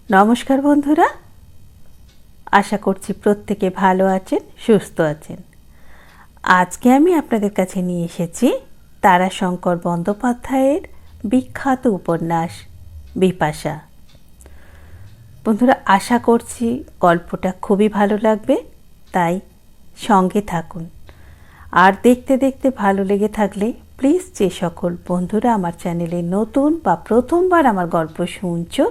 নমস্কার বন্ধুরা, আশা করছি প্রত্যেকে ভালো আছেন, সুস্থ আছেন। আজকে আমি আপনাদের কাছে নিয়ে এসেছি তারাশঙ্কর বন্দ্যোপাধ্যায়ের বিখ্যাত উপন্যাস বিপাশা। বন্ধুরা, আশা করছি গল্পটা খুবই ভালো লাগবে, তাই সঙ্গে থাকুন। আর দেখতে দেখতে ভালো লেগে থাকলে প্লিজ যে সকল বন্ধুরা আমার চ্যানেলে নতুন বা প্রথমবার আমার গল্প শুনছো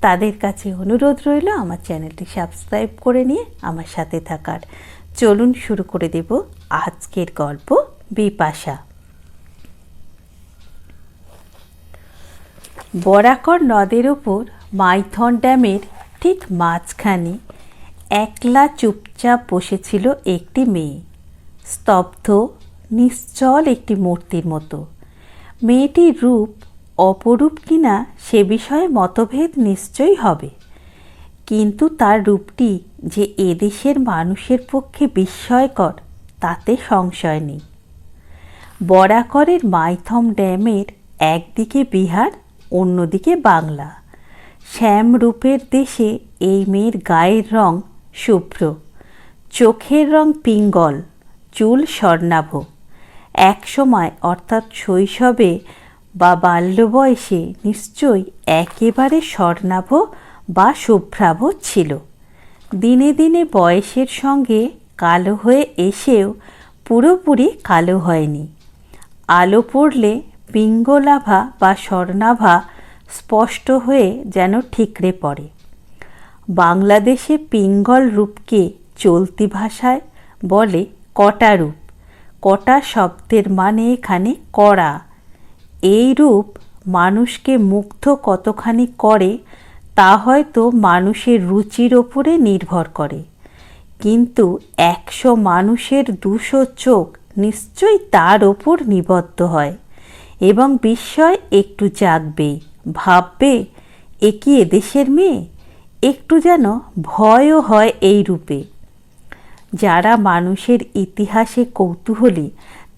তাদের কাছে অনুরোধ রইল আমার চ্যানেলটি সাবস্ক্রাইব করে নিয়ে আমার সাথে থাকার। চলুন শুরু করে দেব আজকের গল্প বিপাশা। বরাকর নদের ওপর মাইথন ড্যামের ঠিক মাঝখানে একলা চুপচাপ বসেছিল একটি মেয়ে, স্তব্ধ নিশ্চল একটি মূর্তির মতো। মেয়েটির রূপ অপরূপ কিনা সে বিষয়ে মতভেদ নিশ্চয়ই হবে, কিন্তু তার রূপটি যে এদেশের মানুষের পক্ষে বিস্ময়কর তাতে সংশয় নেই। বরাকরের মাইথন ড্যামের একদিকে বিহার, অন্যদিকে বাংলা। শ্যামরূপের দেশে এই মেয়ের গায়ের রং শুভ্র, চোখের রং পিঙ্গল, চুল স্বর্ণাভ। একসময় অর্থাৎ শৈশবে বা বাল্য বয়সে নিশ্চয়ই একেবারে স্বর্ণাভ বা শুভ্রাভ ছিল। দিনে দিনে বয়সের সঙ্গে কালো হয়ে এসেও পুরোপুরি কালো হয়নি। আলো পড়লে পিঙ্গলাভা বা স্বর্ণাভা স্পষ্ট হয়ে যেন ঠিকরে পড়ে। বাংলাদেশে পিঙ্গল রূপকে চলতি ভাষায় বলে কটা রূপ। কটা শব্দের মানে এখানে কড়া। এই রূপ মানুষকে মুগ্ধ কতখানি করে তা হয়তো মানুষের রুচির ওপরে নির্ভর করে, কিন্তু 100 মানুষের 200 চোখ নিশ্চয়ই তার ওপর নিবদ্ধ হয় এবং বিস্ময় একটু জাগবে, ভাববে এ কি এদেশের মেয়ে। একটু যেন ভয়ও হয় এই রূপে। যারা মানুষের ইতিহাসে কৌতূহলী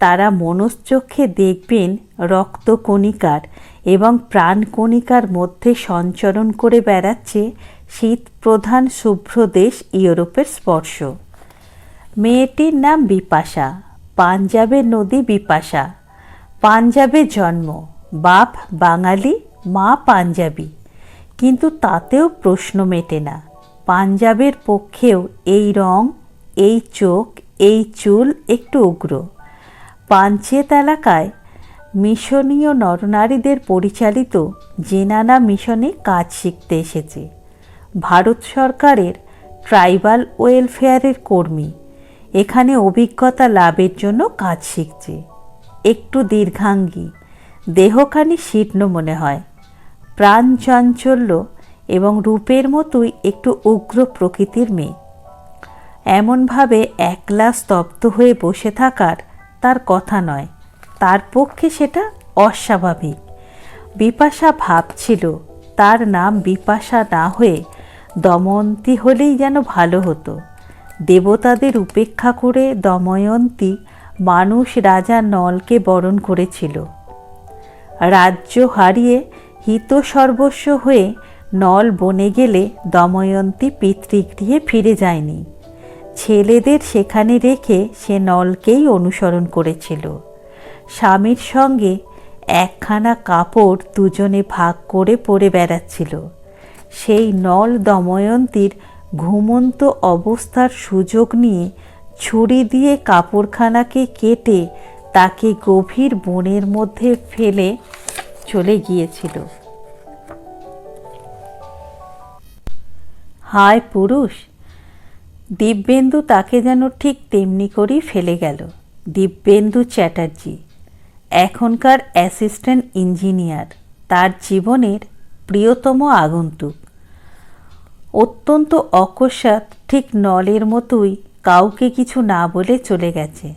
তারা মনশ্চক্ষে দেখবেন রক্তকণিকার এবং প্রাণকণিকার মধ্যে সঞ্চরণ করে বেড়াচ্ছে শীত প্রধান শুভ্র দেশ ইউরোপের স্পর্শ। মেয়েটির নাম বিপাশা, পাঞ্জাবের নদী বিপাশা। পাঞ্জাবে জন্ম, বাপ বাঙালি, মা পাঞ্জাবি, কিন্তু তাতেও প্রশ্ন মেটে না। পাঞ্জাবের পক্ষেও এই রং, এই চোখ, এই চুল একটু উগ্র। পাঞ্চেত এলাকায় মিশনীয় নরনারীদের পরিচালিত জেনানা মিশনে কাজ শিখতে এসেছে। ভারত সরকারের ট্রাইবাল ওয়েলফেয়ারের কর্মী, এখানে অভিজ্ঞতা লাভের জন্য কাজ শিখছে। একটু দীর্ঘাঙ্গী, দেহখানি শীর্ণ মনে হয়। প্রাণ চাঞ্চল্য এবং রূপের মতোই একটু উগ্র প্রকৃতির মেয়ে। এমনভাবে একলা স্তব্ধ হয়ে বসে থাকার তার কথা নয়, তার পক্ষে সেটা অস্বাভাবিক। বিপাশা ভাবছিল তার নাম বিপাশা না হয়ে দময়ন্তী হলেই যেন ভালো হতো। দেবতাদের উপেক্ষা করে দময়ন্তী মানুষ রাজা নলকে বরণ করেছিল। রাজ্য হারিয়ে হিত সর্বস্ব হয়ে নল বনে গেলে দময়ন্তী পিতৃগৃহে ফিরে যায়নি। ছেলেদের সেখানে রেখে সে নলকেই অনুসরণ করেছিল। স্বামীর সঙ্গে একখানা কাপড় দুজনে ভাগ করে পরে বেড়াচ্ছিল। সেই নল দময়ন্তীর ঘুমন্ত অবস্থার সুযোগ নিয়ে ছুরি দিয়ে কাপড়খানাকে কেটে তাকে গভীর বনের মধ্যে ফেলে চলে গিয়েছিল। হায় পুরুষ! দিব্যেন্দু তাকে যেন ঠিক তেমনি করেই ফেলে গেল। দিব্যেন্দু চ্যাটার্জি এখনকার অ্যাসিস্ট্যান্ট ইঞ্জিনিয়ার, তার জীবনের প্রিয়তম আগন্তুক। অত্যন্ত অকস্মাৎ, ঠিক নলের মতোই কাউকে কিছু না বলে চলে গেছে।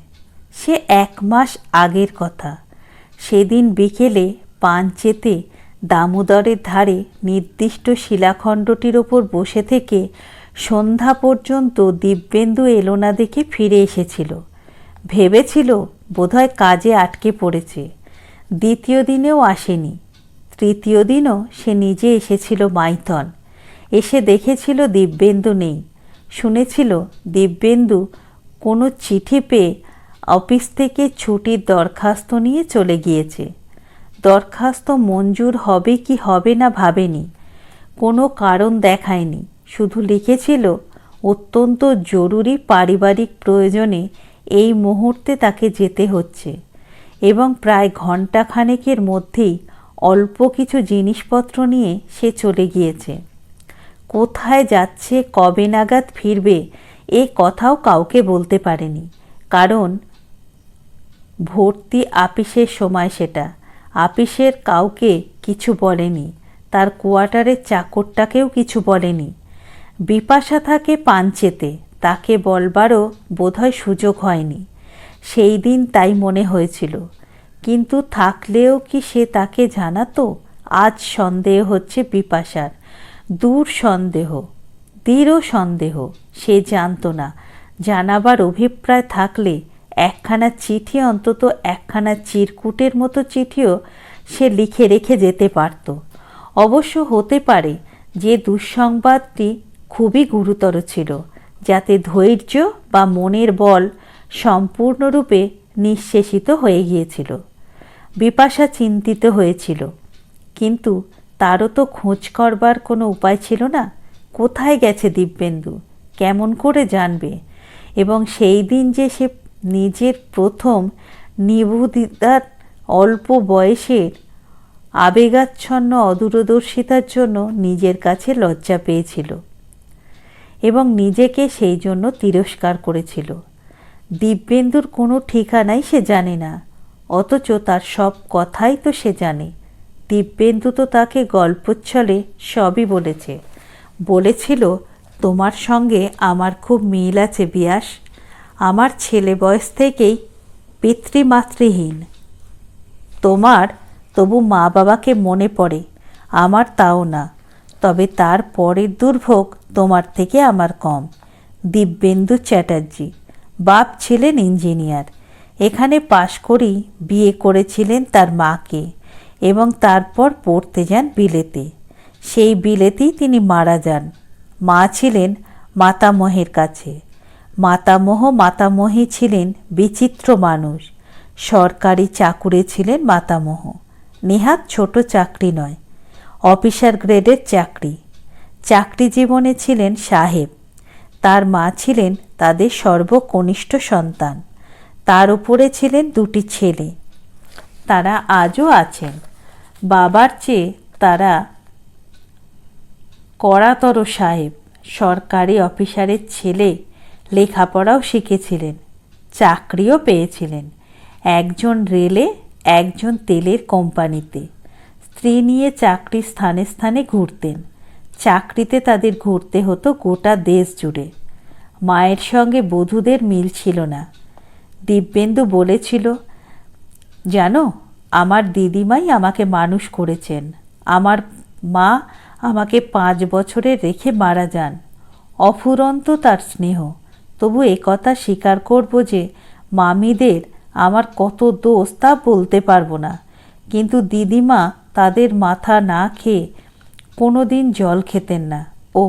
সে 1 মাস আগের কথা। সেদিন বিকেলে পাঞ্চেতে দামোদরের ধারে নির্দিষ্ট শিলাখণ্ডটির ওপর বসে থেকে সন্ধ্যা পর্যন্ত দিব্যেন্দু এলো না দেখে ফিরে এসেছিল। ভেবেছিল বোধহয় কাজে আটকে পড়েছে। দ্বিতীয় দিনেও আসেনি। তৃতীয় দিনও সে নিজে এসেছিল মাইথন। এসে দেখেছিল দিব্যেন্দু নেই। শুনেছিল দিব্যেন্দু কোনো চিঠি পেয়ে অফিস থেকে ছুটির দরখাস্ত নিয়ে চলে গিয়েছে। দরখাস্ত মঞ্জুর হবে কি হবে না ভাবেনি, কোনো কারণ দেখায়নি, শুধু লিখেছিল অত্যন্ত জরুরি পারিবারিক প্রয়োজনে এই মুহূর্তে তাকে যেতে হচ্ছে এবং প্রায় ঘণ্টাখানেকের মধ্যেই অল্প কিছু জিনিসপত্র নিয়ে সে চলে গিয়েছে। কোথায় যাচ্ছে, কবে নাগাদ ফিরবে, এ কথাও কাউকে বলতে পারেনি, কারণ ভর্তি আপিসের সময় সেটা। আপিসের কাউকে কিছু বলেনি, তার কোয়ার্টারের চাকরটাকেও কিছু বলেনি। বিপাশা থাকে পাঞ্চেতে, তাকে বলবারও বোধহয় সুযোগ হয়নি। সেই দিন তাই মনে হয়েছিল, কিন্তু থাকলেও কি সে তাকে জানাতো? আজ সন্দেহ হচ্ছে বিপাশার, দূর সন্দেহ, দৃঢ় সন্দেহ। সে জানত না, জানাবার অভিপ্রায় থাকলে একখানা চিঠি, অন্তত একখানা চিরকুটের মতো চিঠিও সে লিখে রেখে যেতে পারত। অবশ্য হতে পারে যে দুঃসংবাদটি খুবই গুরুতর ছিল, যাতে ধৈর্য বা মনের বল সম্পূর্ণরূপে নিঃশেষিত হয়ে গিয়েছিল। বিপাশা চিন্তিত হয়েছিল, কিন্তু তারও তো খোঁজ করবার কোনো উপায় ছিল না। কোথায় গেছে দিব্যেন্দু, কেমন করে জানবে? এবং সেই দিন যে সে নিজের প্রথম নিবেদিতার অল্প বয়সের আবেগাচ্ছন্ন অদূরদর্শিতার জন্য নিজের কাছে লজ্জা পেয়েছিল এবং নিজেকে সেই জন্য তিরস্কার করেছিল। দিব্যেন্দুর কোনো ঠিকানাই সে জানে না, অথচ তার সব কথাই তো সে জানে। দিব্যেন্দু তো তাকে গল্পচ্ছলে সবই বলেছিল, তোমার সঙ্গে আমার খুব মিল আছে বিয়াস। আমার ছেলে বয়স থেকেই পিতৃমাতৃহীন। তোমার তবু মা বাবাকে মনে পড়ে, আমার তাও না। তবে তার পরের দুর্ভোগ তোমার থেকে আমার কম। দিব্যেন্দু চ্যাটার্জি, বাপ ছিলেন ইঞ্জিনিয়ার, এখানে পাশ করেই বিয়ে করেছিলেন তার মাকে এবং তারপর পড়তে যান বিলেতে। সেই বিলেতেই তিনি মারা যান। মা ছিলেন মাতামহের কাছে। মাতামহী ছিলেন বিচিত্র মানুষ। সরকারি চাকুরে ছিলেন মাতামহ, নেহাত ছোট চাকরি নয়, অফিসার গ্রেডের চাকরি। চাকরি জীবনে ছিলেন সাহেব। তার মা ছিলেন তাদের সর্বকনিষ্ঠ সন্তান। তার উপরে ছিলেন দুটি ছেলে, তারা আজও আছেন। বাবার চেয়ে তারা কড়াতর সাহেব, সরকারি অফিসারের ছেলে। লেখাপড়াও শিখেছিলেন, চাকরিও পেয়েছিলেন, একজন রেলে, একজন তেলের কোম্পানিতে। স্ত্রী নিয়ে চাকরি স্থানে স্থানে ঘুরতেন। চাকরিতে তাদের ঘুরতে হতো গোটা দেশ জুড়ে। মায়ের সঙ্গে বধূদের মিল ছিল না। দিব্যেন্দু বলেছিল, জানো, আমার দিদিমাই আমাকে মানুষ করেছেন। আমার মা আমাকে 5 বছরে রেখে মারা যান। অফুরন্ত তার স্নেহ। তবু একথা স্বীকার করব যে মামিদের আমার কত দোষ তা বলতে পারবো না, কিন্তু দিদিমা তাদের মাথা না খেয়ে কোনো দিন জল খেতেন না। ও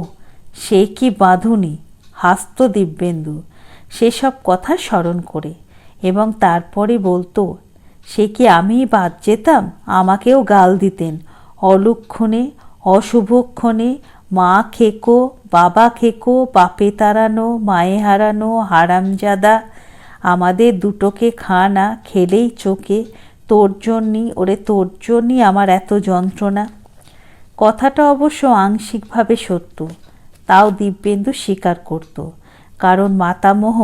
সে কি বাঁধুনি! হাসত দিব্যেন্দু সেসব কথা স্মরণ করে, এবং তারপরে বলতো, সে কি আমিই বাদ যেতাম? আমাকেও গাল দিতেন অলুক্ষণে, অশুভক্ষণে। মা খেকো, বাবা খেকো, বাপে তাড়ানো, মায়ে হারানো, হারামজাদা। আমাদের দুটোকে খা না, খেলেই চোখে। তোর জন্যই, ওরে তোর জন্যই আমার এত যন্ত্রণা। কথাটা অবশ্য আংশিকভাবে সত্য, তাও দিব্যেন্দু স্বীকার করত, কারণ মাতামহ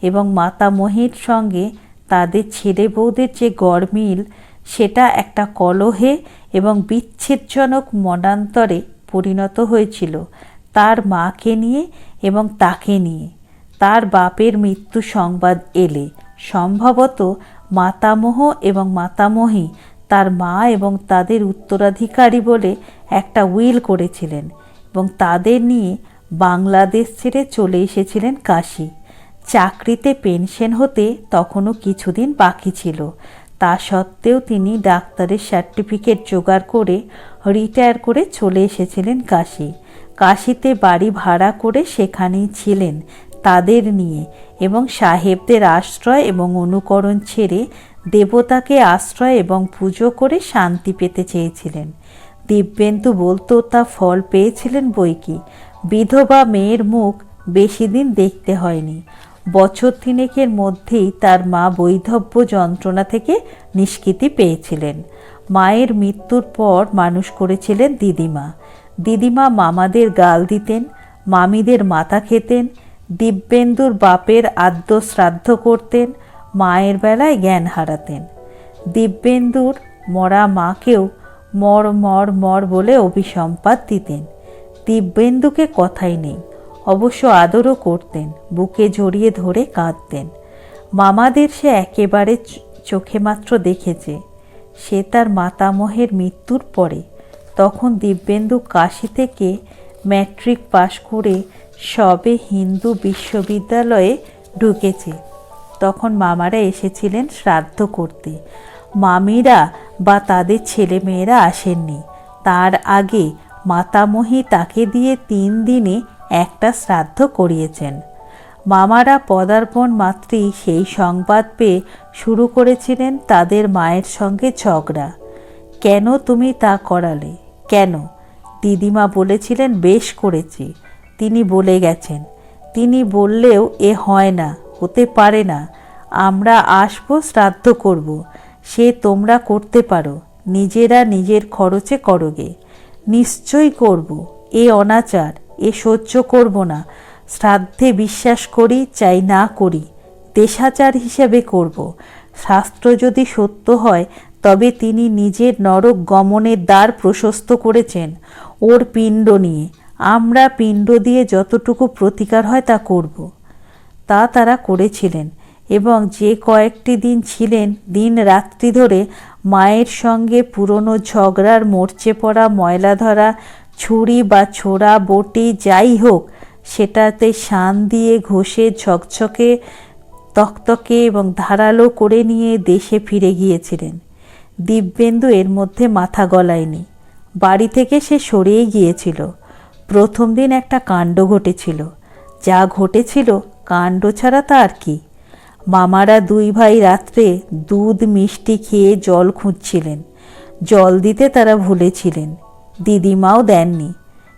এবং মাতামহীর সঙ্গে তাদের ছেলে বউদের যে গড়মিল, সেটা একটা কলহে এবং বিচ্ছেদজনক মনান্তরে পরিণত হয়েছিল তার মাকে নিয়ে এবং তাকে নিয়ে। তার বাপের মৃত্যু সংবাদ এলে সম্ভবত মাতামহ এবং মাতামহী তার মা এবং তাদের উত্তরাধিকারী বলে একটা উইল করেছিলেন এবং তাদের নিয়ে বাংলাদেশ ছেড়ে চলে এসেছিলেন কাশী। চাকরিতে পেনশন হতে তখনও কিছুদিন বাকি ছিল। তা সত্ত্বেও তিনি ডাক্তারের সার্টিফিকেট জোগাড় করে রিটায়ার করে চলে এসেছিলেন কাশী। কাশীতে বাড়ি ভাড়া করে সেখানেই ছিলেন তাদের নিয়ে, এবং সাহেবদের আশ্রয় এবং অনুকরণ ছেড়ে দেবতাকে আশ্রয় এবং পুজো করে শান্তি পেতে চেয়েছিলেন। দিব্যেন্দু বলতো তা ফল পেয়েছিলেন বৈকি। বিধবা মেয়ের মুখ বেশি দিন দেখতে হয়নি। বছর তিনেকের মধ্যেই তার মা বৈধব্য যন্ত্রণা থেকে নিষ্কৃতি পেয়েছিলেন। মায়ের মৃত্যুর পর মানুষ করেছিলেন দিদিমা। দিদিমা মামাদের গাল দিতেন, মামিদের মাথা খেতেন, দিব্যেন্দুর বাপের আদ্য শ্রাদ্ধ করতেন, মায়ের বেলায় জ্ঞান হারাতেন। দিব্যেন্দুর মরা মাকেও মর মর মর বলে অভিসম্পাত দিতেন। দিব্যেন্দুকে কথাই নেই, অবশ্য আদরও করতেন, বুকে জড়িয়ে ধরে কাঁদতেন। মামাদের সে একেবারে চোখে মাত্র দেখেছে, সে তার মাতামহের মৃত্যুর পরে। তখন দিব্যেন্দু কাশী থেকে ম্যাট্রিক পাশ করে সবে হিন্দু বিশ্ববিদ্যালয়ে ঢুকেছে। তখন মামারা এসেছিলেন শ্রাদ্ধ করতে। মামিরা বা তাদের ছেলেমেয়েরা আসেননি। তার আগে মাতামহী তাকে দিয়ে 3 দিনে একটা শ্রাদ্ধ করিয়েছেন। মামারা পদার্পণ মাত্রই সেই সংবাদ পেয়ে শুরু করেছিলেন তাদের মায়ের সঙ্গে ঝগড়া। কেন তুমি তা করালে, কেন? দিদিমা বলেছিলেন বেশ করেছি। তিনি বলে গেছেন। তিনি বললেও এ হয় না, হতে পারে না। আমরা আসবো, শ্রাদ্ধ করব, সে তোমরা করতে পারো, নিজেরা নিজের খরচে করোগে। নিশ্চয়ই করব, এ অনাচার, এ সহ্য করব না। শ্রাদ্ধে বিশ্বাস করি চাই না করি, দেশাচার হিসেবে করব। শাস্ত্র যদি সত্য হয় তবে তিনি নিজের নরক গমনের দ্বার প্রশস্ত করেছেন ওর পিণ্ড নিয়ে। আমরা পিণ্ড দিয়ে যতটুকু প্রতিকার হয় তা করব। তা তারা করেছিলেন, এবং যে কয়েকটি দিন ছিলেন দিন রাত্রি ধরে মায়ের সঙ্গে পুরনো ঝগড়ার মরচে পড়া ময়লা ধরা ছুরি বা ছোড়া বটি যাই হোক সেটাতে শান দিয়ে ঘষে ঝকঝকে তকতকে এবং ধারালো করে নিয়ে দেশে ফিরে গিয়েছিলেন। দিব্যেন্দু এর মধ্যে মাথা গলায়নি। বাড়ি থেকে সে সরেই গিয়েছিল। প্রথম দিন একটা কাণ্ড ঘটেছিল। যা ঘটেছিল কাণ্ড ছাড়া তা আর কি। মামারা 2 ভাই রাত্রে দুধ মিষ্টি খেয়ে জল খুঁজছিলেন। জল দিতে তারা ভুলেছিলেন। দিদিমাও দেননি,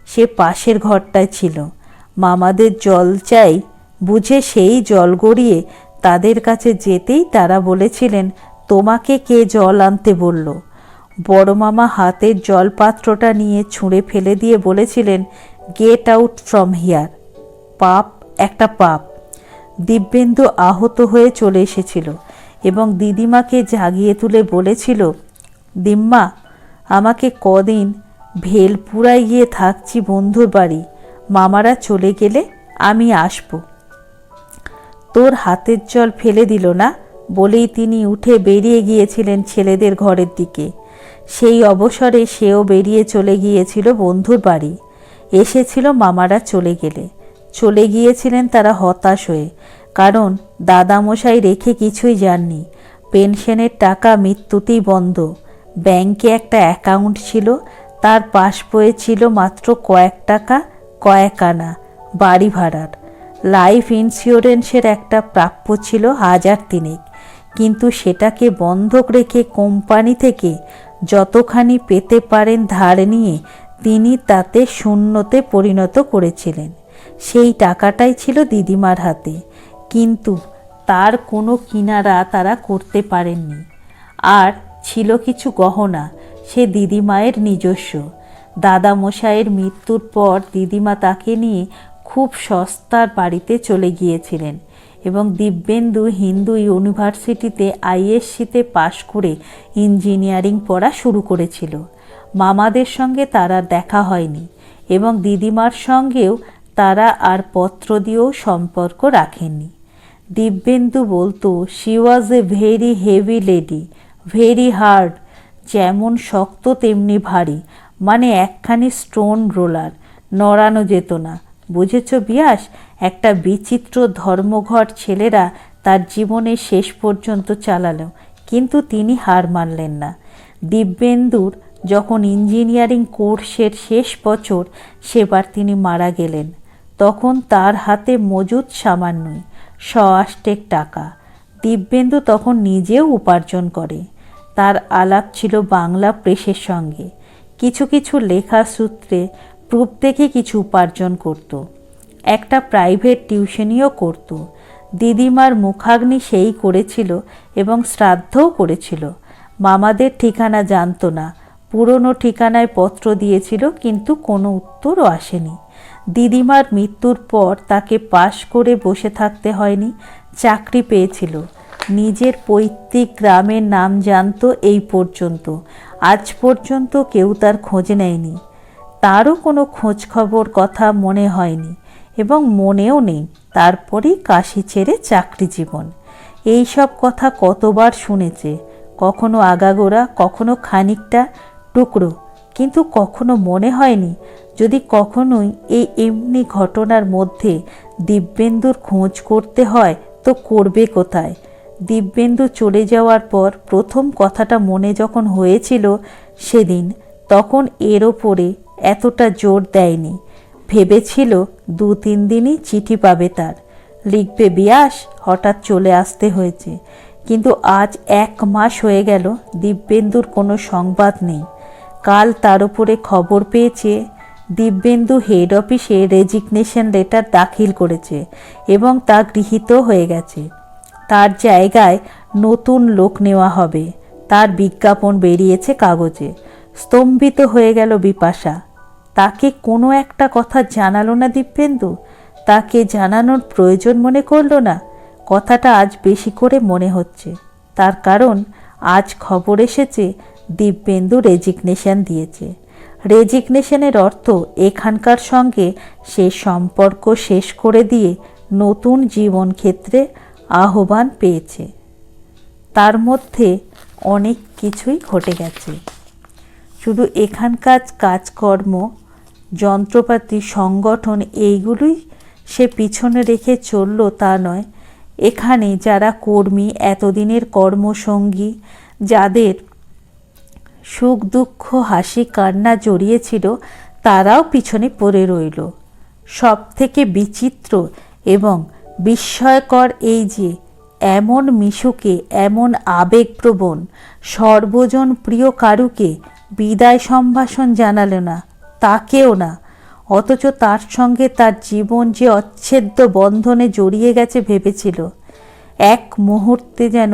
সে পাশের ঘরটায় ছিল। মামাদের জল চাই বুঝে সেই জল গড়িয়ে তাদের কাছে যেতেই তারা বলেছিলেন, তোমাকে কে জল আনতে বলল? বড় মামা হাতের জলপাত্রটা নিয়ে ছুঁড়ে ফেলে দিয়ে বলেছিলেন, গেট আউট ফ্রম হিয়ার। পাপ, একটা পাপ। দিব্যেন্দু আহত হয়ে চলে এসেছিল এবং দিদিমাকে জাগিয়ে তুলে বলেছিল, দিম্মা, আমাকে কদিন ভেলপুরায় গিয়ে থাকছি বন্ধুর বাড়ি। মামারা চলে গেলে আমি আসব। তোর হাতের জল ফেলে দিল না বলেই তিনি উঠে বেরিয়ে গিয়েছিলেন ছেলেদের ঘরের দিকে। সেই অবসরে সেও বেরিয়ে চলে গিয়েছিল বন্ধুর বাড়ি। এসেছিল মামারা চলে গেলে। চলে গিয়েছিলেন তারা হতাশ হয়ে, কারণ দাদামশাই রেখে কিছুই যাননি। পেনশনের টাকা মৃত্যুতেই বন্ধ। ব্যাংকে একটা অ্যাকাউন্ট ছিল, তার পাসবইয়ে ছিল মাত্র কয়েক টাকা, কয়েক আনা বাড়ি ভাড়ার। লাইফ ইন্স্যুরেন্সের একটা প্রাপ্য ছিল 1000 তিনেক, কিন্তু সেটাকে বন্ধক রেখে কোম্পানি থেকে যতখানি পেতে পারেন ধার নিয়ে তিনি তাতে শূন্যতে পরিণত করেছিলেন। সেই টাকাটাই ছিল দিদিমার হাতে, কিন্তু তার কোনো কিনারা তারা করতে পারেননি। আর ছিল কিছু গহনা, সে দিদিমায়ের নিজস্ব। দাদামশাইয়ের মৃত্যুর পর দিদিমা তাকে নিয়ে খুব সস্তার বাড়িতে চলে গিয়েছিলেন, এবং দিব্যেন্দু হিন্দু ইউনিভার্সিটিতে আইএসসিতে পাশ করে ইঞ্জিনিয়ারিং পড়া শুরু করেছিল। মামাদের সঙ্গে তারা দেখা হয়নি, এবং দিদিমার সঙ্গেও তারা আর পত্র দিয়েও সম্পর্ক রাখেননি। দিব্যেন্দু বলতো, she was a very heavy lady, very hard. যেমন শক্ত তেমনি ভারী, মানে একখানি স্টোন রোলার, নড়ানো যেত না। বুঝেছ বিয়াস? একটা বিচিত্র ধর্মঘট ছেলেরা তার জীবনের শেষ পর্যন্ত চালালো, কিন্তু তিনি হার মানলেন না। দিব্যেন্দুর যখন ইঞ্জিনিয়ারিং কোর্সের শেষ বছর সেবার তিনি মারা গেলেন। তখন তার হাতে মজুদ সামান্যই 100 টাকা। দিব্যেন্দু তখন নিজেও উপার্জন করে। তার আলাপ ছিল বাংলা প্রেসের সঙ্গে। কিছু কিছু লেখার সূত্রে প্রুফ দেখে কিছু উপার্জন করত। একটা প্রাইভেট টিউশনিও করত। দিদিমার মুখাগ্নি সেই করেছিল এবং শ্রাদ্ধও করেছিল। মামাদের ঠিকানা জানতো না। পুরনো ঠিকানায় পত্র দিয়েছিল, কিন্তু কোনো উত্তরও আসেনি। দিদিমার মৃত্যুর পর তাকে পাশ করে বসে থাকতে হয়নি, চাকরি পেয়েছিল। নিজের পৈতৃক গ্রামের নাম জানতো এই পর্যন্ত। আজ পর্যন্ত কেউ তার খোঁজ নেয়নি। তারও কোনো খোঁজ খবর কথা মনে হয়নি এবং মনেও নেই। তারপরেই কাশি ছেড়ে চাকরি জীবন। এই সব কথা কতবার শুনেছে, কখনো আগাগোড়া, কখনো খানিকটা টুকরো, কিন্তু কখনো মনে হয়নি যদি কখনোই এই এমনি ঘটনার মধ্যে দিব্যেন্দুর খোঁজ করতে হয় তো করবে কোথায়। দিব্যেন্দু চলে যাওয়ার পর প্রথম কথাটা মনে যখন হয়েছিল সেদিন, তখন এর ওপরে এতটা জোর দেয়নি। ভেবেছিল 2-3 দিনই চিঠি পাবে, তার লিখবে বিয়াস, হঠাৎ চলে আসতে হয়েছে। কিন্তু আজ 1 মাস হয়ে গেল, দিব্যেন্দুর কোনো সংবাদ নেই। কাল তার উপরে খবর পেয়েছে দিব্যেন্দু হেড অফিসে রেজিগনেশন লেটার দাখিল করেছে এবং তা গৃহীত হয়ে গেছে। তার জায়গায় নতুন লোক নেওয়া হবে। তার বিজ্ঞাপন বেরিয়েছে কাগজে। স্তম্ভিত হয়ে গেল বিপাশা। তাকে কোনো একটা কথা জানালো না দিব্যেন্দু। তাকে জানানোর প্রয়োজন মনে করল না। কথাটা আজ বেশি করে মনে হচ্ছে। তার কারণ আজ খবর এসেছে দিব্যেন্দু রেজিগনেশন দিয়েছে। রেজিগনেশনের অর্থ এখানকার সঙ্গে সে সম্পর্ক শেষ করে দিয়ে নতুন জীবন ক্ষেত্রে আহ্বান পেয়েছে। তার মধ্যে অনেক কিছুই ঘটে গেছে। শুধু এখানকার কাজকর্ম, যন্ত্রপাতি, সংগঠন এইগুলোই সে পিছনে রেখে চলল তা নয়। এখানে যারা কর্মী, এতদিনের কর্মসঙ্গী, যাদের সুখ দুঃখ হাসি কান্না জড়িয়েছিল, তারাও পিছনে পড়ে রইল। সব থেকে বিচিত্র এবং বিস্ময়কর এই যে এমন মিশুকে, এমন আবেগপ্রবণ, সর্বজন প্রিয় কারুকে বিদায় সম্ভাষণ জানালো না, তাকেও না। অথচ তার সঙ্গে তার জীবন যে অচ্ছেদ্য বন্ধনে জড়িয়ে গেছে ভেবেছিল। এক মুহূর্তে যেন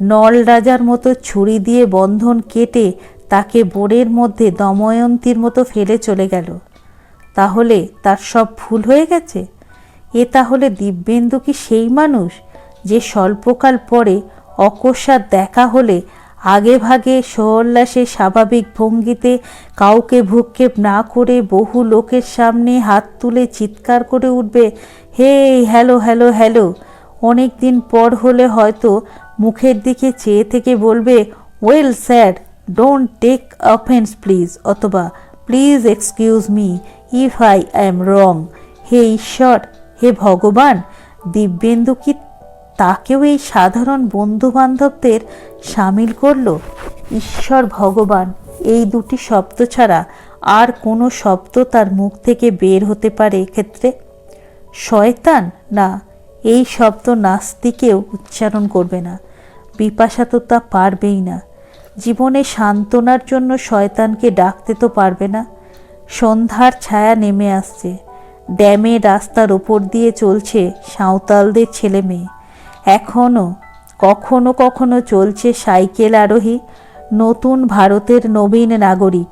নল রাজার মতো ছুরি দিয়ে বন্ধন কেটে তাকে বোরের মধ্যে দময়ন্তীর মতো ফেলে চলে গেল। তাহলে তার সব ভুল হয়ে গেছে? এ তাহলে দিব্যেন্দু কি সেই মানুষ যে স্বল্পকাল পরে অকস্মাৎ দেখা হলে আগে ভাগে সোল্লাসে স্বাভাবিক ভঙ্গিতে কাউকে ভ্রুক্ষেপ না করে বহু লোকের সামনে হাত তুলে চিৎকার করে উঠবে, হে হ্যালো হ্যালো হ্যালো। অনেক দিন পর হলে হয়তো মুখের দিকে চেয়ে থেকে বলবে, well sir, don't take offence please, অথবা please excuse me if I am wrong. হে ঈশ্বর, হে ভগবান, দিব্যেন্দু কি তাকেও এই সাধারণ বন্ধুবান্ধবদের সামিল করল? ঈশ্বর, ভগবান, এই দুটি শব্দ ছাড়া আর কোনো শব্দ তার মুখ থেকে বের হতে পারে এক্ষেত্রে? শয়তান? না, এই শব্দ নাস্তিকেও উচ্চারণ করবে না। বিপাশা তো তা পারবেই না। জীবনে সান্ত্বনার জন্য শয়তানকে ডাকতে তো পারবে না। সন্ধ্যার ছায়া নেমে আসছে। ড্যামের রাস্তার ওপর দিয়ে চলছে সাঁওতালদের ছেলে মেয়ে। এখনও কখনো কখনো চলছে সাইকেল আরোহী, নতুন ভারতের নবীন নাগরিক।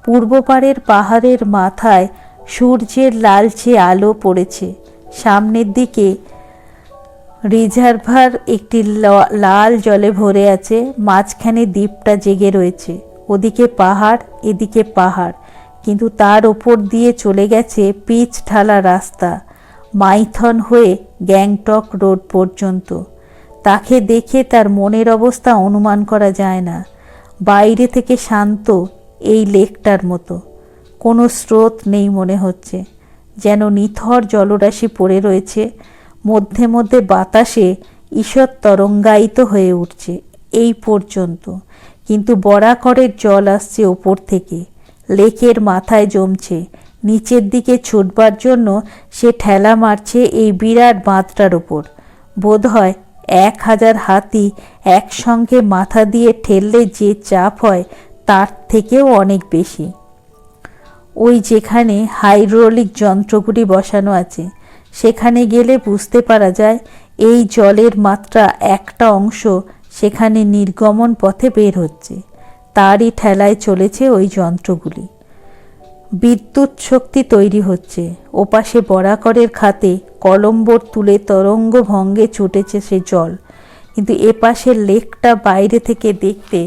পূর্বপাড়ের পাহাড়ের মাথায় সূর্যের লালচে আলো পড়েছে। সামনের দিকে রিজার্ভার একটি লাল জলে ভরে আছে। মাঝখানে দ্বীপটা জেগে রয়েছে। ওদিকে পাহাড়, এদিকে পাহাড়, কিন্তু তার ওপর দিয়ে চলে গেছে পিচ ঢালা রাস্তা, মাইথন হয়ে গ্যাংটক রোড পর্যন্ত। তাকে দেখে তার মনের অবস্থা অনুমান করা যায় না। বাইরে থেকে শান্ত এই লেকটার মতো। কোনো স্রোত নেই মনে হচ্ছে, যেন নিথর জলরাশি পড়ে রয়েছে। মধ্যে মধ্যে বাতাসে ঈষৎ তরঙ্গায়িত হয়ে উঠছে। এই পর্যন্ত। কিন্তু বরাকরের জল আসছে ওপর থেকে, লেকের মাথায় জমছে। নিচের দিকে ছুটবার জন্য সে ঠেলা মারছে এই বিরাট বাঁধটার ওপর। বোধহয় 1000 হাতি একসঙ্গে মাথা দিয়ে ঠেললে যে চাপ হয় তার থেকেও অনেক বেশি। ওই যেখানে হাইড্রোলিক যন্ত্রগুলি বসানো আছে সেখানে গেলে বুঝতে পারা যায় এই জলের মাত্রা একটা অংশ সেখানে নির্গমন পথে বের হচ্ছে। তারই ঠেলায় চলেছে ওই যন্ত্রগুলি। বিদ্যুৎ শক্তি তৈরি হচ্ছে। ওপাশে বরাকরের খাতে কলম্বর তুলে তরঙ্গ ভঙ্গে ছুটেছে সে জল। কিন্তু এপাশের লেকটা বাইরে থেকে দেখতে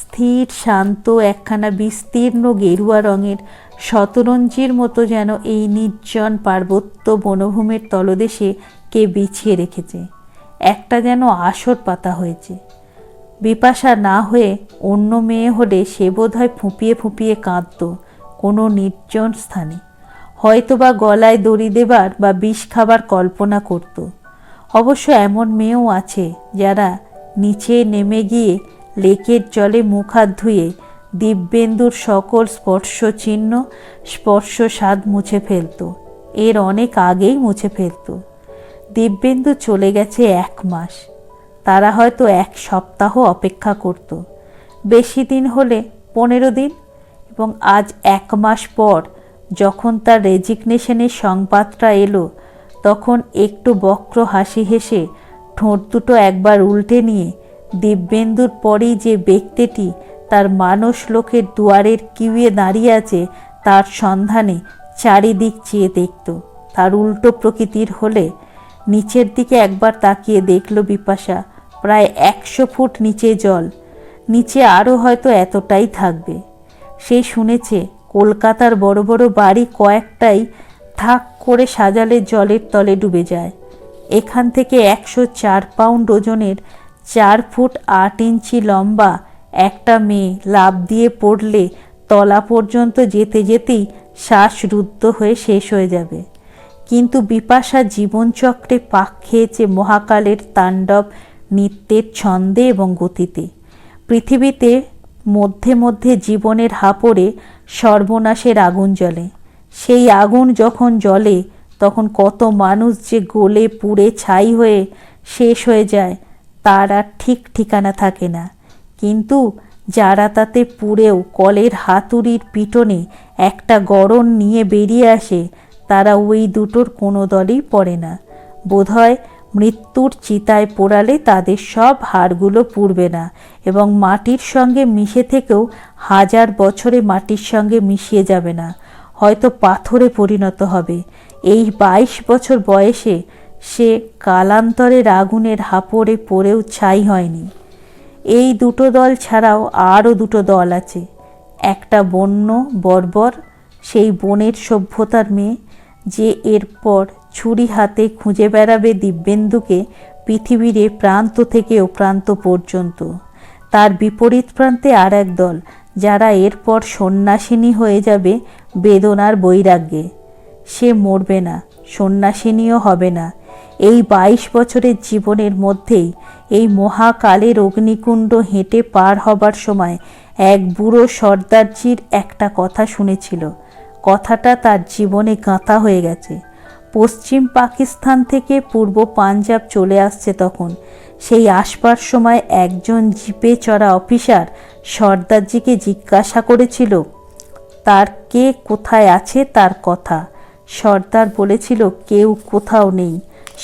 স্থির শান্ত একখানা বিস্তীর্ণ গেরুয়া রঙের শতরঞ্জির মতো, যেন এই নির্জন পার্বত্য বনভূমির তলদেশে কে বিছিয়ে রেখেছে। একটা যেন আসর পাতা হয়েছে। বিপাশা না হয়ে অন্য মেয়ে হলে সে বোধহয় ফুঁপিয়ে ফুঁপিয়ে কাঁদত কোনো নির্জন স্থানে, হয়তোবা গলায় দড়ি দেবার বা বিষ খাবার কল্পনা করত। অবশ্য এমন মেয়েও আছে যারা নিচে নেমে গিয়ে লেকের জলে মুখ হাত ধুয়ে দিব্যেন্দুর সকল স্পর্শ চিহ্ন, স্পর্শ স্বাদ মুছে ফেলত। এর অনেক আগেই মুছে ফেলত। দিব্যেন্দু চলে গেছে 1 মাস। তারা হয়তো 1 সপ্তাহ অপেক্ষা করত, বেশি দিন হলে 15 দিন। এবং আজ 1 মাস পর যখন তার রেজিগনেশনের সংবাদটা এলো, তখন একটু বক্র হাসি হেসে ঠোঁট দুটো একবার উল্টে নিয়ে দিব্যেন্দুর পরেই যে ব্যক্তিটি তার মানুষ লোকের দুয়ারের কিউয়ে দাঁড়িয়ে আছে তার সন্ধানে চারিদিক চেয়ে দেখত। তার উল্টো প্রকৃতির হলে নিচের দিকে একবার তাকিয়ে দেখল বিপাশা। প্রায় 100 ফুট নিচে জল, নিচে আরও হয়তো এতটাই থাকবে। সে শুনেছে কলকাতার বড় বড় বাড়ি কয়েকটাই থাক করে সাজালে জলের তলে ডুবে যায়। এখান থেকে 104 পাউন্ড ওজনের 4 ফুট 8 ইঞ্চি লম্বা একটা মেয়ে লাফ দিয়ে পড়লে তলা পর্যন্ত যেতে যেতেই শ্বাসরুদ্ধ হয়ে শেষ হয়ে যাবে। কিন্তু বিপাশা জীবনচক্রে পাক খেয়েছে মহাকালের তাণ্ডব নৃত্যের ছন্দে এবং গতিতে। পৃথিবীতে মধ্যে মধ্যে জীবনের হাপড়ে সর্বনাশের আগুন জ্বলে। সেই আগুন যখন জ্বলে তখন কত মানুষ যে গলে পুড়ে ছাই হয়ে শেষ হয়ে যায় তার আর ঠিক ঠিকানা থাকে না। কিন্তু যারা তাতে পুড়েও কলের হাতুড়ির পিটনে একটা গড়ন নিয়ে বেরিয়ে আসে, তারা ওই দুটোর কোনো দলই পড়ে না। বোধহয় মৃত্যুর চিতায় পোড়ালে তাদের সব হাড়গুলো পুড়বে না এবং মাটির সঙ্গে মিশে থেকেও 1000 বছরে মাটির সঙ্গে মিশিয়ে যাবে না, হয়তো পাথরে পরিণত হবে। এই 22 বছর বয়সে সে কালান্তরের আগুনের হাপড়ে পড়েও ছাই হয়নি। এই দুটো দল ছাড়াও আরও দুটো দল আছে। একটা বন্য বর্বর, সেই বনের সভ্যতার মেয়ে, যে এরপর ছুরি হাতে খুঁজে বেড়াবে দিব্যেন্দুকে পৃথিবীর এ প্রান্ত থেকে ও প্রান্ত পর্যন্ত। তার বিপরীত প্রান্তে আর এক দল, যারা এরপর সন্ন্যাসিনী হয়ে যাবে বেদনার বৈরাগ্যে। সে মরবে না, সন্ন্যাসিনীও হবে না। এই 22 বছরের জীবনের মধ্যেই এই মহাকালের অগ্নিকুণ্ড হেঁটে পার হবার সময় এক বুড়ো সর্দারজির একটা কথা শুনেছিল। কথাটা তার জীবনে গাঁথা হয়ে গেছে। পশ্চিম পাকিস্তান থেকে পূর্ব পাঞ্জাব চলে আসছে তখন। সেই আসবার সময় একজন জিপে চড়া অফিসার সর্দারজিকে জিজ্ঞাসা করেছিল তার কে কোথায় আছে তার কথা। সর্দার বলেছিল কেউ কোথাও নেই,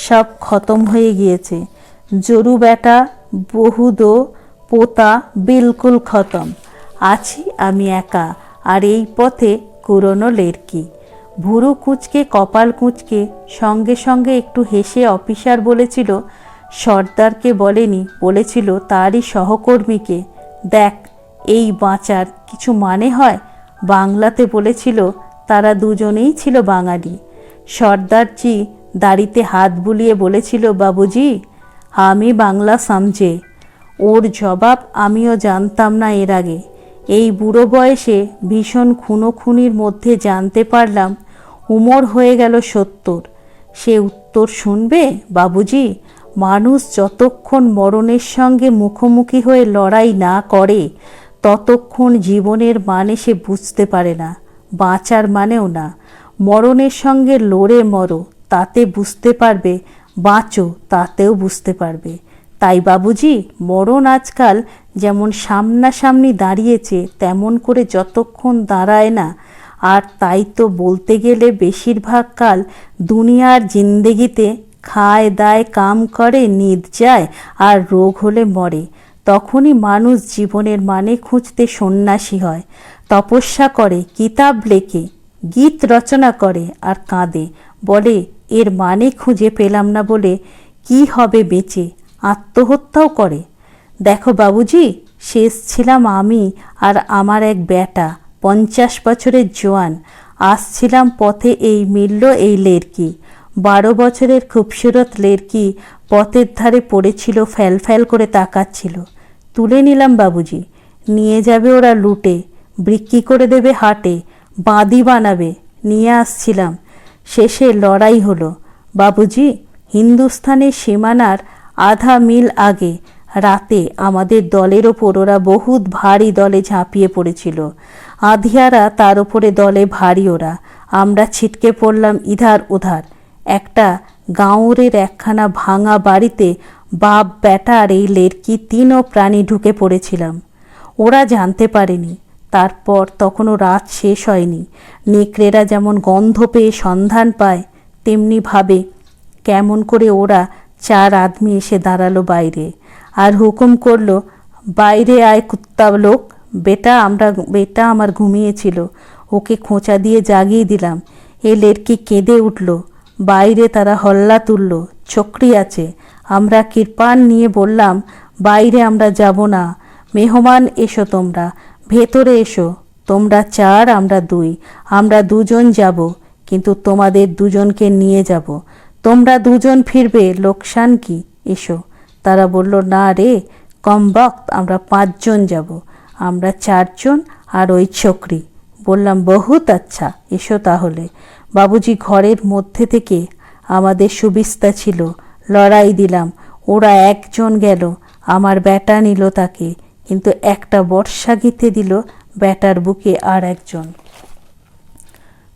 সব খতম হয়ে গিয়েছে। জরু বেটা বহুদো পোতা বিলকুল খতম। আছি আমি একা, আর এই পথে কুরনো লেরকি। ভুরু কুঁচকে কপাল কুঁচকে সঙ্গে সঙ্গে একটু হেসে অফিসার বলেছিল, সর্দারকে বলেনি, বলেছিল তারই সহকর্মীকে, দেখ এই বাঁচার কিছু মানে হয়। বাংলাতে বলেছিল তারা দুজনেই ছিল বাঙালি। সর্দারজি দাড়িতে হাত বুলিয়ে বলেছিল, বাবুজি আমি বাংলা সমঝে। ওর জবাব আমিও জানতাম না এর আগে। এই বুড়ো বয়সে ভীষণ খুনোখুনির মধ্যে জানতে পারলাম উমর হয়ে গেল 70। সে উত্তর শুনবে, বাবুজি মানুষ যতক্ষণ মরণের সঙ্গে মুখোমুখি হয়ে লড়াই না করে ততক্ষণ জীবনের মানে সে বুঝতে পারে না, বাঁচার মানেও না। মরণের সঙ্গে লড়ে মরো, তাতে বুঝতে পারবে, বাঁচো, তাতেও বুঝতে পারবে। তাই বাবুজি, মরণ আজকাল যেমন সামনাসামনি দাঁড়িয়েছে তেমন করে যতক্ষণ দাঁড়ায় না। আর তাই তো বলতে গেলে বেশিরভাগ কাল দুনিয়ার জিন্দেগিতে খায় দায় কাম করে, নিদ যায় আর রোগ হলে মরে। তখনই মানুষ জীবনের মানে খুঁজতে সন্ন্যাসী হয়, তপস্যা করে, কিতাব লেখে, গীত রচনা করে আর কাঁদে, বলে এর মানে খুঁজে পেলাম না বলে কি হবে বেঁচে, আত্মহত্যাও করে। দেখো বাবুজি, শেষ ছিলাম আমি আর আমার এক বেটা, 50 বছরের জোয়ান। আসছিলাম পথে, এই মিলল এই লেরকি, 12 বছরের খুবসুরত লেরকি পথের ধারে পড়েছিল, ফ্যাল ফ্যাল করে তাকাচ্ছিল। তুলে নিলাম বাবুজি। নিয়ে যাবে ওরা লুটে, বিক্রি করে দেবে হাটে, বাঁদি বানাবে। নিয়ে আসছিলাম, শেষে লড়াই হলো বাবুজি। হিন্দুস্থানের সীমানার আধা মিল আগে রাতে আমাদের দলের ওপর ওরা বহুত ভারী দলে ঝাঁপিয়ে পড়েছিল। আধিয়ারা তার ওপরে দলে ভারী ওরা। আমরা ছিটকে পড়লাম ইধার ওধার। একটা গাঁওরের একখানা ভাঙা বাড়িতে বাপ বেটা আর এই লেরকি 3 প্রাণী ঢুকে পড়েছিলাম। ওরা জানতে পারেনি। তারপর তখনও রাত শেষ হয়নি। নেকড়েরা যেমন গন্ধ পেয়ে সন্ধান পায়, তেমনি ভাবে কেমন করে ওরা 4 আদমি এসে দাঁড়ালো বাইরে আর হুকুম করলো, বাইরে আয় কুত্তা লোক। বেটা আমার ঘুমিয়েছিল, ওকে খোঁচা দিয়ে জাগিয়ে দিলাম। এ লেরকি কেঁদে উঠল। বাইরে তারা হল্লা তুলল, ছোকরি আছে। আমরা কৃপান নিয়ে বললাম, বাইরে আমরা যাব না, মেহমান এসো, তোমরা ভেতরে এসো। তোমরা 4, আমরা 2, আমরা 2 জন যাব, কিন্তু তোমাদের 2 জনকে নিয়ে যাব। তোমরা 2 জন ফিরবে, লোকসান কি, এসো। তারা বলল, না রে কম বক্ত, আমরা 5 জন যাব। আমরা 4 জন আর ওই ছোকরি। বললাম, বহুত আচ্ছা, এসো তাহলে। বাবুজি ঘরের মধ্যে থেকে আমাদের সুবিস্তা ছিল, লড়াই দিলাম। ওরা 1 জন গেল, আমার বেটা নিল তাকে, কিন্তু একটা বর্ষা গিতে দিল বেটার বুকে আর একজন।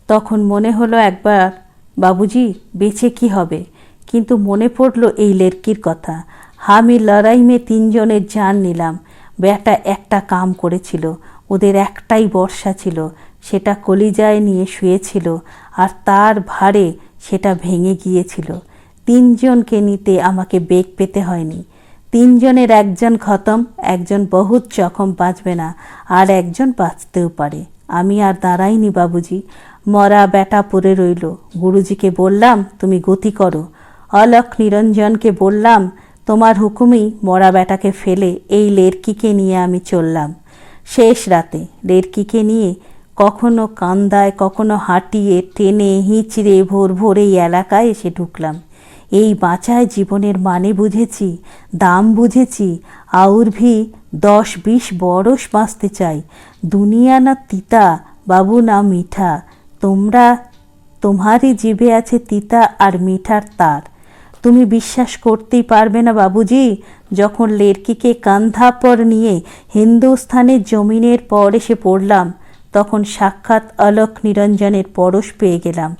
তখন মনে হলো একবার, বাবুজি বেঁচে কি হবে, কিন্তু মনে পড়ল এই লেরকির কথা। আমি লড়াই মে 3 জনের জান নিলাম। বেটা একটা কাম করেছিল, ওদের একটাই বর্ষা ছিল, সেটা কলিজায় নিয়ে শুয়েছিল আর তার ভারে সেটা ভেঙে গিয়েছিল। 3 জনকে নিতে আমাকে বেগ পেতে হয়নি। 3 জনের 1 জন খতম, 1 জন বহুত জখম, বাঁচবে না, আর 1 জন বাঁচতেও পারে। আমি আর দাঁড়াইনি বাবুজি, মরা বেটা পড়ে রইল। গুরুজিকে বললাম, তুমি গতি করো। অলক নিরঞ্জনকে বললাম, তোমার হুকুমই মরা বেটাকে ফেলে এই লেরকিকে নিয়ে আমি চললাম। শেষ রাতে লেরকিকে নিয়ে কখনো কান্দায়, কখনো হাঁটিয়ে, টেনে হিঁচড়ে ভোর ভোরে এই এলাকায় এসে ঢুকলাম। এই বাঁচায় জীবনের মানে বুঝেছি, দাম বুঝেছি। আউর ভি 10-20 বরস বাঁচতে চাই। দুনিয়া না তিতা বাবু, না মিঠা। তোমারই জিভে আছে তিতা আর মিঠার তার। তুমি বিশ্বাস করতেই পারবে না বাবুজি, যখন লেরকিকে কান্ধা পর নিয়ে হিন্দুস্থানের জমিনের পর এসে পড়লাম, তখন সাক্ষাৎ অলক নিরঞ্জনের পরশ পেয়ে গেলাম।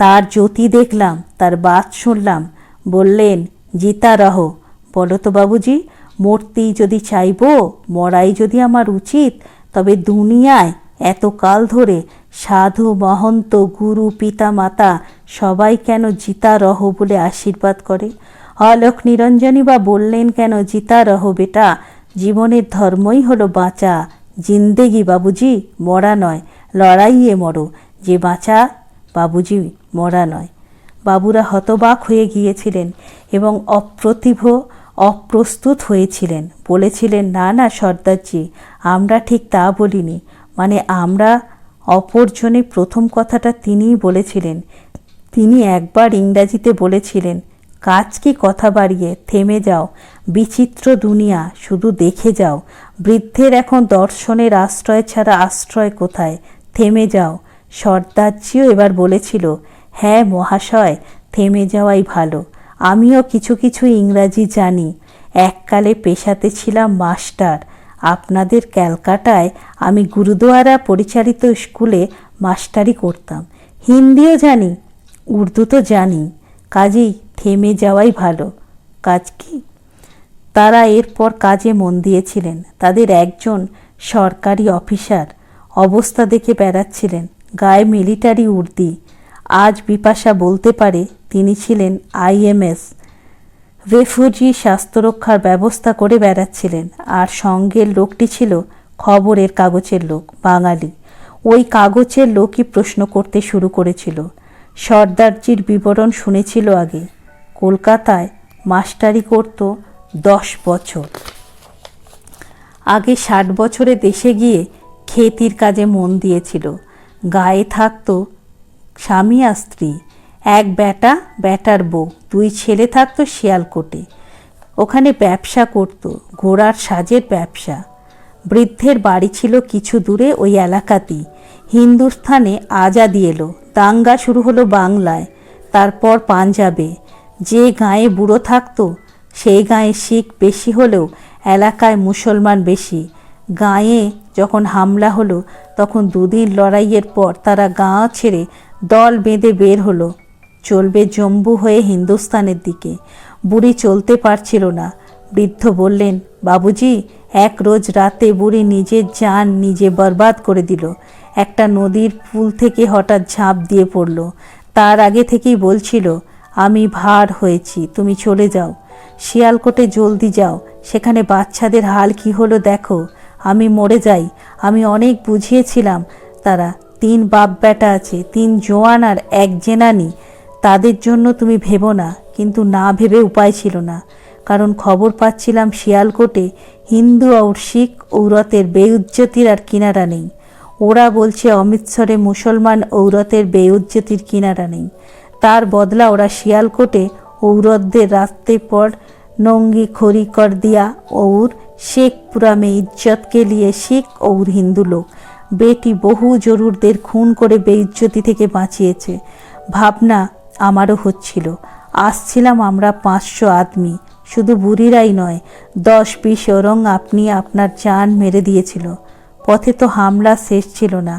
তার জ্যোতি দেখলাম, তার বাত শুনলাম। বললেন, জিতা রহো। বলো তো বাবুজি, মরতেই যদি চাইব, মরাই যদি আমার উচিত, তবে দুনিয়ায় এত কাল ধরে সাধু মহন্ত গুরু পিতা মাতা সবাই কেন জিতা রহ বলে আশীর্বাদ করে? অলক নিরঞ্জনই বা বললেন কেন জিতা রহ বেটা? জীবনের ধর্মই হলো বাঁচা, জিন্দেগি বাবুজি, মরা নয়। লড়াইয়ে মরো, যে বাঁচা বাবুজি, মরা নয়। বাবুরা হতবাক হয়ে গিয়েছিলেন এবং অপ্রস্তুত হয়েছিলেন। বলেছিলেন, না না সর্দারজি, আমরা ঠিক তা বলিনি। মানে আমরা অপরজনে, প্রথম কথাটা তিনিই বলেছিলেন। তিনি একবার ইংরাজিতে বলেছিলেন, কাজ কি কথা বাড়িয়ে, থেমে যাও, বিচিত্র দুনিয়া, শুধু দেখে যাও। বৃদ্ধের এখন দর্শনের আশ্রয় ছাড়া আশ্রয় কোথায়, থেমে যাও। সর্দারজিও এবার বলেছিল, হ্যাঁ মহাশয়, থেমে যাওয়াই ভালো। আমিও কিছু কিছু ইংরাজি জানি। এককালে পেশাতে ছিলাম মাস্টার। আপনাদের ক্যালকাটায় আমি গুরুদুয়ারা পরিচালিত স্কুলে মাস্টারি করতাম। হিন্দিও জানি, উর্দু তো জানি, কাজেই থেমে যাওয়াই ভালো। কাজ কি? তারা এরপর কাজে মন দিয়েছিলেন। তাদের একজন সরকারি অফিসার অবস্থা দেখে বেড়াচ্ছিলেন, গায়ে মিলিটারি উর্দি। আজ বিপাশা বলতে পারে তিনি ছিলেন আইএমএস রেফিউজি স্বাস্থ্যরক্ষার ব্যবস্থা করে বেড়াচ্ছিলেন। আর সঙ্গের লোকটি ছিল খবরের কাগজের লোক, বাঙালি। ওই কাগজের লোকই প্রশ্ন করতে শুরু করেছিল। সর্দারজির বিবরণ শুনেছিল আগে। কলকাতায় মাস্টারি করত 10 বছর আগে। 60 বছরে দেশে গিয়ে খেতির কাজে মন দিয়েছিল। গায়ে থাকত স্বামী আর স্ত্রী, এক বেটা, বেটার বউ, 2 ছেলে থাকতো শিয়ালকোটে। ওখানে ব্যবসা করত, ঘোড়ার সাজের ব্যবসা। বৃদ্ধের বাড়ি ছিল কিছু দূরে ওই এলাকাতেই। হিন্দুস্থানে আজাদি এলো, দাঙ্গা শুরু হলো বাংলায়, তারপর পাঞ্জাবে। যে গাঁয়ে বুড়ো থাকতো সেই গাঁয়ে শিখ বেশি হলেও এলাকায় মুসলমান বেশি। গাঁয়ে যখন হামলা হলো তখন 2 দিন লড়াইয়ের পর তারা গাঁ ছেড়ে দল বেঁধে বের হলো, চলবে জম্বু হয়ে হিন্দুস্তানের দিকে। বুড়ি চলতে পারছিল না। বৃদ্ধ বললেন, বাবুজি, এক রোজ রাতে বুড়ি নিজের জান নিজে বরবাদ করে দিল। একটা নদীর পুল থেকে হঠাৎ ঝাঁপ দিয়ে পড়ল। তার আগে থেকেই বলছিল, আমি ভার হয়েছি, তুমি চলে যাও, শিয়ালকোটে জলদি যাও, সেখানে বাচ্চাদের হাল কি হলো দেখো, আমি মরে যাই। আমি অনেক বুঝিয়েছিলাম, তারা 3 বাপ বেটা আছে, 3 জোয়ান আর 1 জেনানি। তাদের জন্য তুমি ভেবো না। কিন্তু না ভেবে উপায় ছিল না, কারণ খবর পাচ্ছিলাম শিয়ালকোটে হিন্দু আর শিখ ঔরতের বেউজ্জতির আর কিনারা নেই। ওরা বলছে অমৃতসরে মুসলমান ঔরতের বেউজ্জতির কিনারা নেই। তার বদলা ওরা শিয়ালকোটে औरतদের रास्ते पर नंगी खोरी कर दिया और शेखपुरा में इज्जत के लिए सिख और हिंदू लोग बेटी বহু জরুরদের খুন করে বেইজ্জতি থেকে বাঁচিয়েছে। ভাবনা আমারও হচ্ছিল। আসছিলাম আমরা 500 আদমি, শুধু বুড়িরাই নয়, 10-20 ওরং আপনি আপনার জান মেরে দিয়েছিল। পথে তো হামলা শেষ ছিল না,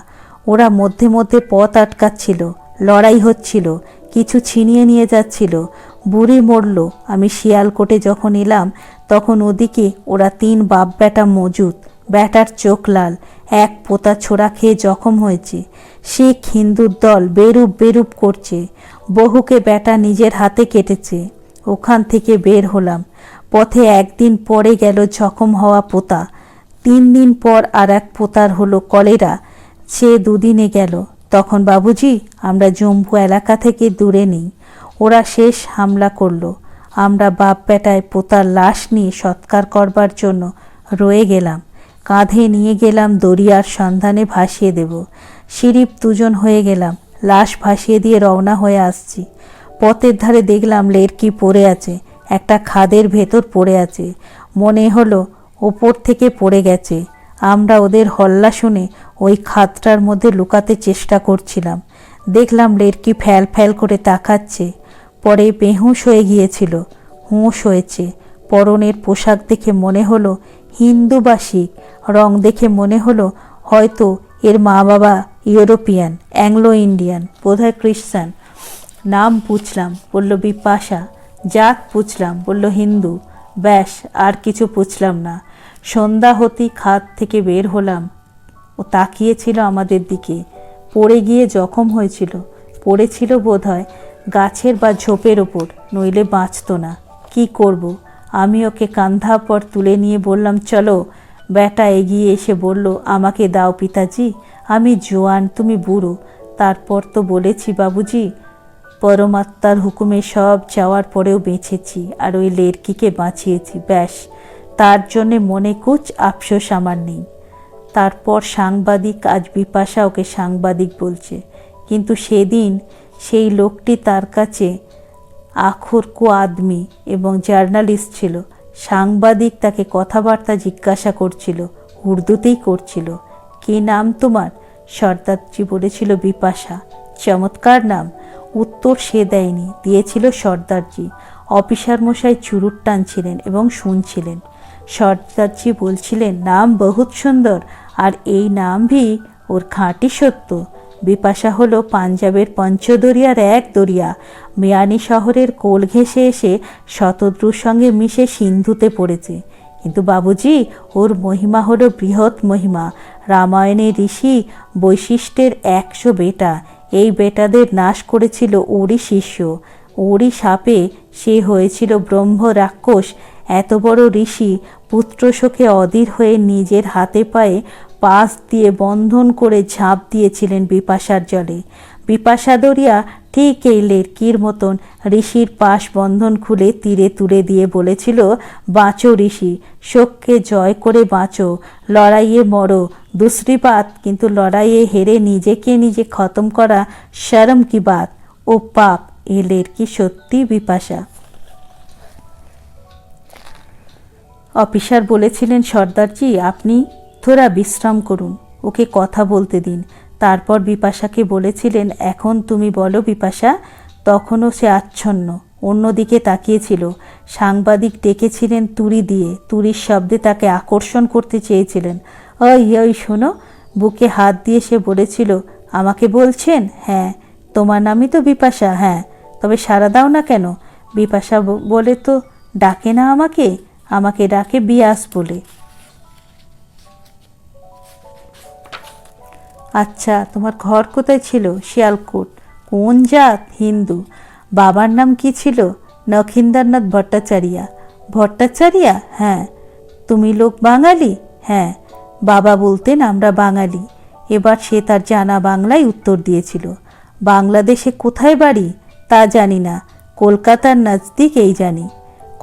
ওরা মধ্যে মধ্যে পথ আটকাচ্ছিল, লড়াই হচ্ছিল, কিছু ছিনিয়ে নিয়ে যাচ্ছিল। বুড়ি মরল। আমি শিয়ালকোটে যখন এলাম তখন ওদিকে ওরা 3 বাপ বেটা মজুদ। বেটার চোখ লাল, এক পোতা ছোড়া খেয়ে জখম হয়েছে। শিখ হিন্দুর দল বেরুপ বেরুপ করছে। বহুকে বেটা নিজের হাতে কেটেছে। ওখান থেকে বের হলাম। পথে একদিন পরে গেল জখম হওয়া পোতা। 3 দিন পর আর এক পোতার হলো কলেরা, সে 2 দিনে গেল। তখন বাবুজি আমরা জম্বু এলাকা থেকে দূরে নেই। ওরা শেষ হামলা করলো। আমরা বাপ বেটায় পোতার লাশ নিয়ে সৎকার করবার জন্য রয়ে গেলাম। কাঁধে নিয়ে গেলাম, দরিয়ার সন্ধানে ভাসিয়ে দেব। শিরিপ 2 জন হয়ে গেলাম, লাশ ভাসিয়ে দিয়ে রওনা হয়ে আসছি। পথের ধারে দেখলাম লেরকি পড়ে আছে, একটা খাদের ভেতর পড়ে আছে। মনে হলো ওপর থেকে পড়ে গেছে। আমরা ওদের হল্লা শুনে ওই খাদটার মধ্যে লুকাতে চেষ্টা করছিলাম। দেখলাম লেরকি ফ্যাল ফ্যাল করে তাকাচ্ছে। পরে বেহুশ হয়ে গিয়েছিল, হুঁশ হয়েছে। পরনের পোশাক দেখে মনে হলো হিন্দু বা শিখ, রং দেখে মনে হলো হয়তো এর মা বাবা ইউরোপিয়ান, অ্যাংলো ইন্ডিয়ান, বোধহয় খ্রিস্টান। নাম পুছলাম, বলল বিপাশা। জাত পুছলাম, বলল হিন্দু। ব্যাস, আর কিছু পুছলাম না। সন্ধ্যা হতেই খাদ থেকে বের হলাম। ও তাকিয়েছিল আমাদের দিকে। পড়ে গিয়ে জখম হয়েছিল, পড়েছিল বোধহয় গাছের বা ঝোপের ওপর, নইলে বাঁচত না। কি করব? আমি ওকে কাঁধা পর তুলে নিয়ে বললাম, চলো। বেটা এগিয়ে এসে বলল, আমাকে দাও পিতাজি, আমি জোয়ান, তুমি বুড়ো। তারপর তো বলেছি বাবুজি, পরমাত্মার হুকুমে সব যাওয়ার পরেও বেঁচেছি আর ওই লেরকিকে বাঁচিয়েছি। ব্যাস, তার জন্যে মনে কুছ আফসোস আমার নেই। তারপর সাংবাদিক, আজ বিপাশা ওকে সাংবাদিক বলছে, কিন্তু সেদিন সেই লোকটি তার কাছে আখর কো আদমি এবং জার্নালিস্ট ছিল। সাংবাদিক তাকে কথাবার্তা জিজ্ঞাসা করছিল, উর্দুতেই করছিল। কি নাম তোমার? সর্দারজি বলেছিল বিপাশা। চমৎকার নাম। উত্তর সে দেয়নি, দিয়েছিল সর্দারজি। অফিসার মশাই চুরুট টানছিলেন এবং শুনছিলেন। সর্দারজি বলছিলেন, নাম বহুত সুন্দর, আর এই নাম ভি ওর খাঁটি সত্য। বিপাশা হলো পাঞ্জাবের পঞ্চদরিয়ার এক দরিয়া। মিয়ানি শহরের কোল ঘেঁষে এসে শতদ্রুর সঙ্গে মিশে সিন্ধুতে পড়েছে। কিন্তু বাবুজি, ওর মহিমা হলো বৃহৎ মহিমা। রামায়ণের ঋষি বৈশিষ্ট্যের 100 বেটা, এই বেটাদের নাশ করেছিল ওরই শিষ্য। ওরই শাপে সে হয়েছিল ব্রহ্ম রাক্ষস। এত বড় ঋষি পুত্রশোকে অধীর হয়ে নিজের হাতে পায়ে পাশ দিয়ে বন্ধন করে ঝাঁপ দিয়েছিলেন বিপাশার জলে। বিপাশা দরিয়া ঠিক এই লেরকির মতন ঋষির পাশ বন্ধন খুলে তীরে তুলে দিয়ে বলেছিল, বাঁচো ঋষি, শোককে জয় করে বাঁচো, লড়াইয়ে মরো, দুসরি বাত, কিন্তু লড়াইয়ে হেরে নিজেকে নিজে খতম করা শরম কি বাত, ও পাপ। এ লেরকি সত্যি বিপাশা। অফিসার বলেছিলেন, সর্দারজি আপনি থোড়া বিশ্রাম করুন, ওকে কথা বলতে দিন। তারপর বিপাশাকে বলেছিলেন, এখন তুমি বলো বিপাশা। তখনও সে আচ্ছন্ন, অন্যদিকে তাকিয়েছিল। সাংবাদিক ডেকেছিলেন তুড়ি দিয়ে, তুড়ির শব্দে তাকে আকর্ষণ করতে চেয়েছিলেন। ওই ওই শোনো, বুকে হাত দিয়ে সে বলেছিল, আমাকে বলছেন? হ্যাঁ। তোমার নামই তো বিপাশা? হ্যাঁ। তবে সাড়া দাও না কেন? বিপাশা বলে তো ডাকে না আমাকে, আমাকে ডাকে বিয়াস বলে। আচ্ছা, তোমার ঘর কোথায় ছিল? শিয়ালকোট। কোন জাত? হিন্দু। বাবার নাম কি ছিল? নখিন্দ্রনাথ ভট্টাচার্যা। ভট্টাচার্যা? হ্যাঁ। তুমি লোক বাঙালি? হ্যাঁ। বাবা বলতেন আমরা বাঙালি। এবার সে তার জানা বাংলায় উত্তর দিয়েছিল। বাংলাদেশে কোথায় বাড়ি? তা জানি না, কলকাতার নজদিক এই জানি।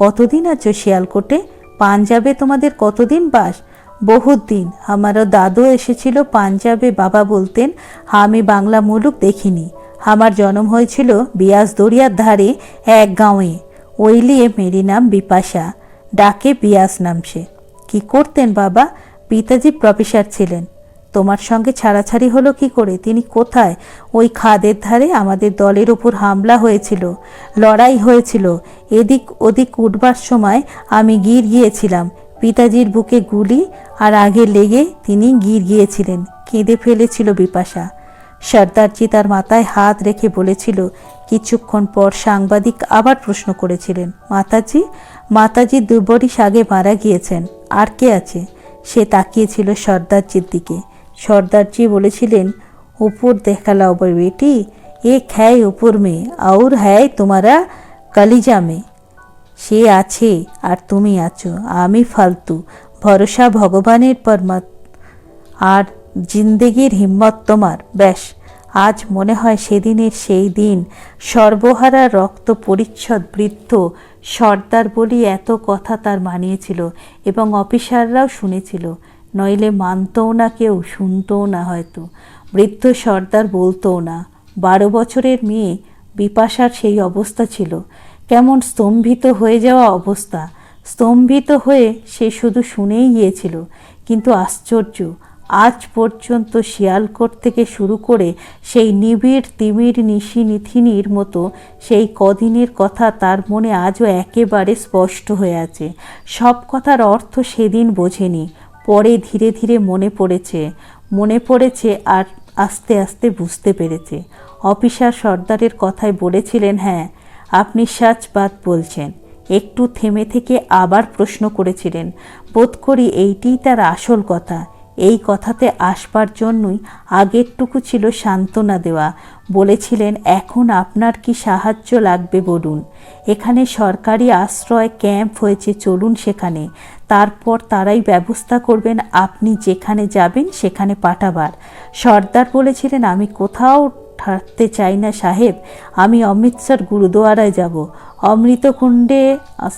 কতদিন আছো শিয়ালকোটে? পাঞ্জাবে তোমাদের কতদিন বাস? বহুত দিন। আমারও দাদু এসেছিল পাঞ্জাবে। বাবা বলতেন, আমি বাংলা মুলুক দেখিনি। আমার জন্ম হয়েছিল বিয়াস দরিয়ার ধারে এক গাঁয়ে। ওই লিয়ে মেরি নাম বিপাশা, ডাকে বিয়াস নাম সে। কি করতেন বাবা? পিতাজি প্রফেসর ছিলেন। তোমার সঙ্গে ছাড়াছাড়ি হলো কি করে? তিনি কোথায়? ওই খাদের ধারে আমাদের দলের উপর হামলা হয়েছিল, লড়াই হয়েছিল। এদিক ওদিক উঠবার সময় আমি গির গিয়েছিলাম। পিতাজির বুকে গুলি আর আগে লেগে তিনি গির গিয়েছিলেন। কেঁদে ফেলেছিল বিপাশা। সর্দারজি তার মাথায় হাত রেখে বলেছিল। কিছুক্ষণ পর সাংবাদিক আবার প্রশ্ন করেছিলেন, মাতাজি? মাতাজি 2 বরিশ আগে মারা গিয়েছেন। আর কে আছে? সে তাকিয়েছিল সর্দারজির দিকে। সর্দারজি বলেছিলেন, উপর দেখা লাও বেটি, এক হ্যায় উপর মে আর হ্যায় তোমারা কলিজা মে। সে আছে আর তুমি আছো। আমি ফালতু। ভরসা ভগবানের পরমত, আর জিন্দেগির হিম্মত তোমার। ব্যাস, আজ মনে হয় সেদিনের সেই দিন। সর্বহারা রক্ত পরিচ্ছদ বৃদ্ধ সর্দার বলি এত কথা তার মানিয়েছিল এবং অফিসাররাও শুনেছিল, নইলে মানতও না কেউ, শুনতও না হয়তো। বৃদ্ধ সর্দার বলতও না। 12 বছরের মেয়ে বিপাশার সেই অবস্থা ছিল, কেমন স্তম্ভিত হয়ে যাওয়া অবস্থা। স্তম্ভিত হয়ে সে শুধু শুনেই গিয়েছিল। কিন্তু আশ্চর্য, আজ পর্যন্ত শিয়ালকোট থেকে শুরু করে সেই নিবিড় তিমির নিশি নিথিনির মতো সেই কদিনের কথা তার মনে আজও একেবারে স্পষ্ট হয়ে আছে। সব কথার অর্থ সেদিন বোঝেনি, পরে ধীরে ধীরে মনে পড়েছে আর আস্তে আস্তে বুঝতে পেরেছে। অফিসার সর্দারের কথায় বলেছিলেন, হ্যাঁ আপনি সচ বাত বলছেন। একটু থেমে থেকে আবার প্রশ্ন করেছিলেন। বোধ করি এইটিই তার আসল কথা। এই কথাতে আসবার জন্যই আগেরটুকু ছিল সান্ত্বনা দেওয়া। বলেছিলেন, এখন আপনার কি সাহায্য লাগবে বলুন। এখানে সরকারি আশ্রয় ক্যাম্প হয়েছে, চলুন সেখানে। তারপর তারাই ব্যবস্থা করবেন আপনি যেখানে যাবেন সেখানে পাঠাবার। সর্দার বলেছিলেন, আমি কোথাও থাকতে চাই না সাহেব। আমি অমৃতসর গুরুদুয়ারায় যাব, অমৃতকুণ্ডে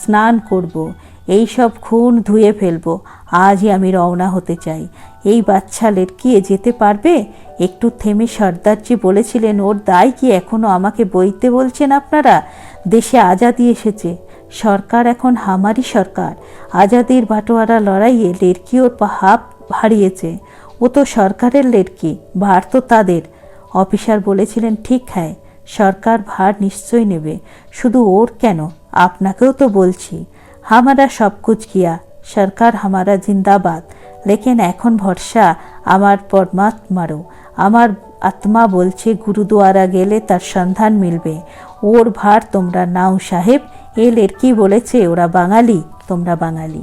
স্নান করব, এই সব খুন ধুয়ে ফেলব। আজই আমি রওনা হতে চাই। এই বাচ্চা লেটকিয়ে যেতে পারবে? একটু থেমে সর্দারজি বলেছিলেন, ওর দায় কি এখনো আমাকে বইতে বলছেন আপনারা? দেশে আজাদি এসেছে, সরকার এখন হামারি সরকার। আজাদির বাটোয়ারা লড়াইয়ে লেটকি ওর হাত হারিয়েছে। ও তো সরকারের লেটকি, ভার তো তাদের। অফিসার বলেছিলেন, ঠিক হ্যাঁ, সরকার ভার নিশ্চয় নেবে। শুধু ওর কেন, আপনাকেও তো বলছি, হামারা সব কুছ কিয়া, সরকার হামারা জিন্দাবাদ। লেকিন এখন ভরসা আমার পরমাত্মারও। আমার আত্মা বলছে গুরুদুয়ারা গেলে তার সন্ধান মিলবে। ওর ভার তোমরা নাও সাহেব। এ লেরকি বলেছে ওরা বাঙালি, তোমরা বাঙালি।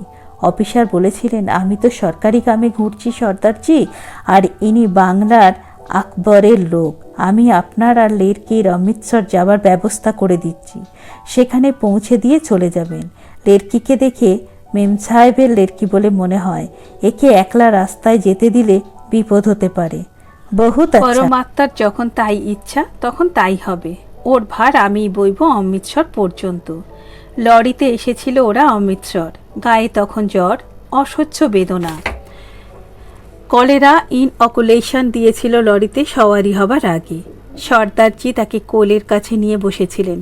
অফিসার বলেছিলেন, আমি তো সরকারি কামে ঘুরছি সর্দারজি, আর ইনি বাংলার আকবরের লোক। আমি আপনার আর লেরকির অমৃতসর যাবার ব্যবস্থা করে দিচ্ছি, সেখানে পৌঁছে দিয়ে চলে যাবেন। লেরকিকে দেখে মেম সাহেবের লেরকি বলে মনে হয়, একে একলা রাস্তায় যেতে দিলে বিপদ হতে পারে। বহুত পরমাত্মার যখন তাই ইচ্ছা তখন তাই হবে। ওর ভার আমি বইব অমৃতসর পর্যন্ত। লরিতে এসেছিল ওরা অমৃতসর। গায়ে তখন জ্বর, অসহ্য বেদনা। কলেরা ইনঅকুলেশন দিয়েছিল লরিতে সওয়ারি হবার আগে। সর্দারজি তাকে কোলের কাছে নিয়ে বসেছিলেন।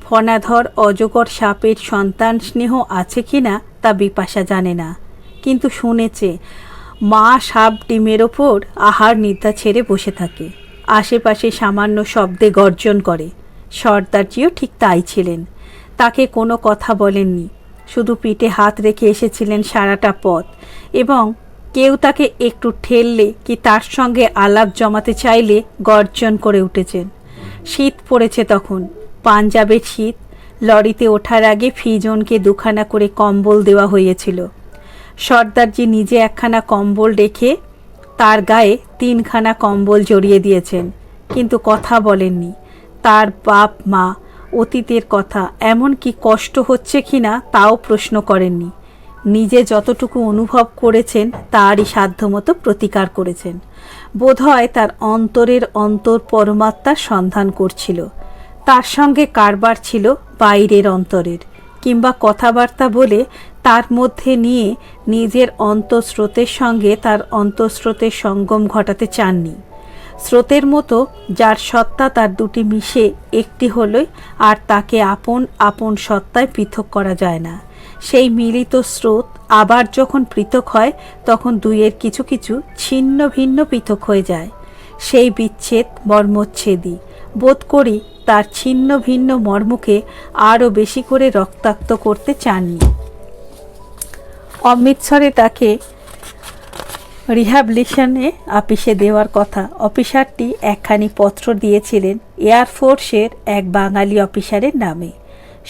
ফনাধর অজগর সাপের সন্তান স্নেহ আছে কিনা তা বিপাশা জানে না, কিন্তু শুনেছে মা সাপ ডিমের ওপর আহার নিদ্রা ছেড়ে বসে থাকে, আশেপাশে সামান্য শব্দে গর্জন করে। সর্দারজিও ঠিক তাই ছিলেন। তাকে কোনো কথা বলেননি, শুধু পিঠে হাত রেখে এসেছিলেন সারাটা পথ, এবং কেউ তাকে একটু ঠেললে কি তার সঙ্গে আলাপ জমাতে চাইলে গর্জন করে উঠেছেন। শীত পড়েছে তখন, পাঞ্জাবের শীত। লরিতে ওঠার আগে ফিজনকে দুখানা করে কম্বল দেওয়া হয়েছিল। সর্দারজি নিজে একখানা কম্বল রেখে তার গায়ে 3খানা কম্বল জড়িয়ে দিয়েছেন, কিন্তু কথা বলেননি। তার বাপ মা, অতীতের কথা, এমন কি কষ্ট হচ্ছে কিনা তাও প্রশ্ন করেননি। নিজে যতটুকু অনুভব করেছেন তারই সাধ্যমতো প্রতিকার করেছেন। বোধহয় তার অন্তরের অন্তর পরমাত্মার সন্ধান করছিল। তার সঙ্গে কারবার ছিল বাইরের অন্তরের, কিংবা কথাবার্তা বলে তার মধ্যে নিয়ে নিজের অন্তঃস্রোতের সঙ্গে তার অন্তঃস্রোতের সঙ্গম ঘটাতে চাননি। স্রোতের মতো যার সত্তা তার দুটি মিশে একটি হলই, আর তাকে আপন আপন সত্তায় পৃথক করা যায় না। সেই মিলিত স্রোত আবার যখন পৃথক হয় তখন দুইয়ের কিছু কিছু ছিন্ন ভিন্ন পৃথক হয়ে যায়। সেই বিচ্ছেদ মর্মচ্ছেদী। বোধ করি তার ছিন্ন ভিন্ন মর্মকে আরও বেশি করে রক্তাক্ত করতে চাননি। অমৃতসরে তাকে রিহ্যাবিলিটেশনে আপিসে দেওয়ার কথা। অফিসারটি একখানি পত্র দিয়েছিলেন এয়ারফোর্সের এক বাঙালি অফিসারের নামে।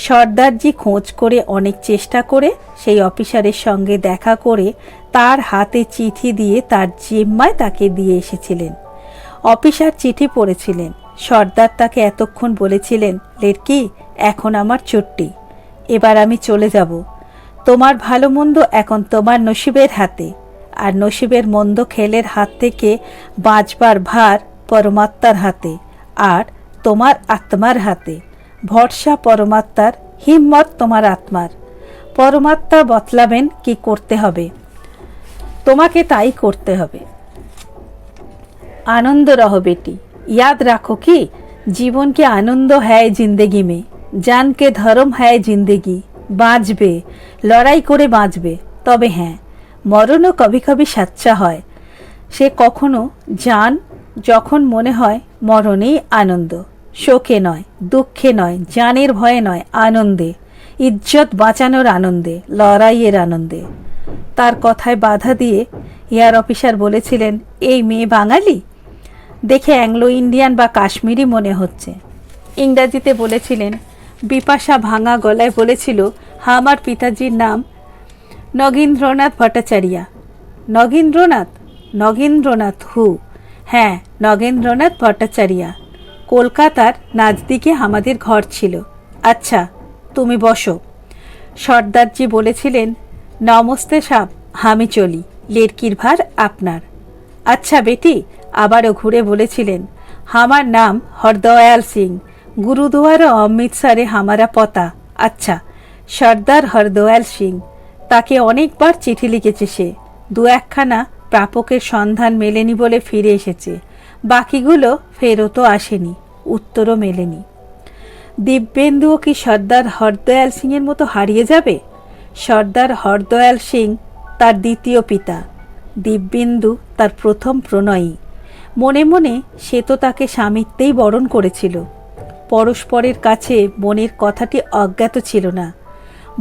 সর্দারজি খোঁজ করে অনেক চেষ্টা করে সেই অফিসারের সঙ্গে দেখা করে তার হাতে চিঠি দিয়ে তার জিম্মায় তাকে দিয়ে এসেছিলেন। অফিসার চিঠি পড়েছিলেন। সর্দার তাকে এতক্ষণ বলেছিলেন, লেরকি, এখন আমার ছুটি, এবার আমি চলে যাব। তোমার ভালো মন্দ এখন তোমার নসিবের হাতে, আর নসিবের মন্দ খেলের হাত থেকে বাঁচবার ভার পরমাত্মার হাতে, আর তোমার আত্মার হাতে। ভরসা পরমাত্মার, হিম্মত তোমার আত্মার। পরমাত্মা বতলাবেন কি করতে হবে, তোমাকে তাই করতে হবে। आनंद रहो बेटी, याद रखो कि जीवन के आनंद है जिंदगी में, जान के धर्म है जिंदगी। বাঁচবে, লড়াই করে বাঁচবে। তবে হ্যাঁ, মরণও কবি কবি সাচ্চা হয়। সে কখনো জান যখন মনে হয় মরণেই আনন্দ, শোকে নয়, দুঃখে নয়, জানের ভয়ে নয়, আনন্দে, ইজ্জত বাঁচানোর আনন্দে, লড়াইয়ের আনন্দে। তার কথায় বাধা দিয়ে এয়ার অফিসার বলেছিলেন, এই মেয়ে বাঙালি, দেখে অ্যাংলো ইন্ডিয়ান বা কাশ্মীরি মনে হচ্ছে। ইংরাজিতে বলেছিলেন। বিপাশা ভাঙা গলায় বলেছিল, আমার পিতাজির নাম নগেন্দ্রনাথ ভট্টাচার্য। নগেন্দ্রনাথ? নগেন্দ্রনাথ হু? হ্যাঁ, নগেন্দ্রনাথ ভট্টাচার্য। কলকাতার নাজদিকে আমাদের ঘর ছিল। আচ্ছা, তুমি বসো। সর্দারজি বলেছিলেন, নমস্তে সাব, আমি চলি, লেরকির ভার আপনার। আচ্ছা বেটি, আবারও ঘুরে বলেছিলেন, আমার নাম হরদয়াল সিং, গুরুদুয়ারা অমৃতসরে হামারা পতা। আচ্ছা, সর্দার হরদয়াল সিং। তাকে অনেকবার চিঠি লিখেছে সে, 2-1খানা প্রাপকের সন্ধান মেলেনি বলে ফিরে এসেছে, বাকিগুলো ফেরতও আসেনি, উত্তরও মেলেনি। দিব্যেন্দুও কি সর্দার হরদয়াল সিংয়ের মতো হারিয়ে যাবে? সর্দার হরদয়াল সিং তার দ্বিতীয় পিতা, দিব্যেন্দু তার প্রথম প্রণয়ী। মনে মনে সে তো তাকে স্বামিত্বেই বরণ করেছিল। পরস্পরের কাছে মনের কথাটি অজ্ঞাত ছিল না।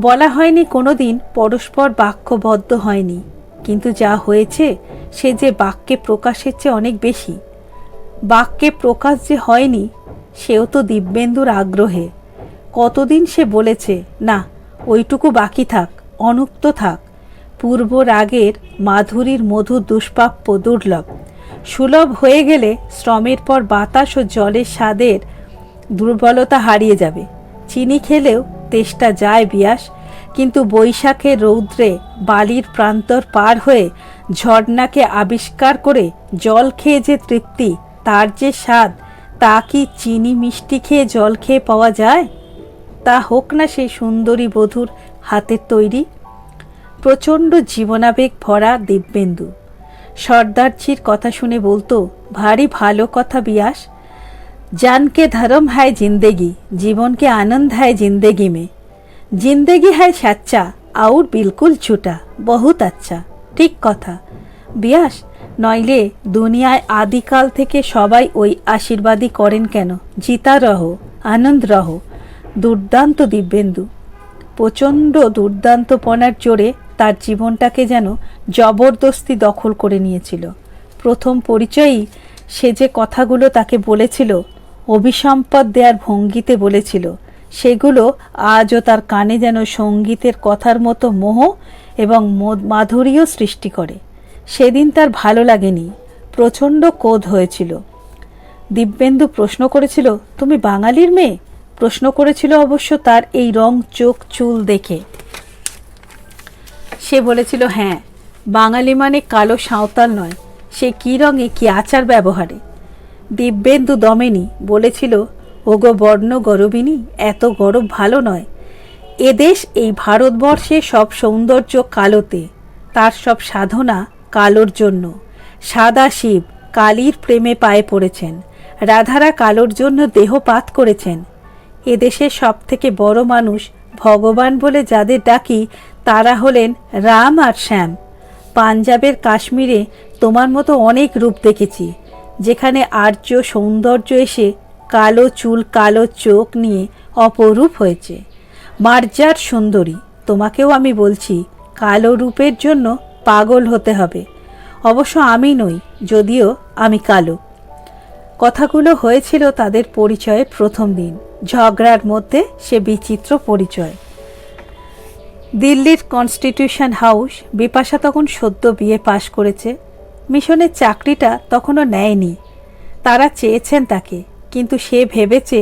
বলা হয়নি কোনো দিন, পরস্পর বাক্যবদ্ধ হয়নি, কিন্তু যা হয়েছে সে যে বাক্যে প্রকাশের চেয়ে অনেক বেশি। বাক্যে প্রকাশ যে হয়নি সেও তো দিব্যেন্দুর আগ্রহে। কতদিন সে বলেছে, না ওইটুকু বাকি থাক, অনুক্ত থাক। পূর্ব রাগের মাধুরীর মধু দুষ্প্রাপ্য, দুর্লভ। সুলভ হয়ে গেলে শ্রমের পর বাতাস ও জলের স্বাদের দুর্বলতা হারিয়ে যাবে। চিনি খেলেও তেষ্টা যায় বিয়াস, কিন্তু বৈশাখের রৌদ্রে বালির প্রান্তর পার হয়ে ঝর্ণাকে আবিষ্কার করে জল খেয়ে যে তৃপ্তি, তার যে স্বাদ, তা কি চিনি মিষ্টি খেয়ে জল খেয়ে পাওয়া যায়? তা হোক না সেই সুন্দরী বধূর হাতের তৈরি। প্রচণ্ড জীবনাবেগ ভরা দিব্যেন্দু সর্দারজির কথা শুনে বলতো, ভারী ভালো কথা বিয়াস। জানকে ধর্ম है जिंदगी, जीवन के आनंद है जिंदगी में। जिंदगी है सच्चा और बिल्कुल झूठा, बहुत अच्छा। ঠিক কথা বিয়াস, নইলে দুনিয়ায় আদিকাল থেকে সবাই ওই আশীর্বাদই করেন কেন, জিতা রহো, আনন্দ রহো। দুর্দান্ত দিব্যেন্দু। প্রচণ্ড দুর্দান্তপনার জোরে তার জীবনটাকে যেন জবরদস্তি দখল করে নিয়েছিল। প্রথম পরিচয়েই সে যে কথাগুলো তাকে বলেছিল, অভিসম্পদ দেওয়ার ভঙ্গিতে বলেছিল, সেগুলো আজও তার কানে যেন সঙ্গীতের কথার মতো মোহ এবং মাধুরীও সৃষ্টি করে। সেদিন তার ভালো লাগেনি, প্রচণ্ড ক্রোধ হয়েছিল। দিব্যেন্দু প্রশ্ন করেছিল, তুমি বাঙালির মেয়ে? প্রশ্ন করেছিল অবশ্য তার এই রং, চোখ, চুল দেখে। সে বলেছিল, হ্যাঁ, বাঙালি মানে কালো সাঁওতাল নয়। সে কী রঙে, কী আচার ব্যবহারে। দিব্যেন্দু দমেনি, বলেছিল, ওগো বর্ণ গরবিনী, এত গরব ভালো নয়। এদেশ, এই ভারতবর্ষে সব সৌন্দর্য কালোতে, তার সব সাধনা কালোর জন্য। সাদা শিব কালীর প্রেমে পায়ে পড়েছেন, রাধারা কালোর জন্য দেহপাত করেছেন। এদেশের সব থেকে বড় মানুষ ভগবান বলে যাদের ডাকি, তারা হলেন রাম আর শ্যাম। পাঞ্জাবের কাশ্মীরে তোমার মতো অনেক রূপ দেখেছি, যেখানে আর্য সৌন্দর্য এসে কালো চুল, কালো চোখ নিয়ে অপরূপ হয়েছে। মার্জার সুন্দরী, তোমাকেও আমি বলছি, কালো রূপের জন্য পাগল হতে হবে। অবশ্য আমি নই, যদিও আমি কালো। কথাগুলো হয়েছিল তাদের পরিচয়ের প্রথম দিন। ঝগড়ার মধ্যে সে বিচিত্র পরিচয়। দিল্লির কনস্টিটিউশন হাউস। বিপাশা তখন সদ্য বিয়ে পাশ করেছে। মিশনের চাকরিটা তখনও নেয়নি। তারা চেয়েছেন তাকে, কিন্তু সে ভেবেছে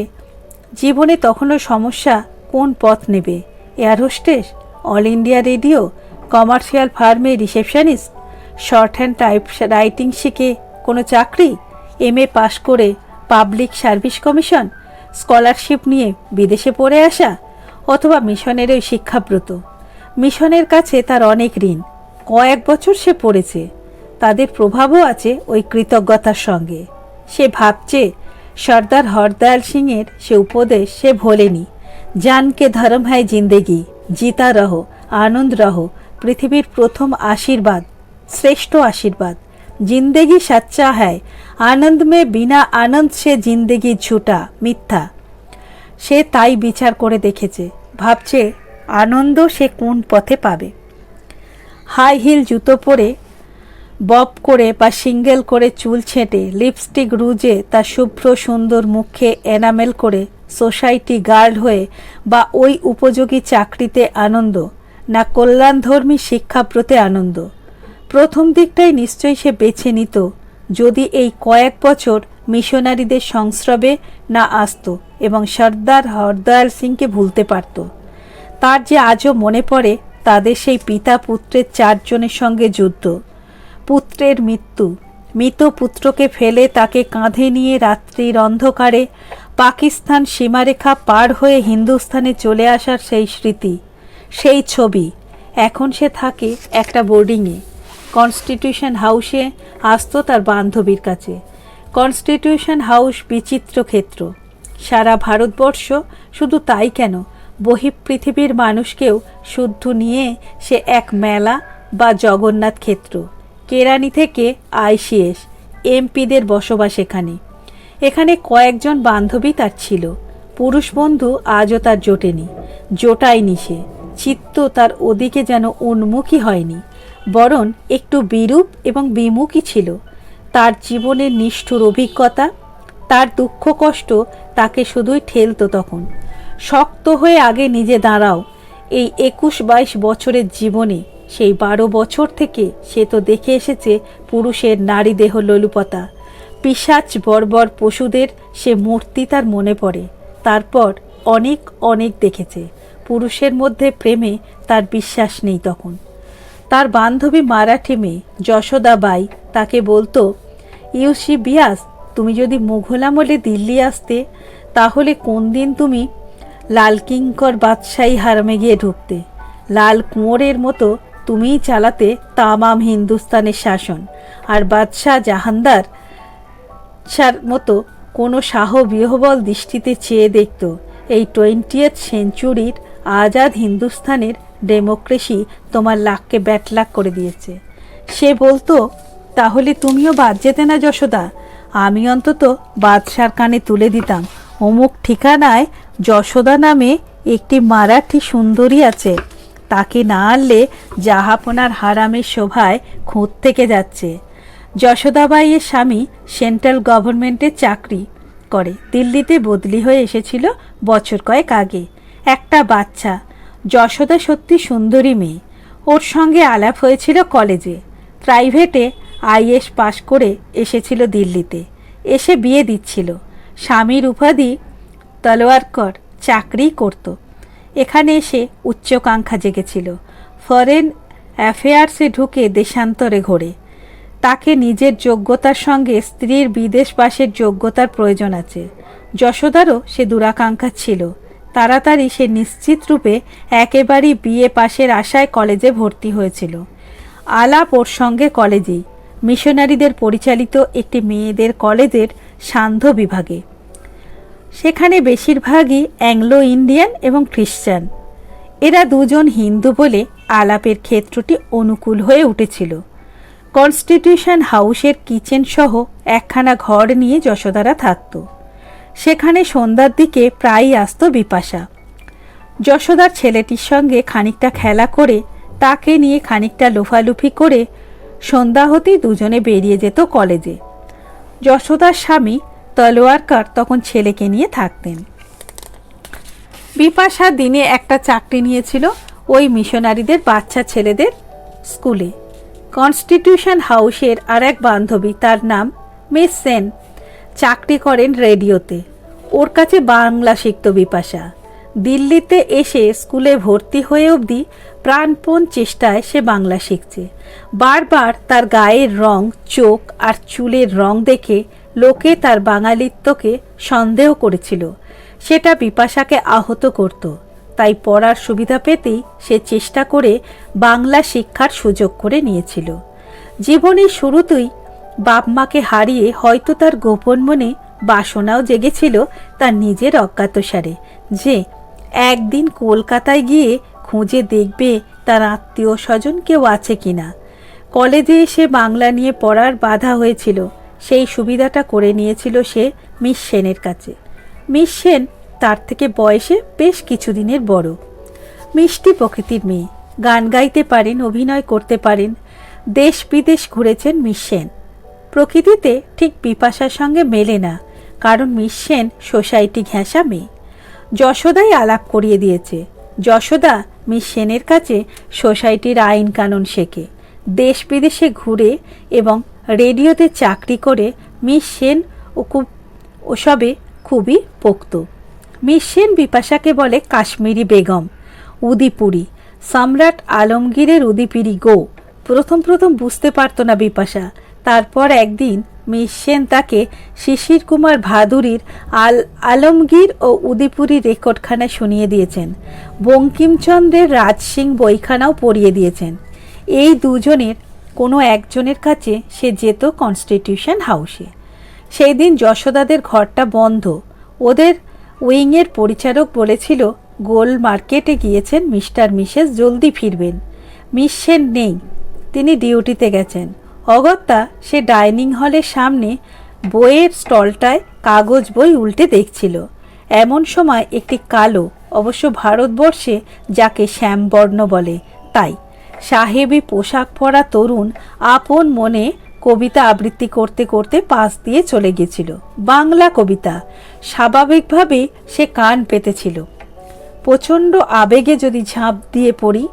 জীবনে তখনও সমস্যা, কোন পথ নেবে। Air hostess, all India radio, commercial ফার্মে receptionist, short hand type writing শিখে কোনো চাকরি, MA পাশ করে পাবলিক সার্ভিস কমিশন, স্কলারশিপ নিয়ে বিদেশে পড়ে আসা, অথবা মিশনের ওই শিক্ষাব্রত। মিশনের কাছে তার অনেক ঋণ। কয়েক বছর সে পড়েছে, তাদের প্রভাবও আছে ওই কৃতজ্ঞতার সঙ্গে। সে ভাবছে, সর্দার হরদয়াল সিংয়ের সে উপদেশ সে ভোলেনি। জানকে ধর্ম হয় জিন্দেগি, জিতা রহো, আনন্দ রহো, পৃথিবীর প্রথম আশীর্বাদ, শ্রেষ্ঠ আশীর্বাদ। জিন্দেগি সচ্চা হয়, আনন্দ মে বিনা আনন্দ সে জিন্দেগি ঝুটা, মিথ্যা। সে তাই বিচার করে দেখেছে, ভাবছে আনন্দ সে কোন পথে পাবে। হাই হিল জুতো পরে, বব করে বা সিঙ্গেল করে চুল ছেঁটে, লিপস্টিক রুজে তার শুভ্র সুন্দর মুখে এনামেল করে সোসাইটি গার্ল হয়ে, বা ওই উপযোগী চাকরিতে আনন্দ, না কল্যাণধর্মী শিক্ষাব্রতে আনন্দ। প্রথম দিকটাই নিশ্চয়ই সে বেছে নিত, যদি এই কয়েক বছর মিশনারিদের সংস্রবে না আসত এবং সর্দার হরদয়াল সিংকে ভুলতে পারত। তার যে আজও মনে পড়ে তাদের সেই পিতা পুত্রের 4 জনের সঙ্গে যুদ্ধ, পুত্রের মৃত্যু, মৃত পুত্রকে ফেলে তাকে কাঁধে নিয়ে রাত্রির অন্ধকারে পাকিস্তান সীমারেখা পার হয়ে হিন্দুস্তানে চলে আসার সেই স্মৃতি, সেই ছবি। এখন সে থাকে একটা বোর্ডিংয়ে। কনস্টিটিউশন হাউসে আসতো তার বান্ধবীর কাছে। কনস্টিটিউশন হাউস বিচিত্র ক্ষেত্র। সারা ভারতবর্ষ, শুধু তাই কেন, বহিঃপৃথিবীর মানুষকেও শুদ্ধ নিয়ে সে এক মেলা বা জগন্নাথ ক্ষেত্র। কেরানি থেকে ICS MPদের বসবাস এখানে। এখানে কয়েকজন বান্ধবী তার ছিল। পুরুষ বন্ধু আজও তার জোটায়নি সে। চিত্ত তার ওদিকে যেন উন্মুখী হয়নি, বরং একটু বিরূপ এবং বিমুখী ছিল। তার জীবনের নিষ্ঠুর অভিজ্ঞতা, তার দুঃখ কষ্ট তাকে শুধুই ঠেলত তখন। শক্ত হয়ে আগে নিজে দাঁড়াও। এই 21-22 বছরের জীবনে, সেই 12 বছর থেকে সে তো দেখে এসেছে পুরুষের নারী দেহ লোলুপতা, পিশাচ বর্বর পশুদের সে মূর্তি তার মনে পড়ে। তারপর অনেক অনেক দেখেছে। পুরুষের মধ্যে প্রেমে তার বিশ্বাস নেই তখন। তার বান্ধবী মারাঠি মেয়ে যশোদাবাই তাকে বলতো, ইউসি বিয়াস, তুমি যদি মুঘল আমলে দিল্লি আসতে, তাহলে কোন দিন তুমি লাল কিঙ্কর বাদশাহী হারামে গিয়ে ঢুকতে। লাল কুঁয়োরের মতো তুমিই চালাতে তামাম হিন্দুস্তানের শাসন, আর বাদশাহ জাহানদার মতো কোনো শাহ বিহবল দৃষ্টিতে চেয়ে দেখত এই 20th সেঞ্চুরির আজাদ হিন্দুস্তানের ডেমোক্রেসি তোমার লাককে ব্যাটলাক করে দিয়েছে। সে বলতো, তাহলে তুমিও বাদ যেতে না যশোদা? আমি অন্তত বাদশার কানে তুলে দিতাম, অমুক ঠিকানায় যশোদা নামে একটি মারাঠি সুন্দরী আছে, তাকে না আনলে জাহাপনার হারামের শোভায় খুঁত থেকে যাচ্ছে। যশোদাবাইয়ের স্বামী সেন্ট্রাল গভর্নমেন্টের চাকরি করে, দিল্লিতে বদলি হয়ে এসেছিল বছর কয়েক আগে। একটা বাচ্চা। যশোদা সত্যি সুন্দরী মেয়ে। ওর সঙ্গে আলাপ হয়েছিল কলেজে। প্রাইভেটে আইএস পাশ করে এসেছিল দিল্লিতে, এসে বিয়ে দিচ্ছিল। স্বামীর উপাধি তলোয়ারকর, চাকরি করত। এখানে এসে উচ্চাকাঙ্ক্ষা জেগেছিল, ফরেন অ্যাফেয়ার্সে ঢুকে দেশান্তরে ঘোরে। তাকে নিজের যোগ্যতার সঙ্গে স্ত্রীর বিদেশবাসের যোগ্যতার প্রয়োজন আছে। যশোদারও সে দুরাকাঙ্ক্ষা ছিল। তাড়াতাড়ি সে নিশ্চিত রূপে একেবারেই বিএ পাশের আশায় কলেজে ভর্তি হয়েছিল। আলাপ ওর সঙ্গে কলেজেই, মিশনারিদের পরিচালিত একটি মেয়েদের কলেজের সান্ধ্য বিভাগে। সেখানে বেশিরভাগই অ্যাংলো ইন্ডিয়ান এবং খ্রিশ্চান। এরা দুজন হিন্দু বলে আলাপের ক্ষেত্রটি অনুকূল হয়ে উঠেছিল। কনস্টিটিউশন হাউসের কিচেন সহ একখানা ঘর নিয়ে যশোদারা থাকত। সেখানে সন্ধ্যার দিকে প্রায়ই আসত বিপাশা। যশোদার ছেলেটির সঙ্গে খানিকটা খেলা করে, তাকে নিয়ে খানিকটা লোফালুফি করে সন্ধ্যা হতেই দুজনে বেরিয়ে যেত কলেজে। যশোদার স্বামী তলোয়ারকর তখন ছেলেকে নিয়ে থাকতেন। বিপাশা দিনে একটা চাকরি নিয়েছিল ওই মিশনারিদের বাচ্চা ছেলেদের স্কুলে। কনস্টিটিউশন হাউসের আর এক বান্ধবী, তার নাম মিস সেন, চাকরি করেন রেডিওতে। ওর কাছে বাংলা শিখত বিপাশা। দিল্লিতে এসে স্কুলে ভর্তি হয়ে অবধি প্রাণপণ চেষ্টায় সে বাংলা শিখছে। বারবার তার গায়ের রং, চোখ আর চুলের রং দেখে লোকে তার বাঙালিত্বকে সন্দেহ করেছিল। সেটা বিপাশাকে আহত করত। তাই পড়ার সুবিধা পেতেই সে চেষ্টা করে বাংলা শিক্ষার সুযোগ করে নিয়েছিল। জীবনের শুরুতেই বাপ মাকে হারিয়ে হয়তো তার গোপন মনে বাসনাও জেগেছিল তার নিজের অজ্ঞাতসারে, যে একদিন কলকাতায় গিয়ে খুঁজে দেখবে তার আত্মীয় স্বজন কেউ আছে কিনা। কলেজে এসে বাংলা নিয়ে পড়ার বাধা হয়েছিল, সেই সুবিধাটা করে নিয়েছিল সে মিস সেনের কাছে। মিস সেন তার থেকে বয়সে বেশ কিছুদিনের বড়। মিষ্টি প্রকৃতির মেয়ে, গান গাইতে পারেন, অভিনয় করতে পারেন। দেশ বিদেশ ঘুরেছেন মিস সেন। প্রকৃতিতে ঠিক বিপাশার সঙ্গে মেলে না, কারণ মিস সেন সোসাইটি ঘেঁষা মেয়ে। যশোদাই আলাপ করিয়ে দিয়েছে। যশোদা মিস সেনের কাছে সোসাইটির আইন কানুন শেখে। দেশ বিদেশে ঘুরে এবং রেডিওতে চাকরি করে মিস সেন ওসবে খুবই পোক্ত। মিস সেন বিপাশাকে বলে কাশ্মীরি বেগম, উদিপুরি, সম্রাট আলমগীরের উদিপুরি গো। প্রথম বুঝতে পারত না বিপাশা। তারপর একদিন মিস সেন তাকে শিশির কুমার ভাদুরীর আলমগীর ও উদিপুরীর রেকর্ডখানা শুনিয়ে দিয়েছেন। বঙ্কিমচন্দ্রের রাজসিং বইখানাও পড়িয়ে দিয়েছেন। এই দুজনের কোনো একজনের কাছে সে যেত কনস্টিটিউশন হাউসে। সেই দিন যশোদাদের ঘরটা বন্ধ। ওদের উইংয়ের পরিচারক বলেছিল গোল মার্কেটে গিয়েছেন মিস্টার মিসেস, জলদি ফিরবেন। মিস সেন নেই, তিনি ডিউটিতে গেছেন। অগত্যা সে ডাইনিং হলের সামনে বইয়ের স্টলটায় কাগজ বই উল্টে দেখছিল। এমন সময় একটি কালো, অবশ্য ভারতবর্ষে যাকে শ্যামবর্ণ বলে তাই, সাহেবী পোশাক পরা তরুণ আপন মনে কবিতা আবৃত্তি করতে করতে পাশ দিয়ে চলে গেছিল। বাংলা কবিতা। স্বাভাবিকভাবে সে কান পেতেছিল। প্রচণ্ড আবেগে যদি ঝাঁপ দিয়ে পড়ি,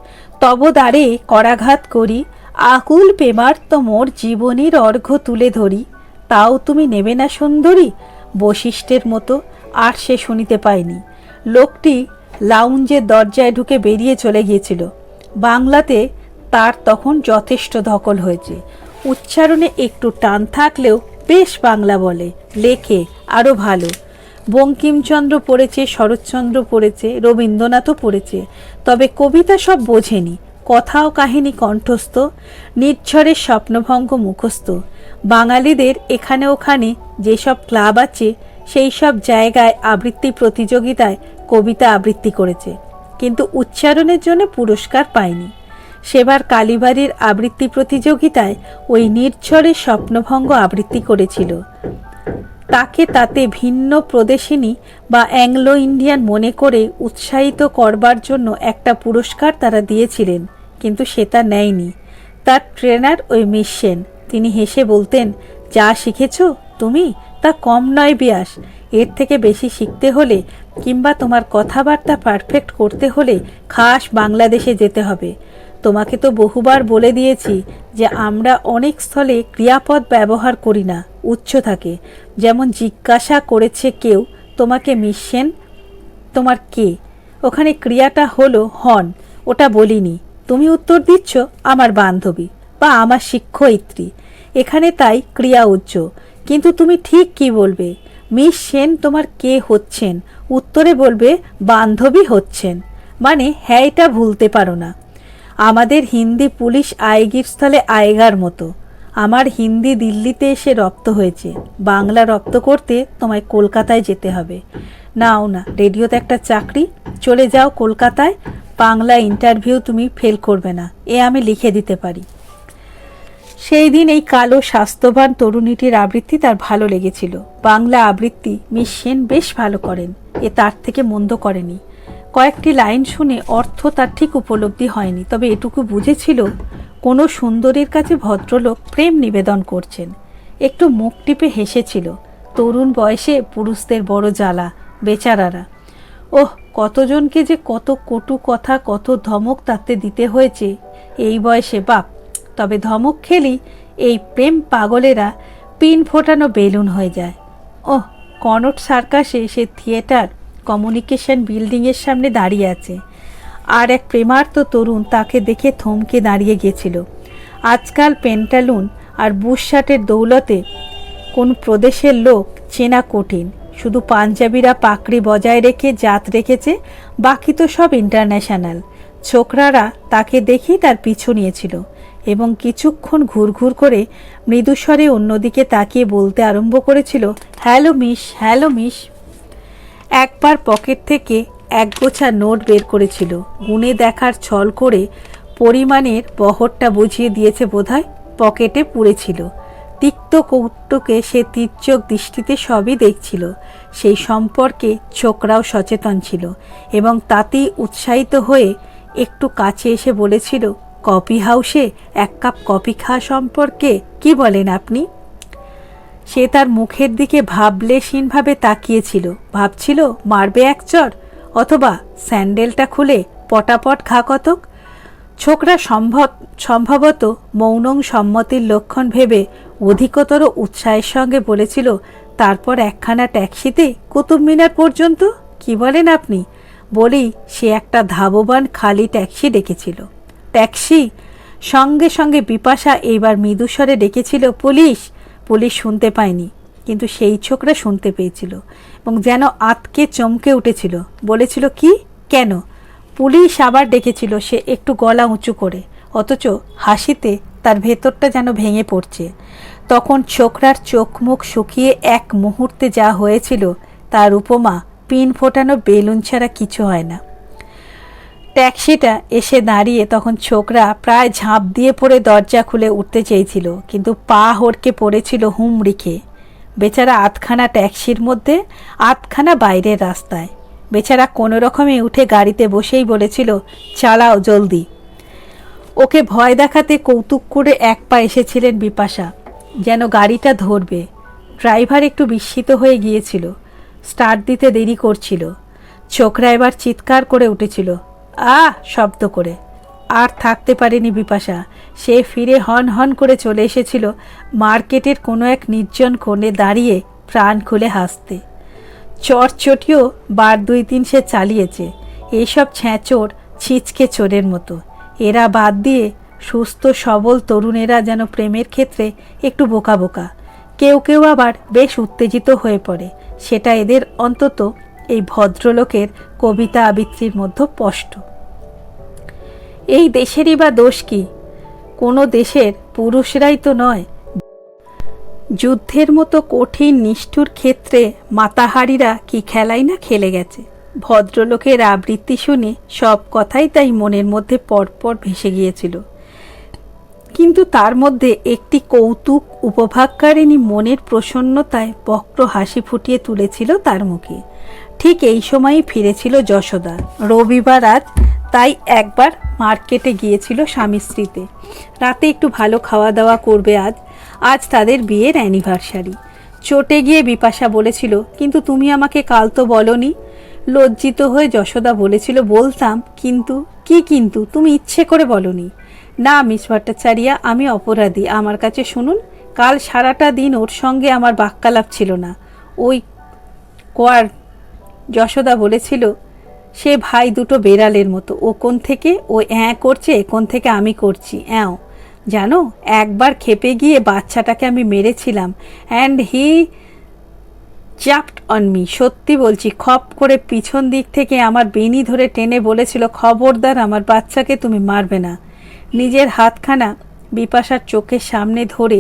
তব দ্বারে করাঘাত করি, আকুল প্রেমার্ত মোর জীবনীর অর্ঘ্য তুলে ধরি, তাও তুমি নেবে না সুন্দরী, বশিষ্ঠের মতো। আর সে শুনিতে পায়নি। লোকটি লাউঞ্জের দরজায় ঢুকে বেরিয়ে চলে গিয়েছিল। বাংলাতে তার তখন যথেষ্ট দখল হয়েছে। উচ্চারণে একটু টান থাকলেও বেশ বাংলা বলে, লেখে আরও ভালো। বঙ্কিমচন্দ্র পড়েছে, শরৎচন্দ্র পড়েছে, রবীন্দ্রনাথও পড়েছে, তবে কবিতা সব বোঝেনি। কথা ও কাহিনী কণ্ঠস্থ, নির্ঝরের স্বপ্নভঙ্গ মুখস্থ। বাঙালিদের এখানে ওখানে যেসব ক্লাব আছে সেই সব জায়গায় আবৃত্তি প্রতিযোগিতায় কবিতা আবৃত্তি করেছে, কিন্তু উচ্চারণের জন্য পুরস্কার পায়নি। সেবার কালীবাড়ির আবৃত্তি প্রতিযোগিতায় ওই নির্ঝরের স্বপ্নভঙ্গ আবৃত্তি করেছিল। তাকে তাতে ভিন্ন প্রদেশিনী বা অ্যাংলো ইন্ডিয়ান মনে করে উৎসাহিত করবার জন্য একটা পুরস্কার তারা দিয়েছিলেন, কিন্তু সে তা নেয়নি। তার ট্রেনার ওই মিস সেন, তিনি হেসে বলতেন, যা শিখেছ তুমি তা কম নয় বিয়াস, এর থেকে বেশি শিখতে হলে কিংবা তোমার কথাবার্তা পারফেক্ট করতে হলে খাস বাংলাদেশে যেতে হবে। তোমাকে তো বহুবার বলে দিয়েছি যে আমরা অনেক স্থলে ক্রিয়াপদ ব্যবহার করি না, উচ্চ থাকে। যেমন জিজ্ঞাসা করেছে কেউ তোমাকে মিস সেন তোমার কে, ওখানে ক্রিয়াটা হলো হন, ওটা বলিনি। তুমি উত্তর দিচ্ছ আমার বান্ধবী বা আমার শিক্ষয়িত্রী, এখানে তাই ক্রিয়া উচ্চ। কিন্তু তুমি ঠিক কি বলবে? মিস সেন তোমার কে হচ্ছেন? উত্তরে বলবে বান্ধবী হচ্ছেন। মানে হ্যাঁ, এটা ভুলতে পারো না। আমাদের হিন্দি পুলিশ আয়গির স্থলে আয়গার মতো। আমার হিন্দি দিল্লিতে এসে রপ্ত হয়েছে, বাংলা রপ্ত করতে তোমায় কলকাতায় যেতে হবে। নাও না, রেডিওতে একটা চাকরি, চলে যাও কলকাতায়, বাংলা ইন্টারভিউ তুমি ফেল করবে না, এ আমি লিখে দিতে পারি। সেই দিন এই কালো স্বাস্থ্যবান তরুণীটির আবৃত্তি তার ভালো লেগেছিল। বাংলা আবৃত্তি মিস সেন বেশ ভালো করেন, এ তার থেকে মন্দ করেনি। কয়েকটি লাইন শুনে অর্থ তার ঠিক উপলব্ধি হয়নি, তবে এটুকু বুঝেছিল কোনো সুন্দরীর কাছে ভদ্রলোক প্রেম নিবেদন করছেন। একটু মুখ টিপে হেসেছিল। তরুণ বয়সে পুরুষদের বড় জ্বালা, বেচারারা। ওহ, কতজনকে যে কত কটু কথা, কত ধমক তাতে দিতে হয়েছে এই বয়সে, বাপ। তবে ধমক খেলি এই প্রেম পাগলেরা পিন ফোটানো বেলুন হয়ে যায়। ওহ, কনট সার্কাসে সে থিয়েটার কমিউনিকেশন বিল্ডিংয়ের সামনে দাঁড়িয়ে আছে, আর এক প্রেমার্ত তরুণ তাকে দেখে থমকে দাঁড়িয়ে গেছিল। আজকাল পেন্টালুন আর বুশশার্টের দৌলতে কোন প্রদেশের লোক চেনা কঠিন। শুধু পাঞ্জাবিরা পাকড়ি বজায় রেখে জাত রেখেছে, বাকি তো সব ইন্টারন্যাশনাল। ছোকরারা তাকে দেখেই তার পিছু নিয়েছিল এবং কিছুক্ষণ ঘুরঘুর করে মৃদুস্বরে অন্যদিকে তাকিয়ে বলতে আরম্ভ করেছিল, হ্যালো মিস, হ্যালো মিস। একবার পকেট থেকে একগোছা নোট বের করেছিল, গুনে দেখার ছল করে পরিমাণের বহরটা বুঝিয়ে দিয়েছে বোধহয়, পকেটে পুড়েছিল। তিক্ত কৌতুকে সে তীর্যক দৃষ্টিতে সবই দেখছিল। সেই সম্পর্কে ছোকরাও সচেতন ছিল এবং তাতেই উৎসাহিত হয়ে একটু কাছে এসে বলেছিল, কফি হাউসে এক কাপ কফি খাওয়া সম্পর্কে কি বলেন আপনি? সে তার মুখের দিকে ভাবলেশীনভাবে তাকিয়েছিল, ভাবছিল মারবে এক চর, অথবা স্যান্ডেলটা খুলে পটাপট ঘা কতক। ছোকরা সম্ভবত মৌনং সম্মতির লক্ষণ ভেবে অধিকতর উৎসাহের সঙ্গে বলেছিল, তারপর একখানা ট্যাক্সিতে কুতুব মিনার পর্যন্ত, কি বলেন আপনি? বলেই সে একটা ধাবমান খালি ট্যাক্সি ডেকেছিল। ট্যাক্সি সঙ্গে সঙ্গে বিপাশা এইবার মৃদুস্বরে ডেকেছিল, পুলিশ। পুলিশ শুনতে পায়নি, কিন্তু সেই ছোকরা শুনতে পেয়েছিল এবং যেন আতকে চমকে উঠেছিল। বলেছিল, কি, কেন? পুলিশ আবার ডেকেছিল সে একটু গলা উঁচু করে, অথচ হাসিতে তার ভেতরটা যেন ভেঙে পড়ছে। তখন ছোকরার চোখ মুখ শুকিয়ে এক মুহূর্তে যা হয়েছিল তার উপমা পিন ফোটানো বেলুন ছাড়া কিছু হয় না। ট্যাক্সিটা এসে দাঁড়িয়ে তখন ছোকরা প্রায় ঝাঁপ দিয়ে পড়ে দরজা খুলে উঠতে চেয়েছিল, কিন্তু পা হড়কে পড়েছিল হুমড়ি খেয়ে। বেচারা আধখানা ট্যাক্সির মধ্যে, আধখানা বাইরের রাস্তায়। বেচারা কোনো রকমে উঠে গাড়িতে বসেই বলেছিল, চালাও জলদি। ওকে ভয় দেখাতে কৌতুক করে এক পা এসেছিলেন বিপাশা, যেন গাড়িটা ধরবে। ড্রাইভার একটু বিস্মিত হয়ে গিয়েছিল, স্টার্ট দিতে দেরি করছিল। ছোকরা এবার চিৎকার করে উঠেছিল, শব্দ করে। আর থাকতে পারেনি বিপাশা। সে ফিরে হন হন করে চলে এসেছিল মার্কেটের কোনো এক নির্জন কোণে দাঁড়িয়ে প্রাণ খুলে হাসতে। চটচটিও বার 2-3 সে চালিয়েছে। এইসব ছ্যাঁচোর ছিচকে চোরের মতো। এরা বাদ দিয়ে সুস্থ সবল তরুণেরা যেন প্রেমের ক্ষেত্রে একটু বোকা বোকা, কেউ কেউ আবার বেশ উত্তেজিত হয়ে পড়ে। সেটা এদের, অন্তত এই ভদ্রলোকের কবিতা আবৃত্তির মধ্যে স্পষ্ট। এই দেশেরই বা দোষ কি? কোনো দেশের পুরুষরাই তো নয়। যুদ্ধের মতো কঠিন নিষ্ঠুর ক্ষেত্রে মাতাহারিরা কি খেলাই না খেলে গেছে। ভদ্রলোকের আবৃত্তি শুনে সব কথাই তাই মনের মধ্যে পরপর ভেসে গিয়েছিল, কিন্তু তার মধ্যে একটি কৌতুক উপভাগকারিণী মনের প্রসন্নতায় বক্র হাসি ফুটিয়ে তুলেছিল তার মুখে। ঠিক এই সময়ই ফিরেছিল যশোদা। রবিবার রাত, তাই একবার মার্কেটে গিয়েছিল স্বামী স্ত্রীতে। রাতে একটু ভালো খাওয়া দাওয়া করবে। আজ তাদের বিয়ের অ্যানিভার্সারি। চটে গিয়ে বিপাশা বলেছিল, কিন্তু তুমি আমাকে কাল তো বলনি। লজ্জিত হয়ে যশোদা বলেছিল, বলতাম, কিন্তু কি কিন্তু? তুমি ইচ্ছে করে বলনি। না মিস ভট্টাচার্যা, আমি অপরাধী। আমার কাছে শুনুন, কাল সারাটা দিন ওর সঙ্গে আমার বাক্যালাপ ছিল না। ওই কোয়ার, যশোদা বলেছিল, সে ভাই দুটো বেড়ালের মতো। ও কোণ থেকে ও করছে, কোণ থেকে আমি করছি জানো, একবার খেপে গিয়ে বাচ্চাটাকে আমি মেরেছিলাম, and he jumped on me. সত্যি বলছি, খপ করে পিছন দিক থেকে আমার বেনি ধরে টেনে বলেছিল, খবরদার আমার বাচ্চাকে তুমি মারবে না। নিজের হাতখানা বিপাশার চোখের সামনে ধরে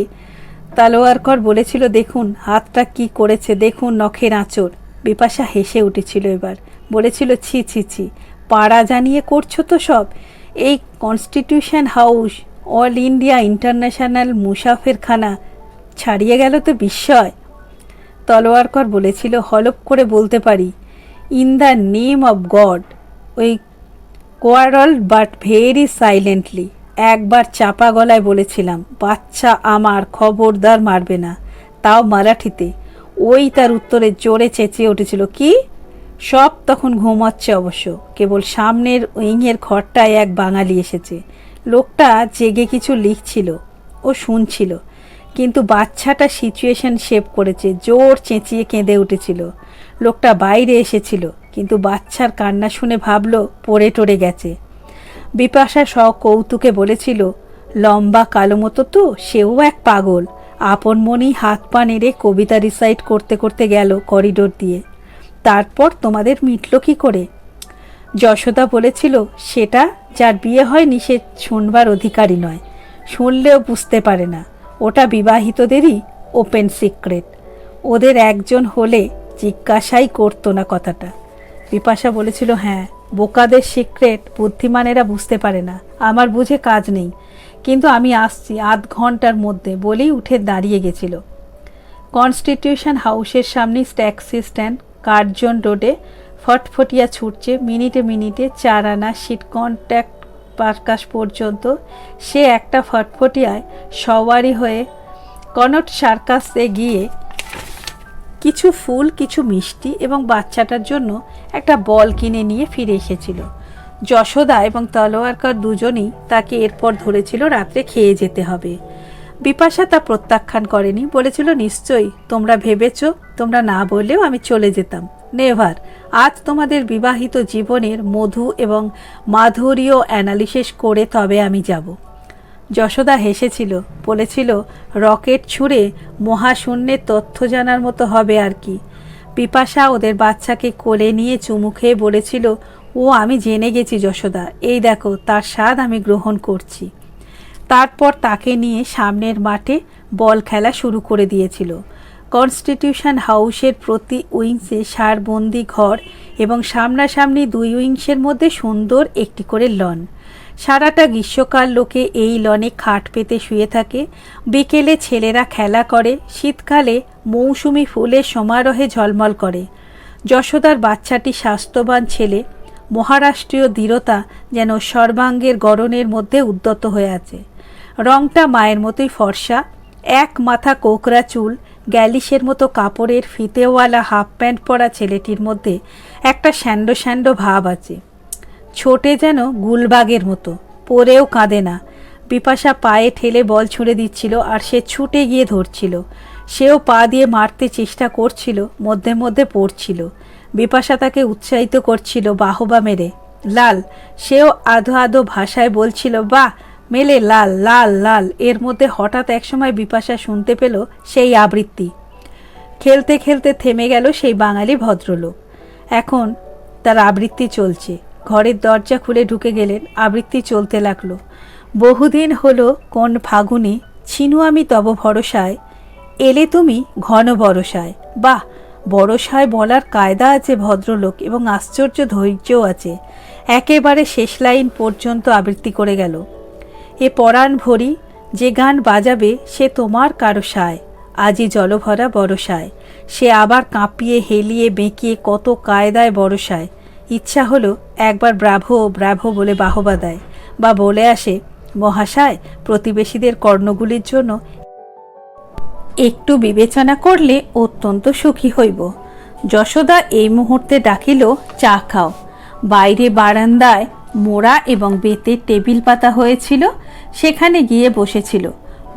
তালোয়ারকর বলেছিল, দেখুন হাতটা কি করেছে, দেখুন নখের আঁচড়। বিপাশা হেসে উঠেছিল এবার, বলেছিল, ছি ছি ছি, পাড়া জানিয়ে করছো তো সব। এই constitution house, all India international মুসাফেরখানা ছাড়িয়ে গেল তো বিস্ময়। তলোয়ারকর বলেছিল, হলপ করে বলতে পারি, in the name of god. ওই কোয়ারল বাট ভেরি সাইলেন্টলি। একবার চাপা গলায় বলেছিলাম, বাচ্চা আমার, খবরদার মারবে না, তাও মারাঠিতে। ওই তার উত্তরে জোরে চেঁচিয়ে উঠেছিল, কি? সব তখন ঘুমাচ্ছে অবশ্য। কেবল সামনের উইংয়ের ঘরটায় এক বাঙালি এসেছে। লোকটা জেগে কিছু লিখছিল, ও শুনছিল, কিন্তু বাচ্চাটা সিচুয়েশন শেপ করেছে, জোর চেঁচিয়ে কেঁদে উঠেছিল। লোকটা বাইরে এসেছিল, কিন্তু বাচ্চার কান্না শুনে ভাবল পড়ে টরে গেছে। বিপাশা কৌতুকে বলেছিল, লম্বা কালো মতো তো, সেও এক পাগল। আপন মনেই হাত পা নেড়ে কবিতা রিসাইট করতে করতে গেল করিডোর দিয়ে। তারপর তোমাদের মিটল কি করে? যশোদা বলেছিল, সেটা যার বিয়ে হয়নি সে শুনবার অধিকারী নয়, শুনলেও বুঝতে পারে না। ওটা বিবাহিতদেরই ওপেন সিক্রেট। ওদের একজন হলে জিজ্ঞাসাই করতো না কথাটা। বিপাশা বলেছিল, হ্যাঁ, বোকাদের সিক্রেট বুদ্ধিমানেরা বুঝতে পারে না। আমার বুঝে কাজ নেই, কিন্তু আমি আসছি আধ ঘন্টার মধ্যে বলেই উঠে দাঁড়িয়ে গেছিল। কনস্টিটিউশন হাউসের সামনে ট্যাক্সি স্ট্যান্ড, কার্জন রোডে ফটফটিয়া ছুটছে মিনিটে মিনিটে 4 আনা সিট কন্ট্যাক্ট পারকাশ পর্যন্ত। সে একটা ফটফটিয়ায় সওয়ারি হয়ে কনট সার্কাসে গিয়ে কিছু ফুল, কিছু মিষ্টি এবং বাচ্চাটার জন্য একটা বল কিনে নিয়ে ফিরে এসেছিল। যশোদা এবং তলোয়ারকর দুজনেই তাকে এরপর ধরেছিল রাত্রে খেয়ে যেতে হবে। বিপাশা তা প্রত্যাখ্যান করেনি, বলেছিল, নিশ্চয়ই তোমরা ভেবেছ, তোমরা না বললেও আমি চলে যেতাম। নেভার। আজ তোমাদের বিবাহিত জীবনের মধু এবং মাধুর্য অ্যানালিসিস করে তবে আমি যাব। যশোদা হেসেছিল, বলেছিল, রকেট ছুঁড়ে মহাশূন্যের তথ্য জানার মতো হবে আর কি। বিপাশা ওদের বাচ্চাকে কোলে নিয়ে চুমু খেয়ে বলেছিল, ও আমি জেনে গেছি যশোদা, এই দেখো তার স্বাদ আমি গ্রহণ করছি। তারপর তাকে নিয়ে সামনের মাঠে বল খেলা শুরু করে দিয়েছিল। কনস্টিটিউশন হাউসের প্রতি উইংসে সারবন্দি ঘর এবং সামনাসামনি 2 উইংসের মধ্যে সুন্দর একটি করে লন। সারাটা গ্রীষ্মকাল লোকে এই লনে খাট পেতে শুয়ে থাকে, বিকেলে ছেলেরা খেলা করে, শীতকালে মৌসুমি ফুলের সমারোহে ঝলমল করে। যশোদার বাচ্চাটি স্বাস্থ্যবান ছেলে, মহারাষ্ট্রীয় দৃঢ়তা যেন সর্বাঙ্গের গড়নের মধ্যে উদ্যত হয়ে আছে। রংটা মায়ের মতোই ফর্সা, এক মাথা কোকড়া চুল, গ্যালিসের মতো কাপড়ের ফিতেওয়ালা হাফ প্যান্ট পরা ছেলেটির মধ্যে একটা স্যান্ডো স্যান্ডো ভাব আছে। ছোটে যেন গুলবাগের মতো, পরেও কাঁদে না। বিপাশা পায়ে ঠেলে বল ছুঁড়ে দিচ্ছিল আর সে ছুটে গিয়ে ধরছিল। সেও পা দিয়ে মারতে চেষ্টা করছিল, মধ্যে মধ্যে পড়ছিল। বিপাশা তাকে উৎসাহিত করছিল বাহবা মেরে। লাল, সেও আধো আধো ভাষায় বলছিল, বাহ মেলে লাল লাল লাল। এর মধ্যে হঠাৎ একসময় বিপাশা শুনতে পেল সেই আবৃত্তি। খেলতে খেলতে থেমে গেল সেই বাঙালি ভদ্রলোক। এখন তার আবৃত্তি চলছে। ঘরের দরজা খুলে ঢুকে গেলেন, আবৃত্তি চলতে লাগলো। বহুদিন হলো কোন ফাগুনে ছিনু আমি তব ভরসায়, এলে তুমি ঘন বরসায়। বাহ, বরসায় বলার কায়দা আছে ভদ্রলোক, এবং আশ্চর্য ধৈর্যও আছে। একেবারে শেষ লাইন পর্যন্ত আবৃত্তি করে গেল। এ পরাণ ভরি যে গান বাজাবে সে তোমার কারো সায়, আজি জলভরা বরসায়। সে আবার কাঁপিয়ে হেলিয়ে বেঁকিয়ে কত কায়দায় বরসায়। ইচ্ছা হলো একবার ব্রাভো ব্রাভো বলে বাহবা দেয়, বা বলে আসে, মহাশয় প্রতিবেশীদের কর্ণগুলির জন্য একটু বিবেচনা করলে অত্যন্ত সুখী হইব। যশোদা এই মুহূর্তে ডাকিল, চা খাও। বাইরে বারান্দায় মোড়া এবং বেতের টেবিল পাতা হয়েছিল, সেখানে গিয়ে বসেছিল।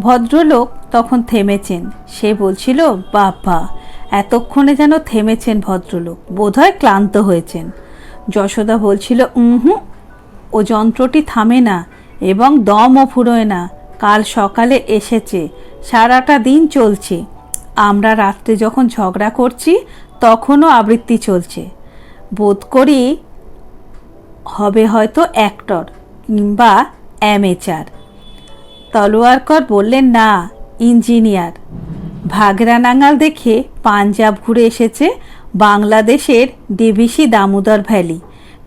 ভদ্রলোক তখন থেমেছেন। সে বলছিল, বাবা, এতক্ষণে যেন থেমেছেন ভদ্রলোক, বোধহয় ক্লান্ত হয়েছেন। যশোদা বলছিল, ও যন্ত্রটি থামে না এবং দমও ফুরোয় না। কাল সকালে এসেছে, সারাটা দিন চলছে। আমরা রাত্রে যখন ঝগড়া করছি তখনও আবৃত্তি চলছে। বোধ করি হবে হয়তো অ্যাক্টর কিংবা অ্যামেচার। তলোয়ারকর বললেন, না, ইঞ্জিনিয়ার। ভাগরা নাঙাল দেখে পাঞ্জাব ঘুরে এসেছে, বাংলাদেশের ডিভিসি দামোদর ভ্যালি।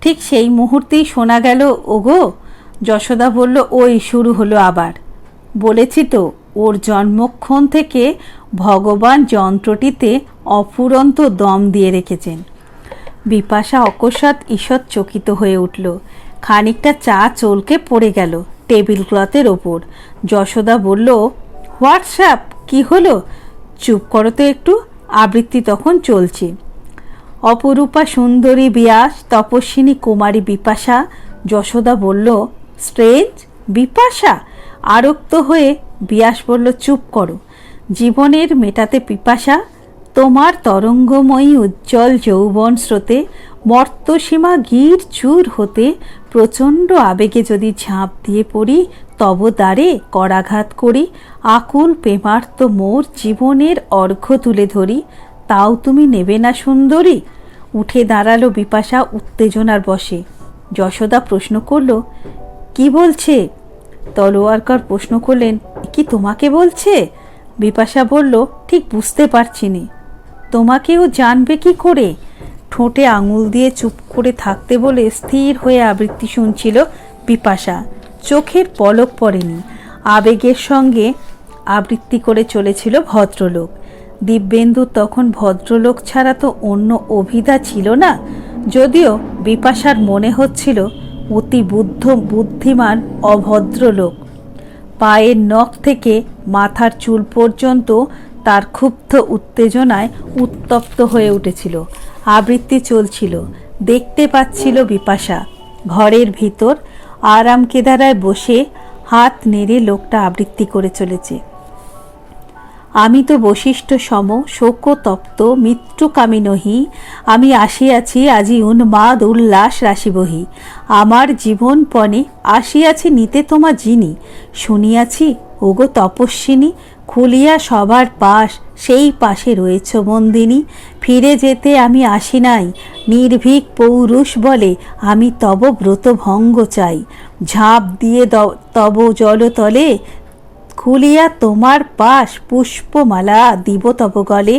ঠিক সেই মুহূর্তেই শোনা গেল, ওগো। যশোদা বলল, ওই শুরু হলো আবার। বলেছি তো, ওর জন্মক্ষণ থেকে ভগবান যন্ত্রটিতে অফুরন্ত দম দিয়ে রেখেছেন। বিপাশা অকস্মাৎ ঈষৎ চকিত হয়ে উঠল। খানিকটা চা চলকে পড়ে গেল টেবিল ক্লথের ওপর। যশোদা বলল, হোয়াটসঅ্যাপ, কি হলো? চুপ করো তো একটু, আবৃত্তি তখন চলছে। অপরূপা সুন্দরী বিয়াস, তপস্বিনী কুমারী বিপাশা। যশোদা বলল, স্ট্রেঞ্জ, বিপাশা? আরক্ত হয়ে বিয়াস বলল, চুপ করো। জীবনের মেটাতে পিপাসা, তোমার তরঙ্গময়ী উজ্জ্বল যৌবন স্রোতে মর্তসীমা গির চূর হতে প্রচণ্ড আবেগে যদি ঝাঁপ দিয়ে পড়ি, তব দ্বারে করাঘাত করি, আকুল প্রেমার্ত মোর জীবনের অর্ঘ্য তুলে ধরি, তাও তুমি নেবে না সুন্দরী? উঠে দাঁড়ালো বিপাশা উত্তেজনার বশে। যশোদা প্রশ্ন করল, কি বলছে? তলোয়ারকর প্রশ্ন করলেন, কি তোমাকে বলছে? বিপাশা বলল, ঠিক বুঝতে পারছি নি। তোমাকেও জানবে কি করে? ঠোঁটে আঙুল দিয়ে চুপ করে থাকতে বলে স্থির হয়ে আবৃত্তি শুনছিল বিপাশা। চোখের পলক পড়েনি। আবেগের সঙ্গে আবৃত্তি করে চলেছিল ভদ্রলোক। দিব্যেন্দু তখন ভদ্রলোক ছাড়া তো অন্য অভিধা ছিল না, যদিও বিপাশার মনে হচ্ছিল অতি বুদ্ধিমান অভদ্রলোক। পায়ের নখ থেকে মাথার চুল পর্যন্ত তার ক্ষুব্ধ উত্তেজনায় উত্তপ্ত হয়ে উঠেছিল। আবৃত্তি চলছিল, দেখতে পাচ্ছিল বিপাশা। ঘরের ভিতর আরাম কেদারায় বসে হাত নেড়ে লোকটা আবৃত্তি করে চলেছে। আমি তো বশিষ্ঠ সম শোকতপ্ত মৃত্যুকামী নহি, আমি আসিয়াছি আজি উন্মাদ উল্লাস রাশিবহি। আমার জীবনপণে আসিয়াছি নিতে তোমা যিনি, শুনিয়াছি ওগো তপস্বিনী, খুলিয়া সবার পাশ সেই পাশে রয়েছ বন্দিনী। ফিরে যেতে আমি আসি নাই, নির্ভীক পৌরুষ বলে আমি তব ব্রত ভঙ্গ চাই। ঝাঁপ দিয়ে তব জলতলে খুলিয়া তোমার পাশ পুষ্পমালা দিব তব গলে।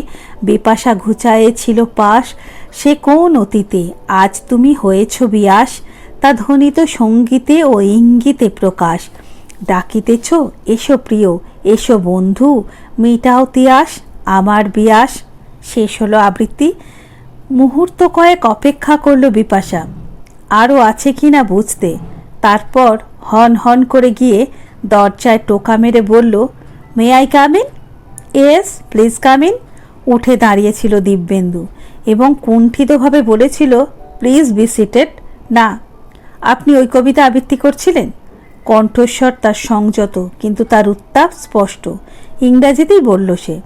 বিপাশা ঘুচায়েছিল পাশ, সে কোন অতীতে আজ তুমি হয়েছ বিয়াস। তা ধ্বনিত সঙ্গীতে ও ইঙ্গিতে প্রকাশ। ডাকিতেছ এসো প্রিয়, এসো বন্ধু, মিটাও তিয়াস আমার বিয়াস। শেষ হলো আবৃত্তি। মুহূর্ত কয়েক অপেক্ষা করল বিপাশা, আরও আছে কি না বুঝতে। তারপর হন হন করে গিয়ে দরজায় টোকা মেরে বলল, may I come in? Yes please come in. উঠে দাঁড়িয়েছিল দিব্যেন্দু এবং কুণ্ঠিতভাবে বলেছিল, প্লিজ বি সিটেড। না। আপনি ওই কবিতা আবৃত্তি করছিলেন? কণ্ঠস্বর তার সংযত, কিন্তু তার উত্তাপ স্পষ্ট। ইংরাজিতেই বলল সে।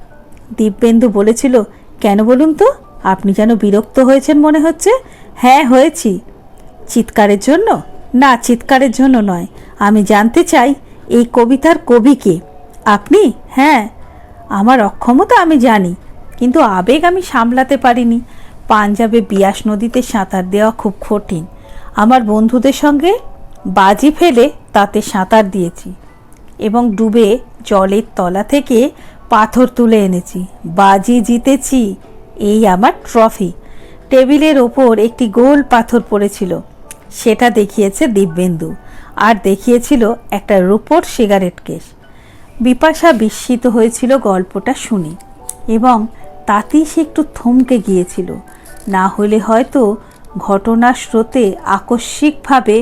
দিব্যেন্দু বলেছিল, কেন বলুন তো? আপনি যেন বিরক্ত হয়েছেন মনে হচ্ছে। হ্যাঁ হয়েছি। চিৎকারের জন্য? না, চিৎকারের জন্য নয়। আমি জানতে চাই এই কবিতার কবি কে? আপনি? হ্যাঁ। আমার অক্ষমতা আমি জানি, কিন্তু আবেগ আমি সামলাতে পারিনি। পাঞ্জাবে বিয়াস নদীতে সাঁতার দেওয়া খুব কঠিন। আমার বন্ধুদের সঙ্গে বাজি ফেলে তাতে সাঁতার দিয়েছি এবং ডুবে জলের তলা থেকে পাথর তুলে এনেছি। বাজি জিতেছি, এই আমার ট্রফি। টেবিলের ওপর একটি গোল পাথর পড়েছিল, সেটা দেখিয়েছে দিব্যেন্দু, আর দেখিয়েছিল একটা রূপোর সিগারেট কেস। বিপাশা বিস্মিত হয়েছিল গল্পটা শুনে, এবং তাতেই সে একটু থমকে গিয়েছিল। না হলে হয়তো ঘটনার স্রোতে আকস্মিকভাবে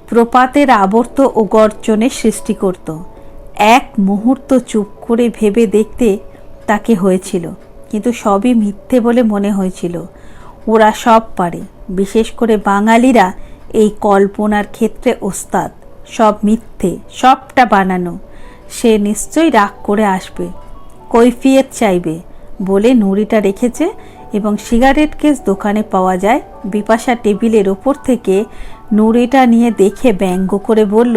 প্রপাতের আবর্ত ও গর্জনের সৃষ্টি করত। এক মুহূর্ত চুপ করে ভেবে দেখতে তাকে হয়েছিল, কিন্তু সবই মিথ্যে বলে মনে হয়েছিল। ওরা সব পারে, বিশেষ করে বাঙালিরা এই কল্পনার ক্ষেত্রে ওস্তাদ। সব মিথ্যে, সবটা বানানো। সে নিশ্চয়ই রাগ করে আসবে, কৈফিয়ত চাইবে বলে নুড়িটা রেখেছে, এবং সিগারেট কেস দোকানে পাওয়া যায়। বিপাশা টেবিলের ওপর থেকে নুড়িটা নিয়ে দেখে ব্যঙ্গ করে বলল,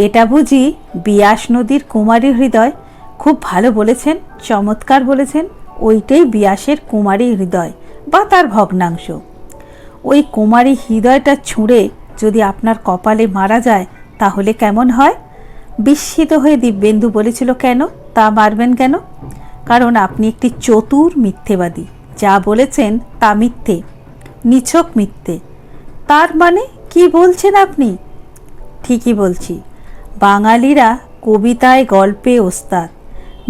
এটা বুঝি বিয়াস নদীর কুমারী হৃদয়? খুব ভালো বলেছেন, চমৎকার বলেছেন। ওইটাই বিয়াসের কুমারী হৃদয় বা তার ভগ্নাংশ। ওই কুমারী হৃদয়টা ছুঁড়ে যদি আপনার কপালে মারা যায় তাহলে কেমন হয়? বিস্মিত হয়ে দিব্যেন্দু বলেছিল, কেন? তা মারবেন কেন? কারণ আপনি একটি চতুর মিথ্যেবাদী। যা বলেছেন তা মিথ্যে, নিছক মিথ্যে। তার মানে কি বলছেন আপনি? ঠিকই বলছি। বাঙালিরা কবিতায় গল্পে ওস্তাদ,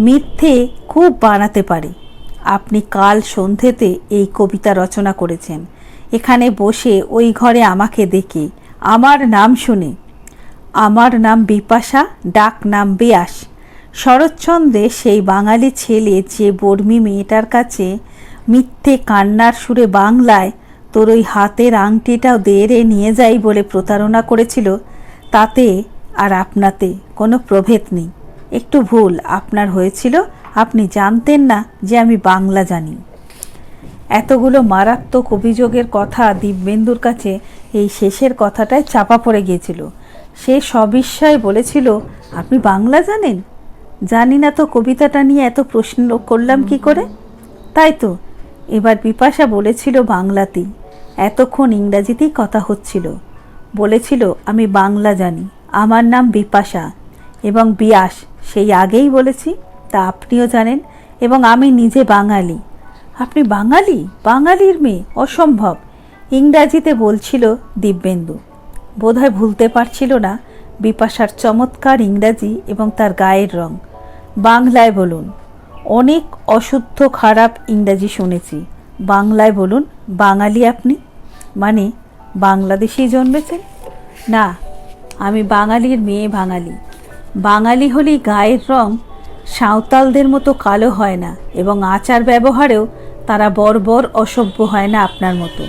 মিথ্যে খুব বানাতে পারে। আপনি কাল সন্ধেতে এই কবিতা রচনা করেছেন, এখানে বসে ওই ঘরে আমাকে দেখে, আমার নাম শুনে। আমার নাম বিপাশা, ডাক নাম বিয়াস। শরৎচন্দ্রে সেই বাঙালি ছেলে যে বর্মী মেয়েটার কাছে মিথ্যে কান্নার সুরে বাংলায় তোর ওই হাতের আংটিটাও দেড়ে নিয়ে যাই বলে প্রতারণা করেছিল, তাতে আর আপনাতে কোনো প্রভেদ নেই। একটু ভুল আপনার হয়েছিল, আপনি জানতেন না যে আমি বাংলা জানি। এতগুলো মারাত্মক অভিযোগের কথা দিব্যেন্দুর কাছে এই শেষের কথাটায় চাপা পড়ে গিয়েছিল। সে সবিস্ময়ে বলেছিল, আপনি বাংলা জানেন? জানি না তো কবিতাটা নিয়ে এত প্রশ্ন করলাম কি করে? তাই তো। এবার বিপাশা বলেছিল বাংলাতেই। এতক্ষণ ইংরাজিতেই কথা হচ্ছিল। বলেছিল, আমি বাংলা জানি, আমার নাম বিপাশা এবং বিয়াস সেই আগেই বলেছি, তা আপনিও জানেন, এবং আমি নিজে বাঙালি। আপনি বাঙালি? বাঙালির মেয়ে? অসম্ভব। ইংরাজিতে বলছিল দিব্যেন্দু। বোধহয় ভুলতে পারছিল না বিপাশার চমৎকার ইংরাজি এবং তার গায়ের রং। বাংলায় বলুন। অনেক অশুদ্ধ খারাপ ইংরাজি শুনেছি, বাংলায় বলুন। বাঙালি আপনি? মানে বাংলাদেশেই জন্মেছেন? না, আমি বাঙালির মেয়ে। বাঙালি বাঙালি হলেই গায়ের রং সাঁওতালদের মতো কালো হয় না, এবং আচার ব্যবহারেও তারা বর্বর অসভ্য হয় না আপনার মতো।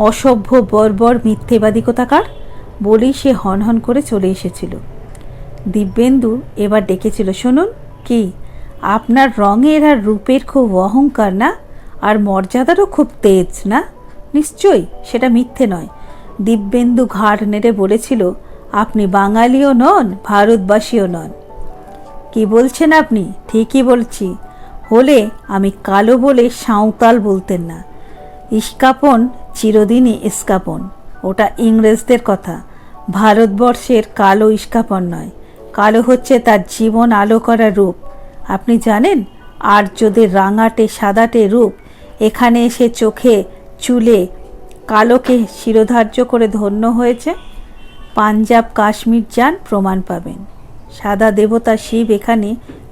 অসভ্য বর্বর মিথ্যেবাদী কোথাকার বলেই সে হনহন করে চলে এসেছিল। দিব্যেন্দু এবার ডেকেছিল, শুনুন। কি? আপনার রঙের আর রূপের খুব অহংকার না? আর মর্যাদারও খুব তেজ না? নিশ্চয়ই সেটা মিথ্যে নয়। দিব্যেন্দু ঘাড় নেড়ে বলেছিল, আপনি বাঙালিও নন, ভারতবাসীও নন। কি বলছেন আপনি? ঠিকই বলছি। হলে আমি কালো বলে সাঁওতাল বলতেন না। ইস্কাপন চিরদিনই ইস্কাপন, ওটা ইংরেজদের কথা। ভারতবর্ষের কালো ইস্কাপন নয়, কালো হচ্ছে তার জীবন আলো করা রূপ। আপনি জানেন আর্যদের রাঙাটে সাদাটে রূপ এখানে এসে চোখে চুলে কালোকে শিরোধার্য করে ধন্য হয়েছে। পাঞ্জাব কাশ্মীর যান, প্রমাণ পাবেন। সাদা দেবতা শিব এখানে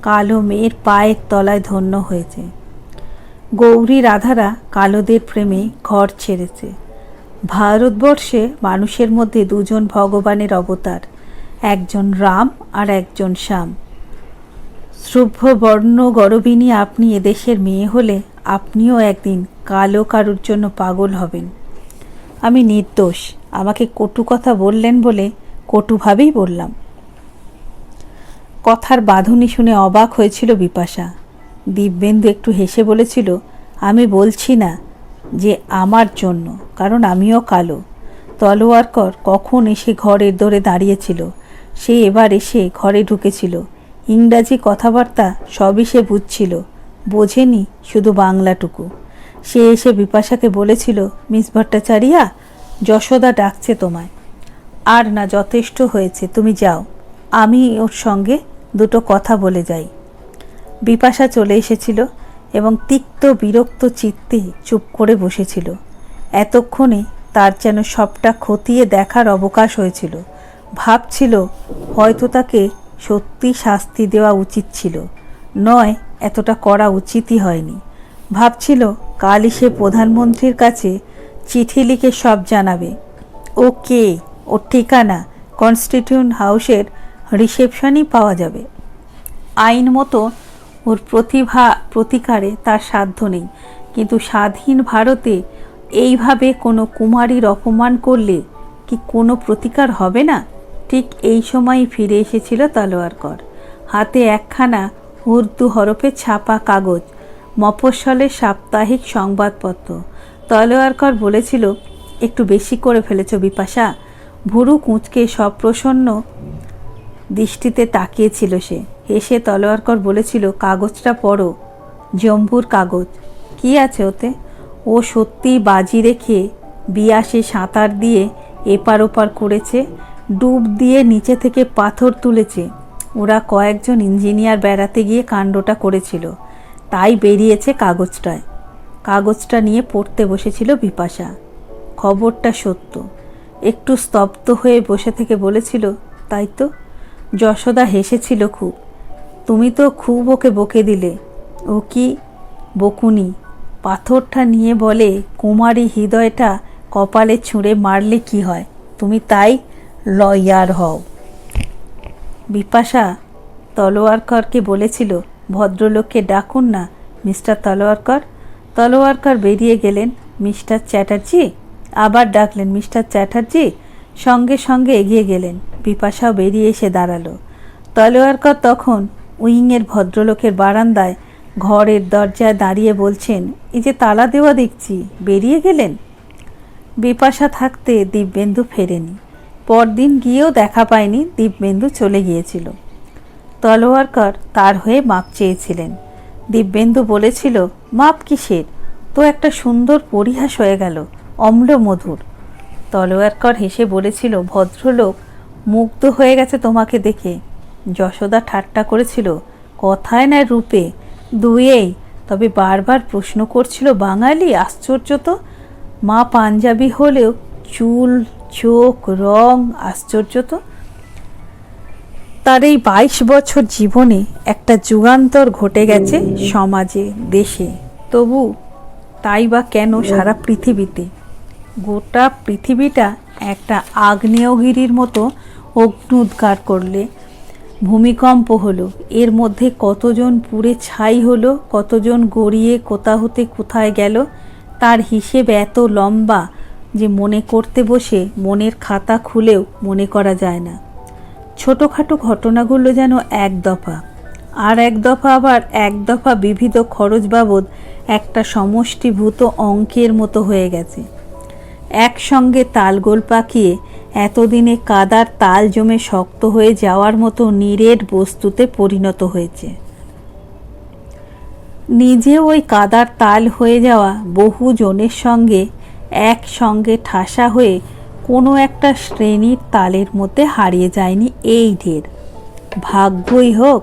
কালো মেয়ের পায়ের তলায় ধন্য হয়েছে। গৌরী রাধারা কালোদের প্রেমে ঘর ছেড়েছে। ভারতবর্ষে মানুষের মধ্যে দুজন ভগবানের অবতার, একজন রাম আর একজন শ্যাম। শুভ্র বর্ণ গরবিনী আপনি এদেশের মেয়ে হলে আপনিও একদিন কালো কারুর জন্য পাগল হবেন। আমি নির্দোষ, আমাকে কটু কথা বললেন বলে কটুভাবেই বললাম। কথার বাঁধুনি শুনে অবাক হয়েছিল বিপাশা। দিব্যেন্দু একটু হেসে বলেছিল, আমি বলছি না যে আমার জন্য, কারণ আমিও কালো। তলোয়ারকর কখন এসে ঘরের দোরে দাঁড়িয়েছিল, সে এবার এসে ঘরে ঢুকেছিল। ইংরাজি কথাবার্তা সবই সে বুঝছিল, বোঝেনি শুধু বাংলাটুকু। সে এসে বিপাশাকে বলেছিল, মিস ভট্টাচারিয়া, যশোদা ডাকছে তোমায়। আর না, যথেষ্ট হয়েছে, তুমি যাও, আমি ওর সঙ্গে দুটো কথা বলে যাই। বিপাশা চলে এসেছিল এবং তিক্ত বিরক্ত চিত্তে চুপ করে বসেছিল। এতক্ষণে তার যেন সবটা খতিয়ে দেখার অবকাশ হয়েছিল। ভাবছিল হয়তো তাকে সত্যি শাস্তি দেওয়া উচিত ছিল, নয় এতটা করা উচিতই হয়নি। ভাবছিল কালই সে প্রধানমন্ত্রীর কাছে চিঠি লিখে সব জানাবে। ও কে, ওর ঠিকানা কনস্টিটিউশন হাউসের রিসেপশনই পাওয়া যাবে। আইন মতো ওর প্রতিকারে তার সাধ্য নেই, কিন্তু স্বাধীন ভারতে এইভাবে কোনো কুমারীর অপমান করলে কি কোনো প্রতিকার হবে না? ঠিক এই সময়ই ফিরে এসেছিল তলোয়ারকর, হাতে একখানা উর্দু হরফে ছাপা কাগজ, মফস্বলের সাপ্তাহিক সংবাদপত্র। তলোয়ারকর বলেছিল, একটু বেশি করে ফেলেছ বিপাশা। ভুরু কুঁচকে সপ্রসন্ন দৃষ্টিতে তাকিয়েছিল সে। হেসে তলোয়ারকর বলেছিল, কাগজটা পড়ো। জম্বুর কাগজ। কি আছে ওতে? ও সত্যি বাজি রেখে বিয়াসে সাঁতার দিয়ে এপার ওপার করেছে, ডুব দিয়ে নিচে থেকে পাথর তুলেছে। ওরা কয়েকজন ইঞ্জিনিয়ার বেড়াতে গিয়ে কাণ্ডটা করেছিল, তাই বেরিয়েছে কাগজটায়। কাগজটা নিয়ে পড়তে বসেছিল বিপাশা। খবরটা সত্য। একটু স্তব্ধ হয়ে বসে থেকে বলেছিল, তাই তো? যশোদা হেসেছিল খুব। তুমি তো খুব ওকে বকে দিলে। ও কি বকুনি? পাথরটা নিয়ে বলে, কুমারী হৃদয়টা কপালে ছুঁড়ে মারলে কি হয়, তুমি তাই লয়ার হও। বিপাশা তলোয়ারকরকে বলেছিল, ভদ্রলোককে ডাকুন না মিস্টার তলোয়ারকর। তলোয়ারকর বেরিয়ে গেলেন। মিস্টার চ্যাটার্জি? আবার ডাকলেন, মিস্টার চ্যাটার্জি। সঙ্গে সঙ্গে এগিয়ে গেলেন। বিপাশাও বেরিয়ে এসে দাঁড়ালো। তলোয়ারকর তখন উইংয়ের ভদ্রলোকের বারান্দায় ঘরের দরজায় দাঁড়িয়ে বলছেন, এই যে তালা দেওয়া দেখছি, বেরিয়ে গেলেন? বিপাশা থাকতে দিব্যেন্দু ফেরেনি। পরদিন গিয়েও দেখা পায়নি, দিব্যেন্দু চলে গিয়েছিল। তলোয়ারকর তার হয়ে মাপ চেয়েছিলেন। দিব্যেন্দু বলেছিল, মাপ কিসের, তো একটা সুন্দর পরিহাস হয়ে গেল, অম্ল মধুর। তলোয়ারকর হেসে বলেছিল, ভদ্রলোক মুগ্ধ হয়ে গেছে তোমাকে দেখে। যশোদা ঠাট্টা করেছিল, কথায় না রূপে, দুয়েই। তবে বারবার প্রশ্ন করছিল, বাঙালি, আশ্চর্য তো। মা পাঞ্জাবি হলেও চুল, চোখ, রং, আশ্চর্য তো। তার এই 22 বছর জীবনে একটা যুগান্তর ঘটে গেছে সমাজে, দেশে, তবু তাই বা কেন সারা পৃথিবীতে? গোটা পৃথিবীটা একটা আগ্নেয়গিরির মতো অগ্নুদ্গার করলে ভূমিকম্প হলো। এর মধ্যে কতজন পুড়ে ছাই হলো, কতজন গড়িয়ে কোথা হতে কোথায় গেল, তার হিসেব এত লম্বা যে মনে করতে বসে মনের খাতা খুলেও মনে করা যায় না। ছোটোখাটো ঘটনাগুলো যেন এক দফা, আর এক দফা আবার এক দফা বিবিধ খরচ বাবদ একটা সমষ্টিভূত অঙ্কের মতো হয়ে গেছে। একসঙ্গে তালগোল পাকিয়ে এতদিনে কাদার তাল জমে শক্ত হয়ে যাওয়ার মতো নিরেট বস্তুতে পরিণত হয়েছে। নিজে ওই কাদার তাল হয়ে যাওয়া বহু জনের সঙ্গে একসঙ্গে ঠাসা হয়ে কোনো একটা শ্রেণীর তালের মধ্যে হারিয়ে যায়নি, এই ঢের। ভাগ্যই হোক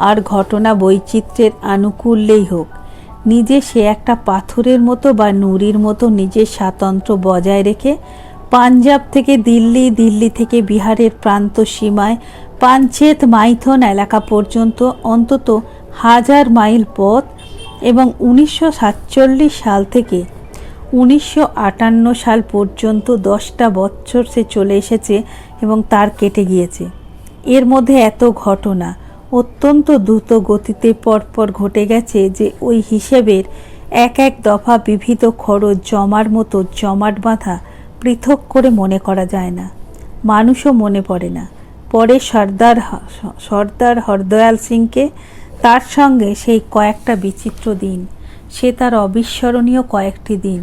আর ঘটনা বৈচিত্র্যের আনুকূল্যেই হোক, নিজে সে একটা পাথরের মতো বা নুড়ির মতো নিজের স্বাতন্ত্র্য বজায় রেখে পাঞ্জাব থেকে দিল্লি, দিল্লি থেকে বিহারের প্রান্ত সীমায় পাঞ্চেত মাইথন এলাকা পর্যন্ত অন্তত 1000 মাইল পথ এবং 1947 সাল থেকে 1958 সাল পর্যন্ত 10টা বছর সে চলে এসেছে এবং তার কেটে গিয়েছে। এর মধ্যে এত ঘটনা অত্যন্ত দ্রুত গতিতে পরপর ঘটে গেছে যে ওই হিসেবের এক এক দফা বিবিধ খরচ জমার মতো জমাট বাঁধা পৃথক করে মনে করা যায় না, মানুষও মনে পড়ে না। পরে সর্দার হরদয়াল সিংকে, তার সঙ্গে সেই কয়েকটা বিচিত্র দিন, সে তার অবিস্মরণীয় কয়েকটি দিন,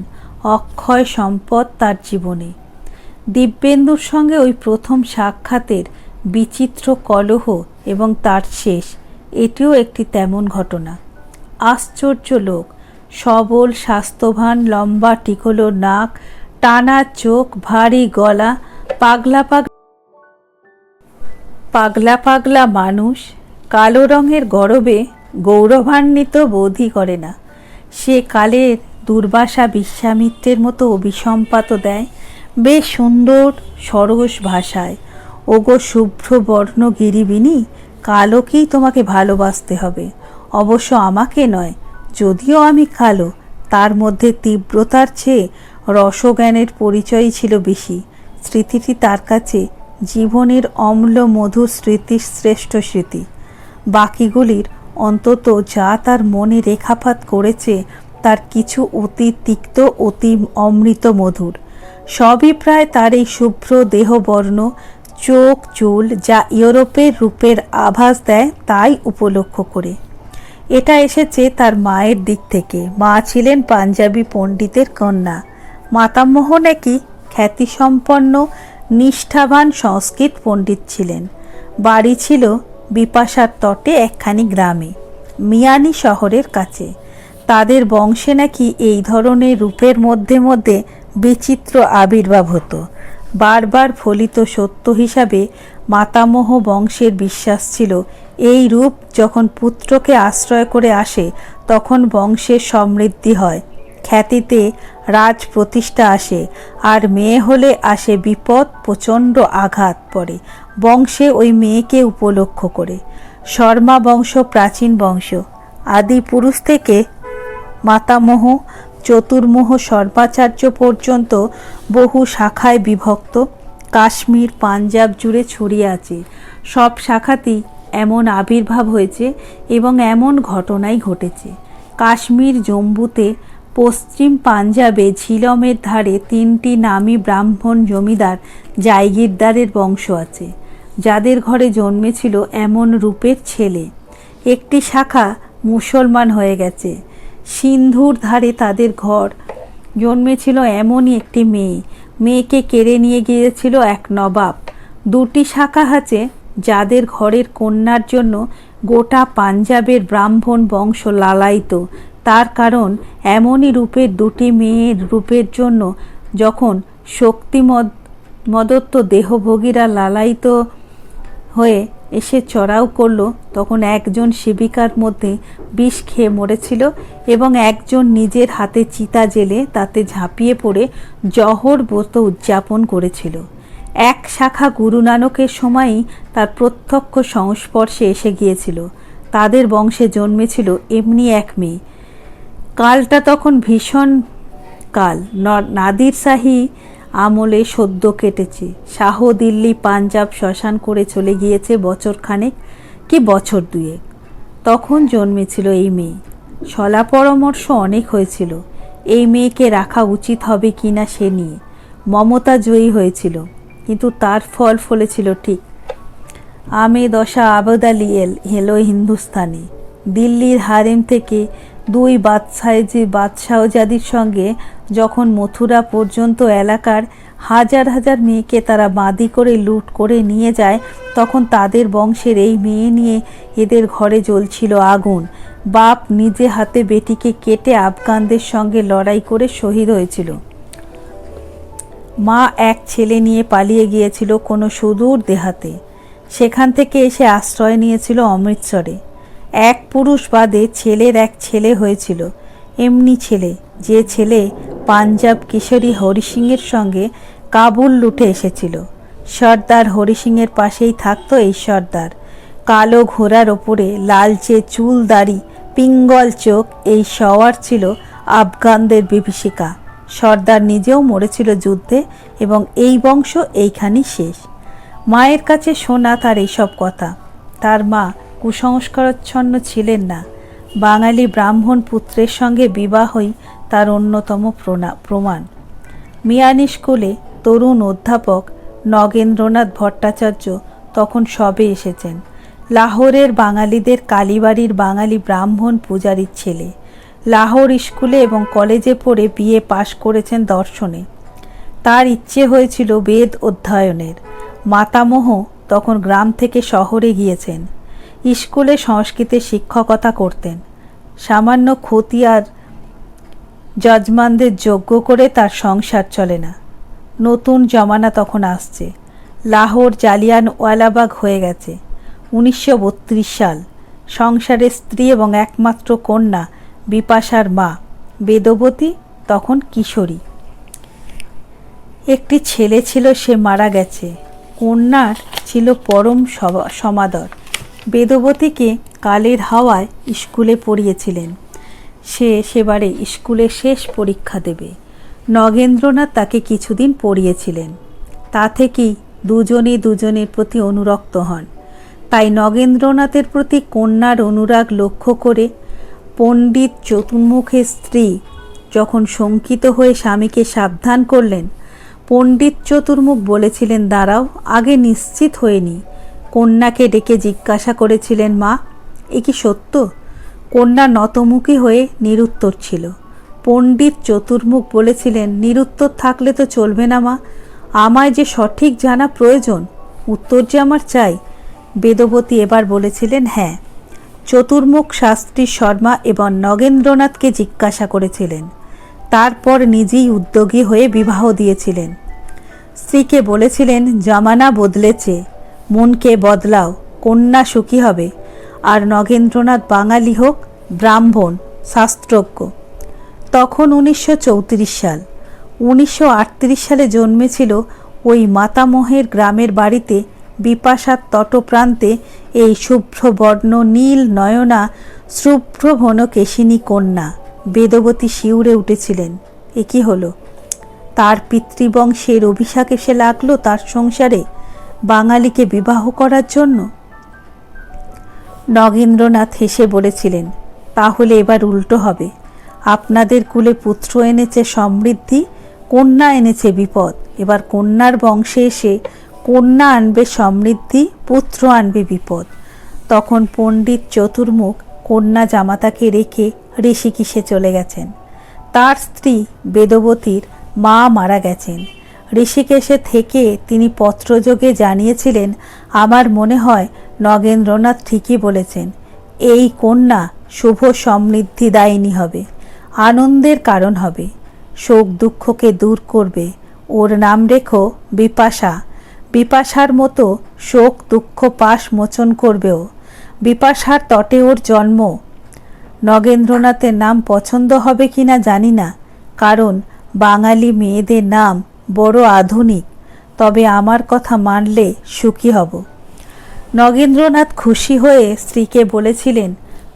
অক্ষয় সম্পদ তার জীবনে। দিব্যেন্দুর সঙ্গে ওই প্রথম সাক্ষাতের বিচিত্র কলহ এবং তার শেষ, এটিও একটি তেমন ঘটনা। আশ্চর্য লোক, সবল, স্বাস্থ্যবান, লম্বা টিকলো নাক, টানা চোখ, ভারী গলা, পাগলা পাগলা মানুষ, কালো রঙের গরবে গৌরবান্বিত বোধই করে না। সে কালের দুর্বাসা বিশ্বামিত্রের মতো অভিসম্পাত দেয় বেশ সুন্দর সরস ভাষায়। ওগো শুভ্র বর্ণ গিরিবিনী, কালোকেই তোমাকে ভালোবাসতে হবে, অবশ্য আমাকে নয়, যদিও আমি কালো। তার মধ্যে তীব্রতার চেয়ে রসজ্ঞানের পরিচয়ই ছিল বেশি। স্মৃতিটি তার কাছে জীবনের অম্ল মধুর স্মৃতির শ্রেষ্ঠ স্মৃতি। বাকিগুলির অন্তত যা তার মনে রেখাপাত করেছে তার কিছু অতি তিক্ত, অতি অমৃত মধুর। সবই প্রায় তার এই শুভ্র দেহবর্ণ, চোখ, চুল, যা ইউরোপের রূপের আভাস দেয় তাই উপলক্ষ করে। এটা এসেছে তার মায়ের দিক থেকে। মা ছিলেন পাঞ্জাবি পণ্ডিতের কন্যা। মাতামহ নাকি খ্যাতিসম্পন্ন নিষ্ঠাবান সংস্কৃত পণ্ডিত ছিলেন। বাড়ি ছিল বিপাশার তটে একখানি গ্রামে, মিয়ানি শহরের কাছে। তাদের বংশে নাকি এই ধরনের রূপের মধ্যে মধ্যে বিচিত্র আবির্ভাব হতো। বারবার ফলিত সত্য হিসাবে মাতামহ বংশের বিশ্বাস ছিল, এই রূপ যখন পুত্রকে আশ্রয় করে আসে তখন বংশের সমৃদ্ধি হয়, খ্যাতিতে রাজ প্রতিষ্ঠা আসে, আর মেয়ে হলে আসে বিপদ, প্রচণ্ড আঘাত পড়ে বংশে ওই মেয়েকে উপলক্ষ করে। শর্মা বংশ প্রাচীন বংশ। আদি পুরুষ থেকে মাতামহ, চতুর্মুহ, শর্মাচার্য পর্যন্ত বহু শাখায় বিভক্ত। কাশ্মীর, পাঞ্জাব জুড়ে ছড়িয়ে আছে। সব শাখাতেই এমন আবির্ভাব হয়েছে এবং এমন ঘটনাই ঘটেছে। কাশ্মীর, জম্বুতে, পশ্চিম পাঞ্জাবে ঝিলমের ধারে 3টি নামী ব্রাহ্মণ জমিদার জায়গিরদারের বংশ আছে, যাদের ঘরে জন্মেছিল এমন রূপের ছেলে। একটি শাখা মুসলমান হয়ে গেছে। সিন্ধুর ধারে তাদের ঘর জন্মেছিল এমনই একটি মেয়ে, মেয়েকে কেড়ে নিয়ে গিয়েছিল এক নবাব। 2টি শাখা আছে যাদের ঘরের কন্যার জন্য গোটা পাঞ্জাবের ব্রাহ্মণ বংশ লালায়িত। তার কারণ এমনই রূপের 2টি মেয়ের রূপের জন্য যখন মদত্ত দেহভোগীরা লালায়িত হয়ে এসে চড়াও করল, তখন একজন শিবিকার মধ্যে বিষ খেয়ে মরেছিল এবং একজন নিজের হাতে চিতা জেলে তাতে ঝাঁপিয়ে পড়ে জহর ব্রত উদযাপন করেছিল। এক শাখা গুরু নানকের সময়ই তার প্রত্যক্ষ সংস্পর্শে এসে গিয়েছিল। তাদের বংশে জন্মেছিল এমনি এক মেয়ে। কালটা তখন ভীষণ কাল, নাদির শাহী আমলে সদ্য কেটেছে। শাহ দিল্লি, পাঞ্জাব শ্মশান করে চলে গিয়েছে বছরখানেক কি বছর 2। তখন জন্মেছিল এই মেয়ে। সলা পরামর্শ অনেক হয়েছিল এই মেয়েকে রাখা উচিত হবে কিনা সে নিয়ে। মমতা জয়ী হয়েছিল, কিন্তু তার ফল ফলেছিল ঠিক। আমে দশা আবদালি এলো হিন্দুস্তানে। দিল্লির হারেম থেকে 2 বাদশাহজাদির সঙ্গে যখন মথুরা পর্যন্ত এলাকার হাজার হাজার মেয়েকে তারা বাঁধি করে লুট করে নিয়ে যায়, তখন তাদের বংশের এই মেয়ে নিয়ে এদের ঘরে জ্বলছিল আগুন। বাপ নিজে হাতে বেটিকে কেটে আফগানদের সঙ্গে লড়াই করে শহীদ হয়েছিল। মা এক ছেলে নিয়ে পালিয়ে গিয়েছিল কোনো সুদূর দেহাতে। সেখান থেকে এসে আশ্রয় নিয়েছিল অমৃতসরে। এক পুরুষ বাদে ছেলের এক ছেলে হয়েছিল। এমনি ছেলে, যে ছেলে পাঞ্জাব কিশোরী হরি সিংয়ের সঙ্গে কাবুল লুটে এসেছিল। সর্দার হরি সিংয়ের পাশেই থাকতো এই সর্দার। কালো ঘোড়ার ওপরে লালচে চুল, দাড়ি, পিঙ্গল চোখ, এই সওয়ার ছিল আফগানদের বিভীষিকা। সর্দার নিজেও মরেছিল যুদ্ধে এবং এই বংশ এইখানেই শেষ। মায়ের কাছে শোনা তার এইসব কথা। তার মা কুসংস্কারাচ্ছন্ন ছিলেন না। বাঙালি ব্রাহ্মণ পুত্রের সঙ্গে বিবাহই তার অন্যতম প্রমাণ। মিয়ানি স্কুলে তরুণ অধ্যাপক নগেন্দ্রনাথ ভট্টাচার্য তখন সবে এসেছেন। লাহোরের বাঙালিদের কালীবাড়ির বাঙালি ব্রাহ্মণ পূজারীর ছেলে। লাহোর স্কুলে এবং কলেজে পড়ে বিএ পাশ করেছেন দর্শনে। তার ইচ্ছে হয়েছিল বেদ অধ্যয়নের। মাতামহ তখন গ্রাম থেকে শহরে গিয়েছেন। স্কুলে সংস্কৃতের শিক্ষকতা করতেন। সামান্য খতিয়ার যজমানদের যোগ্য করে তার সংসার চলে না। নতুন জমানা তখন আসছে। লাহোর জালিয়ানওয়ালাবাগ হয়ে গেছে। 1932 সাল। সংসারে স্ত্রী এবং একমাত্র কন্যা বিপাশার মা বেদবতী তখন কিশোরী। একটি ছেলে ছিল, সে মারা গেছে। কন্যার ছিল পরম সমাদর। বেদবতীকে কালের হাওয়ায় স্কুলে পড়িয়েছিলেন। সে সেবারে স্কুলে শেষ পরীক্ষা দেবে। নগেন্দ্রনাথ তাকে কিছুদিন পড়িয়েছিলেন। তা থেকেই দুজনে দুজনের প্রতি অনুরক্ত হন। তাই নগেন্দ্রনাথের প্রতি কন্যার অনুরাগ লক্ষ্য করে পণ্ডিত চতুর্মুখের স্ত্রী যখন শঙ্কিত হয়ে স্বামীকে সাবধান করলেন, পণ্ডিত চতুর্মুখ বলেছিলেন, দাঁড়াও, আগে নিশ্চিত হয়নি। কন্যাকে ডেকে জিজ্ঞাসা করেছিলেন, মা, এ কি সত্য? কন্যা নতমুখী হয়ে নিরুত্তর ছিল। পণ্ডিত চতুর্মুখ বলেছিলেন, নিরুত্তর থাকলে তো চলবে না মা, আমায় যে সঠিক জানা প্রয়োজন, উত্তর যে আমার চাই। বেদবতী এবার বলেছিলেন, হ্যাঁ। চতুর্মুখ শাস্ত্রী শর্মা এবং নগেন্দ্রনাথকে জিজ্ঞাসা করেছিলেন। তারপর নিজেই উদ্যোগী হয়ে বিবাহ দিয়েছিলেন। স্ত্রীকে বলেছিলেন, জামানা বদলেছে, মনকে বদলাও, কন্যা সুখী হবে। আর নগেন্দ্রনাথ বাঙালি হোক, ব্রাহ্মণ, শাস্ত্রজ্ঞ। তখন 1934 সাল। 1938 সালে জন্মেছিল ওই মাতামহের গ্রামের বাড়িতে বিপাশার তটপ্রান্তে এই শুভ্রবর্ণ নীল নয়না শুভ্রভন কেশিনী কন্যা। বেদবতী শিউরে উঠেছিলেন। এ কি হলো? তার পিতৃবংশের অভিশাপ এসে লাগলো তার সংসারে বাঙালিকে বিবাহ করার জন্য। নগেন্দ্রনাথ হেসে বলেছিলেন, তাহলে এবার উল্টো হবে। আপনাদের কুলে পুত্র এনেছে সমৃদ্ধি, কন্যা এনেছে বিপদ। এবার কন্যার বংশে এসে কন্যা আনবে সমৃদ্ধি, পুত্র আনবে বিপদ। তখন পণ্ডিত চতুর্মুখ কন্যা জামাতাকে রেখে ঋষিকেশে চলে গেছেন। তার স্ত্রী বেদবতীর মা মারা গেছেন। ঋষিকেশে থেকে তিনি পত্রযোগে জানিয়েছিলেন, আমার মনে হয় নগেন্দ্রনাথ ঠিকই বলেছেন, এই কন্যা শুভ সমৃদ্ধিদায়িনী হবে, আনন্দের কারণ হবে, শোক দুঃখকে দূর করবে। ওর নাম রেখো বিপাশা। বিপাশার মতো শোক দুঃখ পাশ মোচন করবেও। বিপাশার তটে ওর জন্ম। নগেন্দ্রনাথের নাম পছন্দ হবে কিনা জানি না, কারণ বাঙালি মেয়েদের নাম বড় আধুনিক, তবে আমার কথা মানলে সুখী হব। নগেন্দ্রনাথ খুশি হয়ে স্ত্রীকে বলেছিলেন,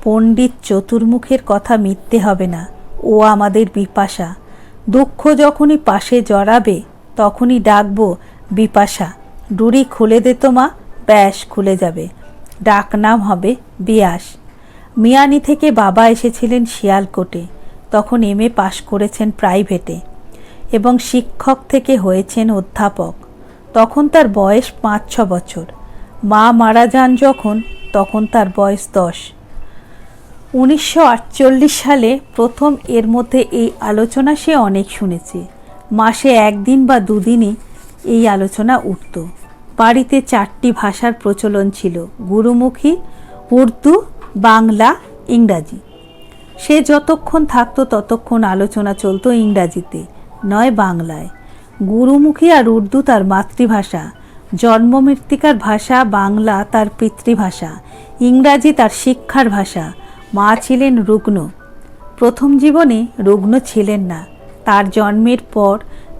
পণ্ডিত চতুর্মুখের কথা মিথ্যে হবে না, ও আমাদের বিপাশা। দুঃখ যখনই পাশে জড়াবে তখনই ডাকবো বিপাশা। ডুরি খুলে দে তো মা, ব্যাস খুলে যাবে। ডাক নাম হবে বিয়াস। মিয়ানি থেকে বাবা এসেছিলেন শিয়ালকোটে। তখন এমএ পাশ করেছেন প্রাইভেটে এবং শিক্ষক থেকে হয়েছেন অধ্যাপক। তখন তার বয়স 5-6 বছর। মা মারা যান যখন, তখন তার বয়স 10। 1948 সালে প্রথম এর মধ্যে এই আলোচনা সে অনেক শুনেছে। মাসে একদিন বা দুদিনই এই আলোচনা উঠত। বাড়িতে 4টি ভাষার প্রচলন ছিল, গুরুমুখী, উর্দু, বাংলা, ইংরাজি। সে যতক্ষণ থাকতো ততক্ষণ আলোচনা চলতো ইংরাজিতে, নয় বাংলায়। গুরুমুখী আর উর্দু তার মাতৃভাষা, জন্মমৃত্তিকার ভাষা। বাংলা তার পিতৃভাষা, ইংরাজি তার শিক্ষার ভাষা। মা ছিলেন রুগ্ন। প্রথম জীবনে রুগ্ন ছিলেন না। তার জন্মের পর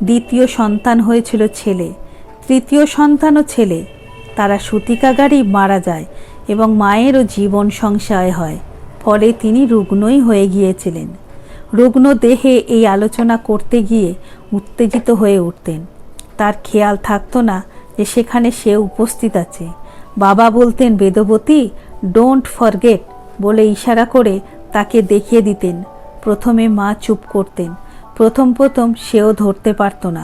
দ্বিতীয় সন্তান হয়েছিল ছেলে, তৃতীয় সন্তানও ছেলে। তারা সূতিকাগারেই মারা যায় এবং মায়েরও জীবন সংশয় হয়। ফলে তিনি রুগ্নই হয়ে গিয়েছিলেন। রুগ্ন দেহে এই আলোচনা করতে গিয়ে উত্তেজিত হয়ে উঠতেন। তার খেয়াল থাকতো না যে সেখানে সে উপস্থিত আছে। বাবা বলতেন, বেদবতী, ডোন্ট ফরগেট বলে ইশারা করে তাকে দেখিয়ে দিতেন। প্রথমে মা চুপ করতেন। প্রথম সেও ধরতে পারত না।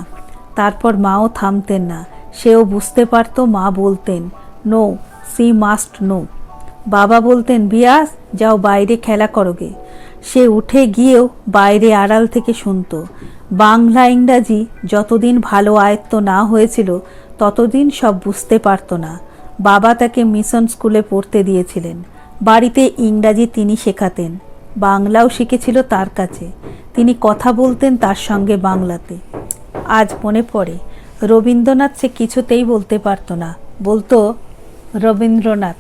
তারপর মাও থামতেন না। সেও বুঝতে পারত। মা বলতেন, নো, সি মাস্ট নো। বাবা বলতেন, বিয়াস, যাও বাইরে খেলা করোগে। সে উঠে গিয়েও বাইরে আড়াল থেকে শুনত। বাংলা ইংরাজি যতদিন ভালো আয়ত্ত না হয়েছিল ততদিন সব বুঝতে পারত না। বাবা তাকে মিশন স্কুলে পড়তে দিয়েছিলেন। বাড়িতে ইংরাজি তিনি শেখাতেন। বাংলাও শিখেছিল তার কাছে। তিনি কথা বলতেন তার সঙ্গে বাংলাতে। আজ মনে পড়ে, রবীন্দ্রনাথ সে কিছুতেই বলতে পারত না। বলতো রবীন্দ্রনাথ।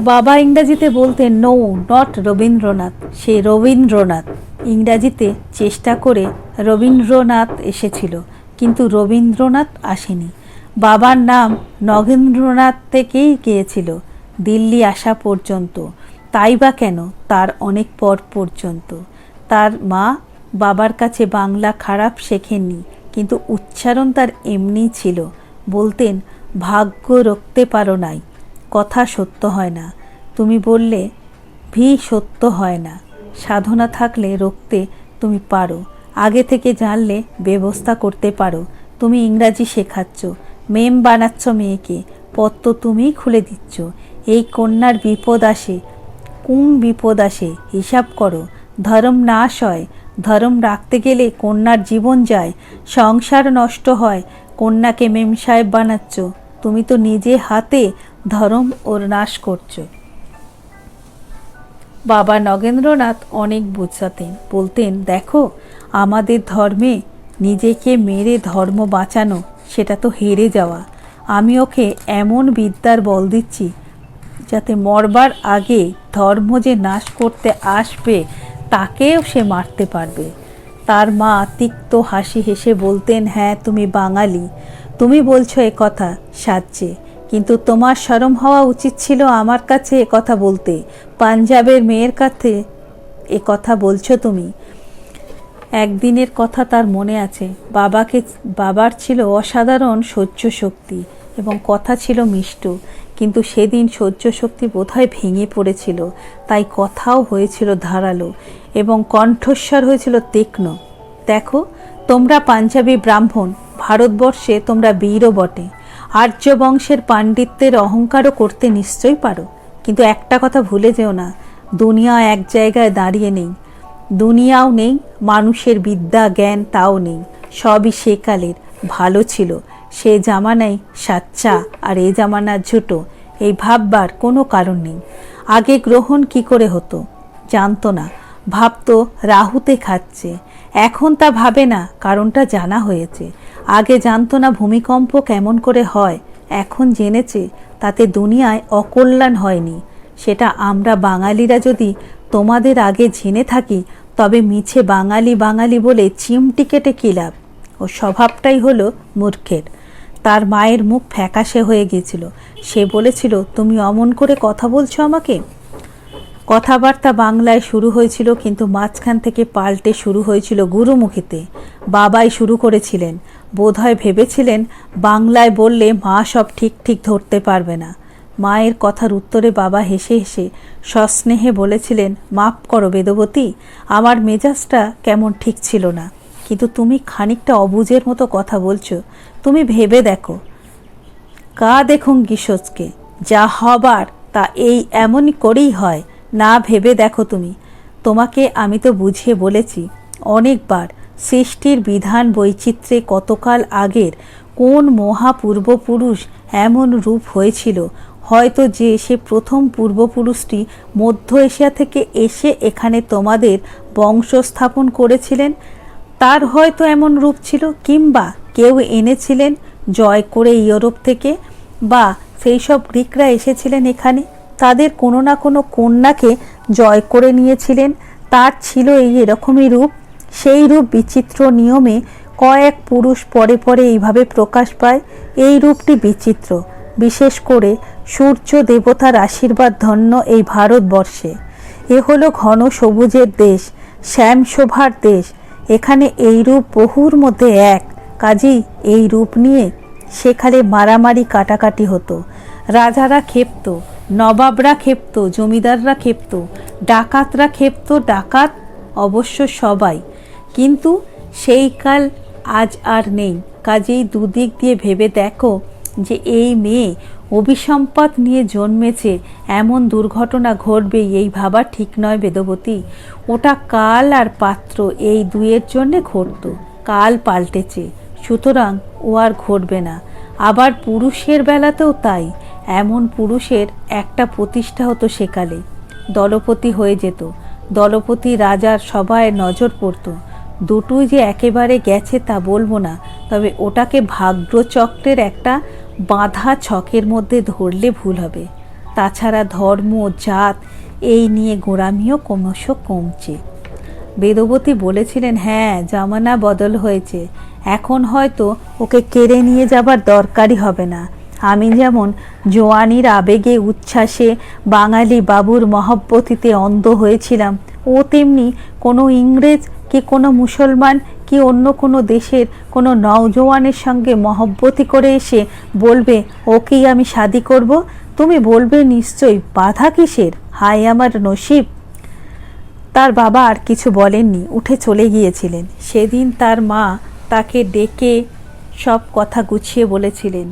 বাবা ইংরাজিতে বলতেন, নো, নট রবীন্দ্রনাথ, সে রবীন্দ্রনাথ। ইংরাজিতে চেষ্টা করে রবীন্দ্রনাথ এসেছিল, কিন্তু রবীন্দ্রনাথ আসেনি। বাবার নাম নগেন্দ্রনাথ থেকেই গিয়েছিল দিল্লি আসা পর্যন্ত। তাই বা কেন, তার অনেক পর পর্যন্ত। তার মা বাবার কাছে বাংলা খারাপ শেখেননি, কিন্তু উচ্চারণ তার এমনি ছিল। বলতেন, ভাগ্য রখতে পারো নাই, কথা সত্য হয় না। তুমি বললে ভি সত্য হয় না। সাধনা থাকলে রখতে তুমি পারো। আগে থেকে জানলে ব্যবস্থা করতে পারো। তুমি ইংরাজি শেখাচ্ছ, মেম বানাচ্ছ মেয়েকে, পথ তো তুমিই খুলে দিচ্ছ। এই কন্যার বিপদ আসে, কোন বিপদ আসে হিসাব করো। ধর্ম নাশ হয়, ধর্ম রাখতে গেলে কন্যার জীবন যায়, সংসার নষ্ট হয়। কন্যাকে মেম সাহেব বানাচ্ছ, তুমি তো নিজে হাতে ধর্ম ওর নাশ করছো। বাবা নগেন্দ্রনাথ অনেক বোঝাতেন। বলতেন, দেখো, আমাদের ধর্মে নিজেকে মেরে ধর্ম বাঁচানো, সেটা তো হেরে যাওয়া। আমি ওকে এমন বিদ্যার বল দিচ্ছি যাতে মরবার আগে ধর্ম যে নাশ করতে আসবে তাকেও সে মারতে পারবে। তার মা তিক্ত হাসি হেসে বলতেন, হ্যাঁ, তুমি বাঙালি, তুমি বলছো এ কথা সাজছে, কিন্তু তোমার শরম হওয়া উচিত ছিল আমার কাছে এ কথা বলতে। পাঞ্জাবের মেয়ের কাছে এ কথা বলছো তুমি। একদিনের কথা তার মনে আছে। বাবার ছিল অসাধারণ সহ্য শক্তি এবং কথা ছিল মিষ্ট, কিন্তু সেদিন সহ্য শক্তি বোধহয় ভেঙে পড়েছিল। তাই কথাও হয়েছিল ধারালো এবং কণ্ঠস্বর হয়েছিল তীক্ষ্ণ। দেখো, তোমরা পাঞ্জাবি ব্রাহ্মণ, ভারতবর্ষে তোমরা বীরও বটে, আর্য বংশের পাণ্ডিত্যের অহংকারও করতে নিশ্চয়ই পারো, কিন্তু একটা কথা ভুলে যেও না, দুনিয়া এক জায়গায় দাঁড়িয়ে নেই। দুনিয়াও নেই, মানুষের বিদ্যা জ্ঞান তাও নেই। সবই সেকালের ভালো ছিল। সে জামানায় সাচ্চা আর এ জামানার ঝুটো, এই ভাববার কোনো কারণ নেই। আগে গ্রহণ কি করে হতো জানতো না, ভাবতো রাহুতে খাচ্ছে। এখন তা ভাবে না, কারণটা জানা হয়েছে। আগে জানতো না ভূমিকম্প কেমন করে হয়, এখন জেনেছে তাতে দুনিয়ায় অকল্যাণ হয়নি। সেটা আমরা বাঙালিরা যদি তোমাদের আগে জেনে থাকি, তবে মিছে বাঙালি বাঙালি বলে চিমটি কেটে কী লাভ? ও স্বভাবটাই হলো মূর্খের। তার মায়ের মুখ ফ্যাকাশে হয়ে গিয়েছিল। সে বলেছিল, তুমি অমন করে কথা বলছো আমাকে। কথাবার্তা বাংলায় শুরু হয়েছিল, কিন্তু মাঝখান থেকে পাল্টে শুরু হয়েছিল গুরুমুখীতে। বাবাই শুরু করেছিলেন। বোধহয় ভেবেছিলেন বাংলায় বললে মা সব ঠিক ঠিক ধরতে পারবে না। মায়ের কথার উত্তরে বাবা হেসে হেসে সস্নেহে বলেছিলেন, মাপ করো বেদবতী, আমার মেজাজটা কেমন ঠিক ছিল না, কিন্তু তুমি খানিকটা অবুঝের মতো কথা বলছো। তুমি ভেবে দেখো। কা দেখুঙ্গি সোচকে, যা হবার তা এই এমনই করেই হয়। না ভেবে দেখো তুমি। তোমাকে আমি তো বুঝিয়ে বলেছি অনেকবার, সৃষ্টির বিধান বৈচিত্র্যে কতকাল আগের কোন মহাপূর্বপুরুষ এমন রূপ হয়েছিল। হয়তো যে সে প্রথম পূর্বপুরুষটি মধ্য এশিয়া থেকে এসে এখানে তোমাদের বংশ স্থাপন করেছিলেন, তার হয়তো এমন রূপ ছিল, কিংবা কেউ এনেছিলেন জয় করে ইউরোপ থেকে, বা সেই সব গ্রিকরা এসেছিলেন এখানে, তাদের কোনো না কোনো কন্যাকে জয় করে নিয়েছিলেন। তার ছিল এরকমই রূপ। সেই রূপ বিচিত্র নিয়মে কয়েক পুরুষ পরে পরে এইভাবে প্রকাশ পায়। এই রূপটি বিচিত্র, বিশেষ করে সূর্য দেবতার আশীর্বাদ ধন্য এই ভারতবর্ষে। এ হলো ঘন সবুজের দেশ, শ্যাম শোভার দেশ। এখানে এই রূপ বহুর মধ্যে এক। কাজেই এই রূপ নিয়ে সেখানে মারামারি কাটাকাটি হতো। রাজারা ক্ষেপ্ত, নবাবরা ক্ষেপ্ত, জমিদাররা ক্ষেপ্ত, ডাকাতরা ক্ষেপ্ত, ডাকাত অবশ্য সবাই। কিন্তু সেই কাল আজ আর নেই। কাজেই দুদিক দিয়ে ভেবে দেখো যে এই মেয়ে অভিসম্পাত নিয়ে জন্মেছে, এমন দুর্ঘটনা ঘটবেই এই ভাবা ঠিক নয় বেদবতী। ওটা কাল আর পাত্র এই দুইয়ের জন্যে ঘটত। কাল পাল্টেছে, সুতরাং ও আর ঘটবে না। আবার পুরুষের বেলাতেও তাই। এমন পুরুষের একটা প্রতিষ্ঠা হতো সেকালে, দলপতি হয়ে যেত। দলপতি রাজার সবাই নজর পড়ত। দুটোই যে একেবারে গেছে তা বলবো না, তবে ওটাকে ভাগ্যচক্রের একটা বাঁধা ছকের মধ্যে ধরলে ভুল হবে। তাছাড়া ধর্ম, জাত এই নিয়ে গোঁড়ামিও ক্রমশ কমছে। বেদবতী বলেছিলেন, হ্যাঁ, জামানা বদল হয়েছে, এখন হয়তো ওকে কেড়ে নিয়ে যাবার দরকারই হবে না। আমি যেমন জোয়ানির আবেগে উচ্ছ্বাসে বাঙালি বাবুর মহব্বতীতে অন্ধ হয়েছিলাম, ও তেমনি কোনো ইংরেজ কি কোনো মুসলমান কি অন্য কোনো দেশের কোনো নওজোয়ানের সঙ্গে মহব্বতি করে এসে বলবে ওকেই আমি শাদি করব, তুমি বলবে নিশ্চয়ই বাধা কিসের, হায় আমার নসিব। তার বাবা আর কিছু বলেননি, উঠে চলে গিয়েছিলেন। সেদিন তার মা তাকে ডেকে সব কথা গুছিয়ে বলেছিলেন।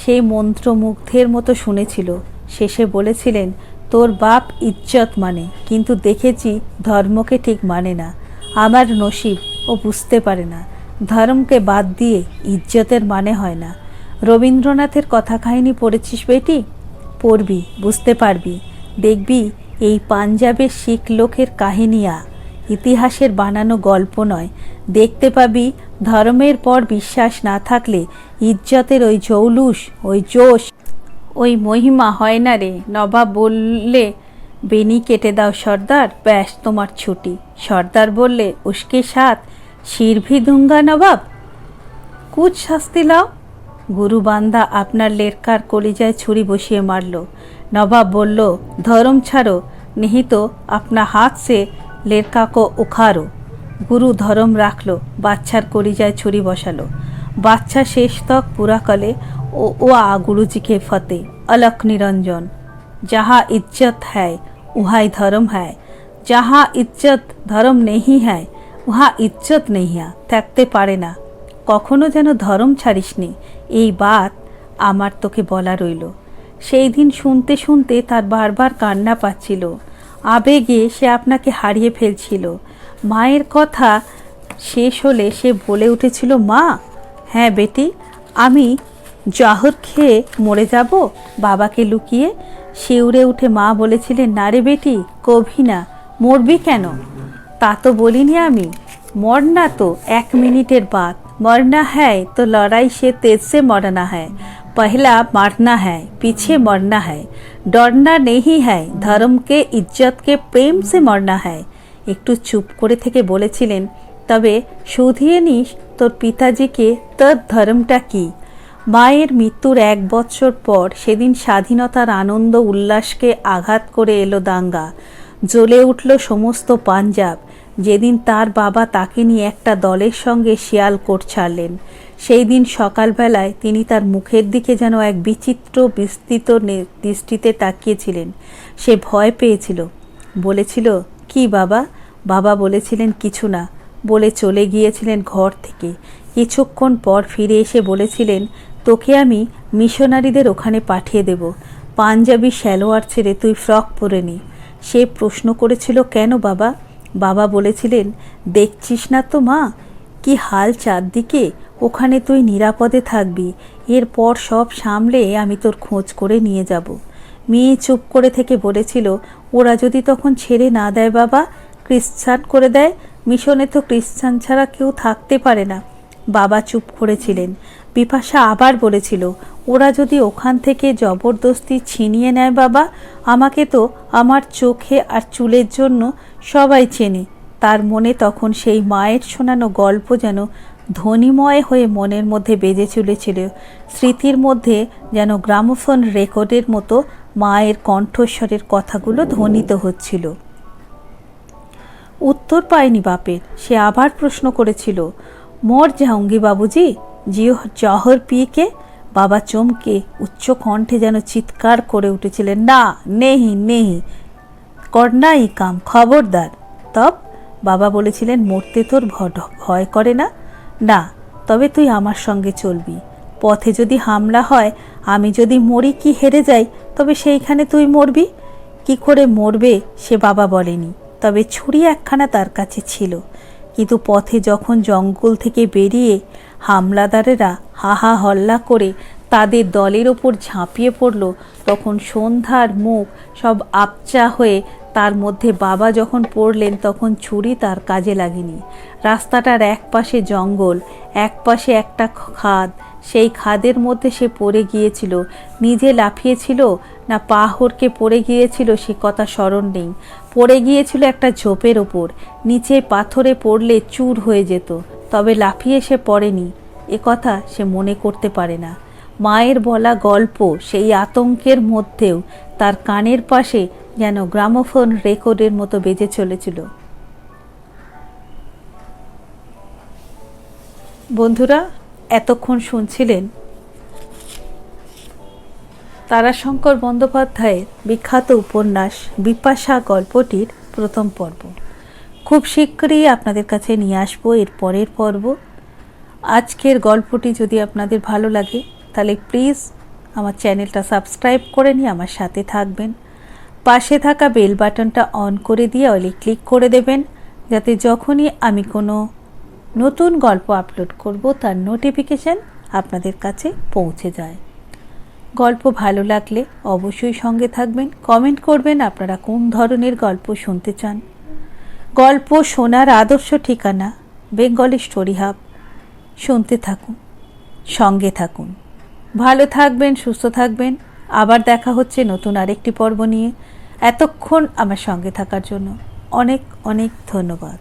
সেই মন্ত্রমুগ্ধের মতো শুনেছিল। শেষে বলেছিলেন, তোর বাপ ইজ্জত মানে, কিন্তু দেখেছি ধর্মকে ঠিক মানে না। আমার নসিব, ও বুঝতে পারে না ধর্মকে বাদ দিয়ে ইজ্জতের মানে হয় না। রবীন্দ্রনাথের কথা কাহিনী পড়েছিস বেটি? পড়বি, বুঝতে পারবি। দেখবি এই পাঞ্জাবের শিখ লোকের কাহিনিয়া, ইতিহাসের বানানো গল্প নয়। দেখতে পাবি ধর্মের পর বিশ্বাস না থাকলে ইজ্জতের ওই জৌলুস, ওই জোশ, ওই মহিমা হয় না রে। নবাব বললে বেনি কেটে দাও সর্দার, ব্যাস তোমার ছুটি। সর্দার বললে উসকে সাথ শির ভি দুঙ্গা নবাব, কুছ শাস্তি লাও। গুরুবান্দা আপনার লেরকার কলিজায় ছুরি বসিয়ে মারল। নবাব বলল, ধর্ম ছাড়ো, नहीं तो अपना हाथ से लेरका को उखाड़ो। গুরু ধরম রাখলো, বাচ্চার কলিজায় ছুরি বসালো। বাচ্চা শেষ তক পুরা কলে ও গুরুজিকে ফতে অলক নিরঞ্জন। যাহা ইজ্জত হ্যায় উহাই ধর্ম হ্যায়, যাহা ইজ্জত ধর্ম নেহি হ্যায় উহা ইজ্জত নেহিয়া থাকতে পারে না। কখনো যেন ধর্ম ছাড়িসনি, এই বাত আমার তোকে বলা রইল। সেই দিন শুনতে শুনতে তার বারবার কান্না পাচ্ছিল। আবেগে সে আপনাকে হারিয়ে ফেলছিল। মায়ের কথা শেষ হলে সে বলে উঠেছিল, মা, হ্যাঁ বেটি, আমি জহর খেয়ে মরে যাব বাবাকে লুকিয়ে। শিউরে উঠে মা বলেছিলেন, না রে বেটি, কভি না। মরবি কেন? তা তো বলিনি আমি। মরনা তো 1 মিনিটের বাত, मरना है तो लड़ाई से तेज से मरना है, पहला मारना है, पीछे मरना है, डरना नहीं है, धर्म के इज्जत के प्रेम से मरना है। একটু চুপ করে থেকে বলেছিলেন, তবে শুধিয়ে নিস তোর পিতাজিকে, তোর ধর্মটা কি। মায়ের মৃত্যুর 1 বছর পর সেদিন স্বাধীনতার আনন্দ উল্লাসকে আঘাত করে এলো দাঙ্গা। জ্বলে উঠল সমস্ত পাঞ্জাব। যেদিন তার বাবা তাকে নিয়ে একটা দলের সঙ্গে শিয়ালকোট ছাড়লেন, সেই দিন সকালবেলায় তিনি তার মুখের দিকে যেন এক বিচিত্র বিস্তৃত দৃষ্টিতে তাকিয়েছিলেন। সে ভয় পেয়েছিল। বলেছিল, কি বাবা? বাবা বলেছিলেন, কিছু না, বলে চলে গিয়েছিলেন ঘর থেকে। কিছুক্ষণ পর ফিরে এসে বলেছিলেন, তোকে আমি মিশনারিদের ওখানে পাঠিয়ে দেব। পাঞ্জাবি সালোয়ার ছেড়ে তুই ফ্রক পরে নি। সে প্রশ্ন করেছিল, কেন বাবা? বাবা বলেছিলেন, দেখছিস না তো মা, কি হাল চারদিকে, ওখানে তুই নিরাপদে থাকবি। এরপর সব সামলে আমি তোর খোঁজ করে নিয়ে যাব। মেয়ে চুপ করে থেকে বলেছিল, ওরা যদি তখন ছেড়ে না দেয় বাবা, খ্রিস্টান করে দেয়। মিশনে তো খ্রিস্টান ছাড়া কেউ থাকতে পারে না। বাবা চুপ করেছিলেন। বিপাশা আবার বলেছিল, ওরা যদি ওখান থেকে জবরদস্তি ছিনিয়ে নেয় বাবা, আমাকে তো আমার চোখে আর চুলের জন্য সবাই চেনে। তার মনে তখন সেই মায়ের শোনানো গল্প যেন ধ্বনিময় হয়ে মনের মধ্যে বেজে চলেছিল। স্মৃতির মধ্যে যেন গ্রামোফোন রেকর্ডের মতো মায়ের কণ্ঠস্বরের কথাগুলো ধ্বনিত হচ্ছিল। উত্তর পায়নি বাপের। সে আবার প্রশ্ন করেছিল, মর যাউঙ্গি বাবুজি, জিও জহর পিকে? বাবা চমকে উচ্চ কণ্ঠে যেন চিৎকার করে উঠেছিলেন, না, নেহি নেহি করনাই কাম, খবরদার। তব বাবা বলেছিলেন, মরতে তোর ভয় করে না? না, তবে তুই আমার সঙ্গে চলবি। পথে যদি হামলা হয়, আমি যদি মরি কি হেরে যাই, তবে সেইখানে তুই মরবি। কি করে মরবে সে বাবা বলেনি, তবে ছুরি একখানা তার কাছে ছিল। কিন্তু পথে যখন জঙ্গল থেকে বেরিয়ে হামলাদারেরা হাহা হল্লা করে তাদের দলের ওপর ঝাঁপিয়ে পড়ল, তখন সন্ধ্যার মুখ সব আপচা হয়ে তার মধ্যে বাবা যখন পড়লেন, তখন ছুরি তার কাজে লাগেনি। রাস্তাটার এক পাশে জঙ্গল, এক পাশে একটা খাদ। সেই খাদের মধ্যে সে পড়ে গিয়েছিল। নিজে লাফিয়েছিল না পা হড়কে পড়ে গিয়েছিল সে কথা স্মরণ নেই। পড়ে গিয়েছিল একটা ঝোপের ওপর। নিচে পাথরে পড়লে চুর হয়ে যেত, তবে লাফিয়ে সে পড়েনি, এ কথা সে মনে করতে পারে না। মায়ের বলা গল্প সেই আতঙ্কের মধ্যেও তার কানের পাশে যেন গ্রামোফোন রেকর্ডের মতো বেজে চলেছিল। বন্ধুরা, এতক্ষণ শুনছিলেন তারাশঙ্কর বন্দ্যোপাধ্যায়ের বিখ্যাত উপন্যাস বিপাশা গল্পটির প্রথম পর্ব। খুব শীঘ্রই আপনাদের কাছে নিয়ে আসবো এর পরের পর্ব। আজকের গল্পটি যদি আপনাদের ভালো লাগে, তাহলে প্লিজ আমার চ্যানেলটা সাবস্ক্রাইব করে নিয়ে আমার সাথে থাকবেন। পাশে থাকা বেল বাটনটা অন করে দিয়ে অলে ক্লিক করে দেবেন, যাতে যখনই আমি কোনো নতুন গল্প আপলোড করব তার নোটিফিকেশান আপনাদের কাছে পৌঁছে যায়। গল্প ভালো লাগলে অবশ্যই সঙ্গে থাকবেন। কমেন্ট করবেন আপনারা কোন ধরনের গল্প শুনতে চান। গল্প শোনার আদর্শ ঠিকানা বেঙ্গলি স্টোরি হাব। শুনতে থাকুন, সঙ্গে থাকুন। ভালো থাকবেন, সুস্থ থাকবেন। আবার দেখা হচ্ছে নতুন আরেকটি পর্ব নিয়ে। এতক্ষণ আমার সঙ্গে থাকার জন্য অনেক অনেক ধন্যবাদ।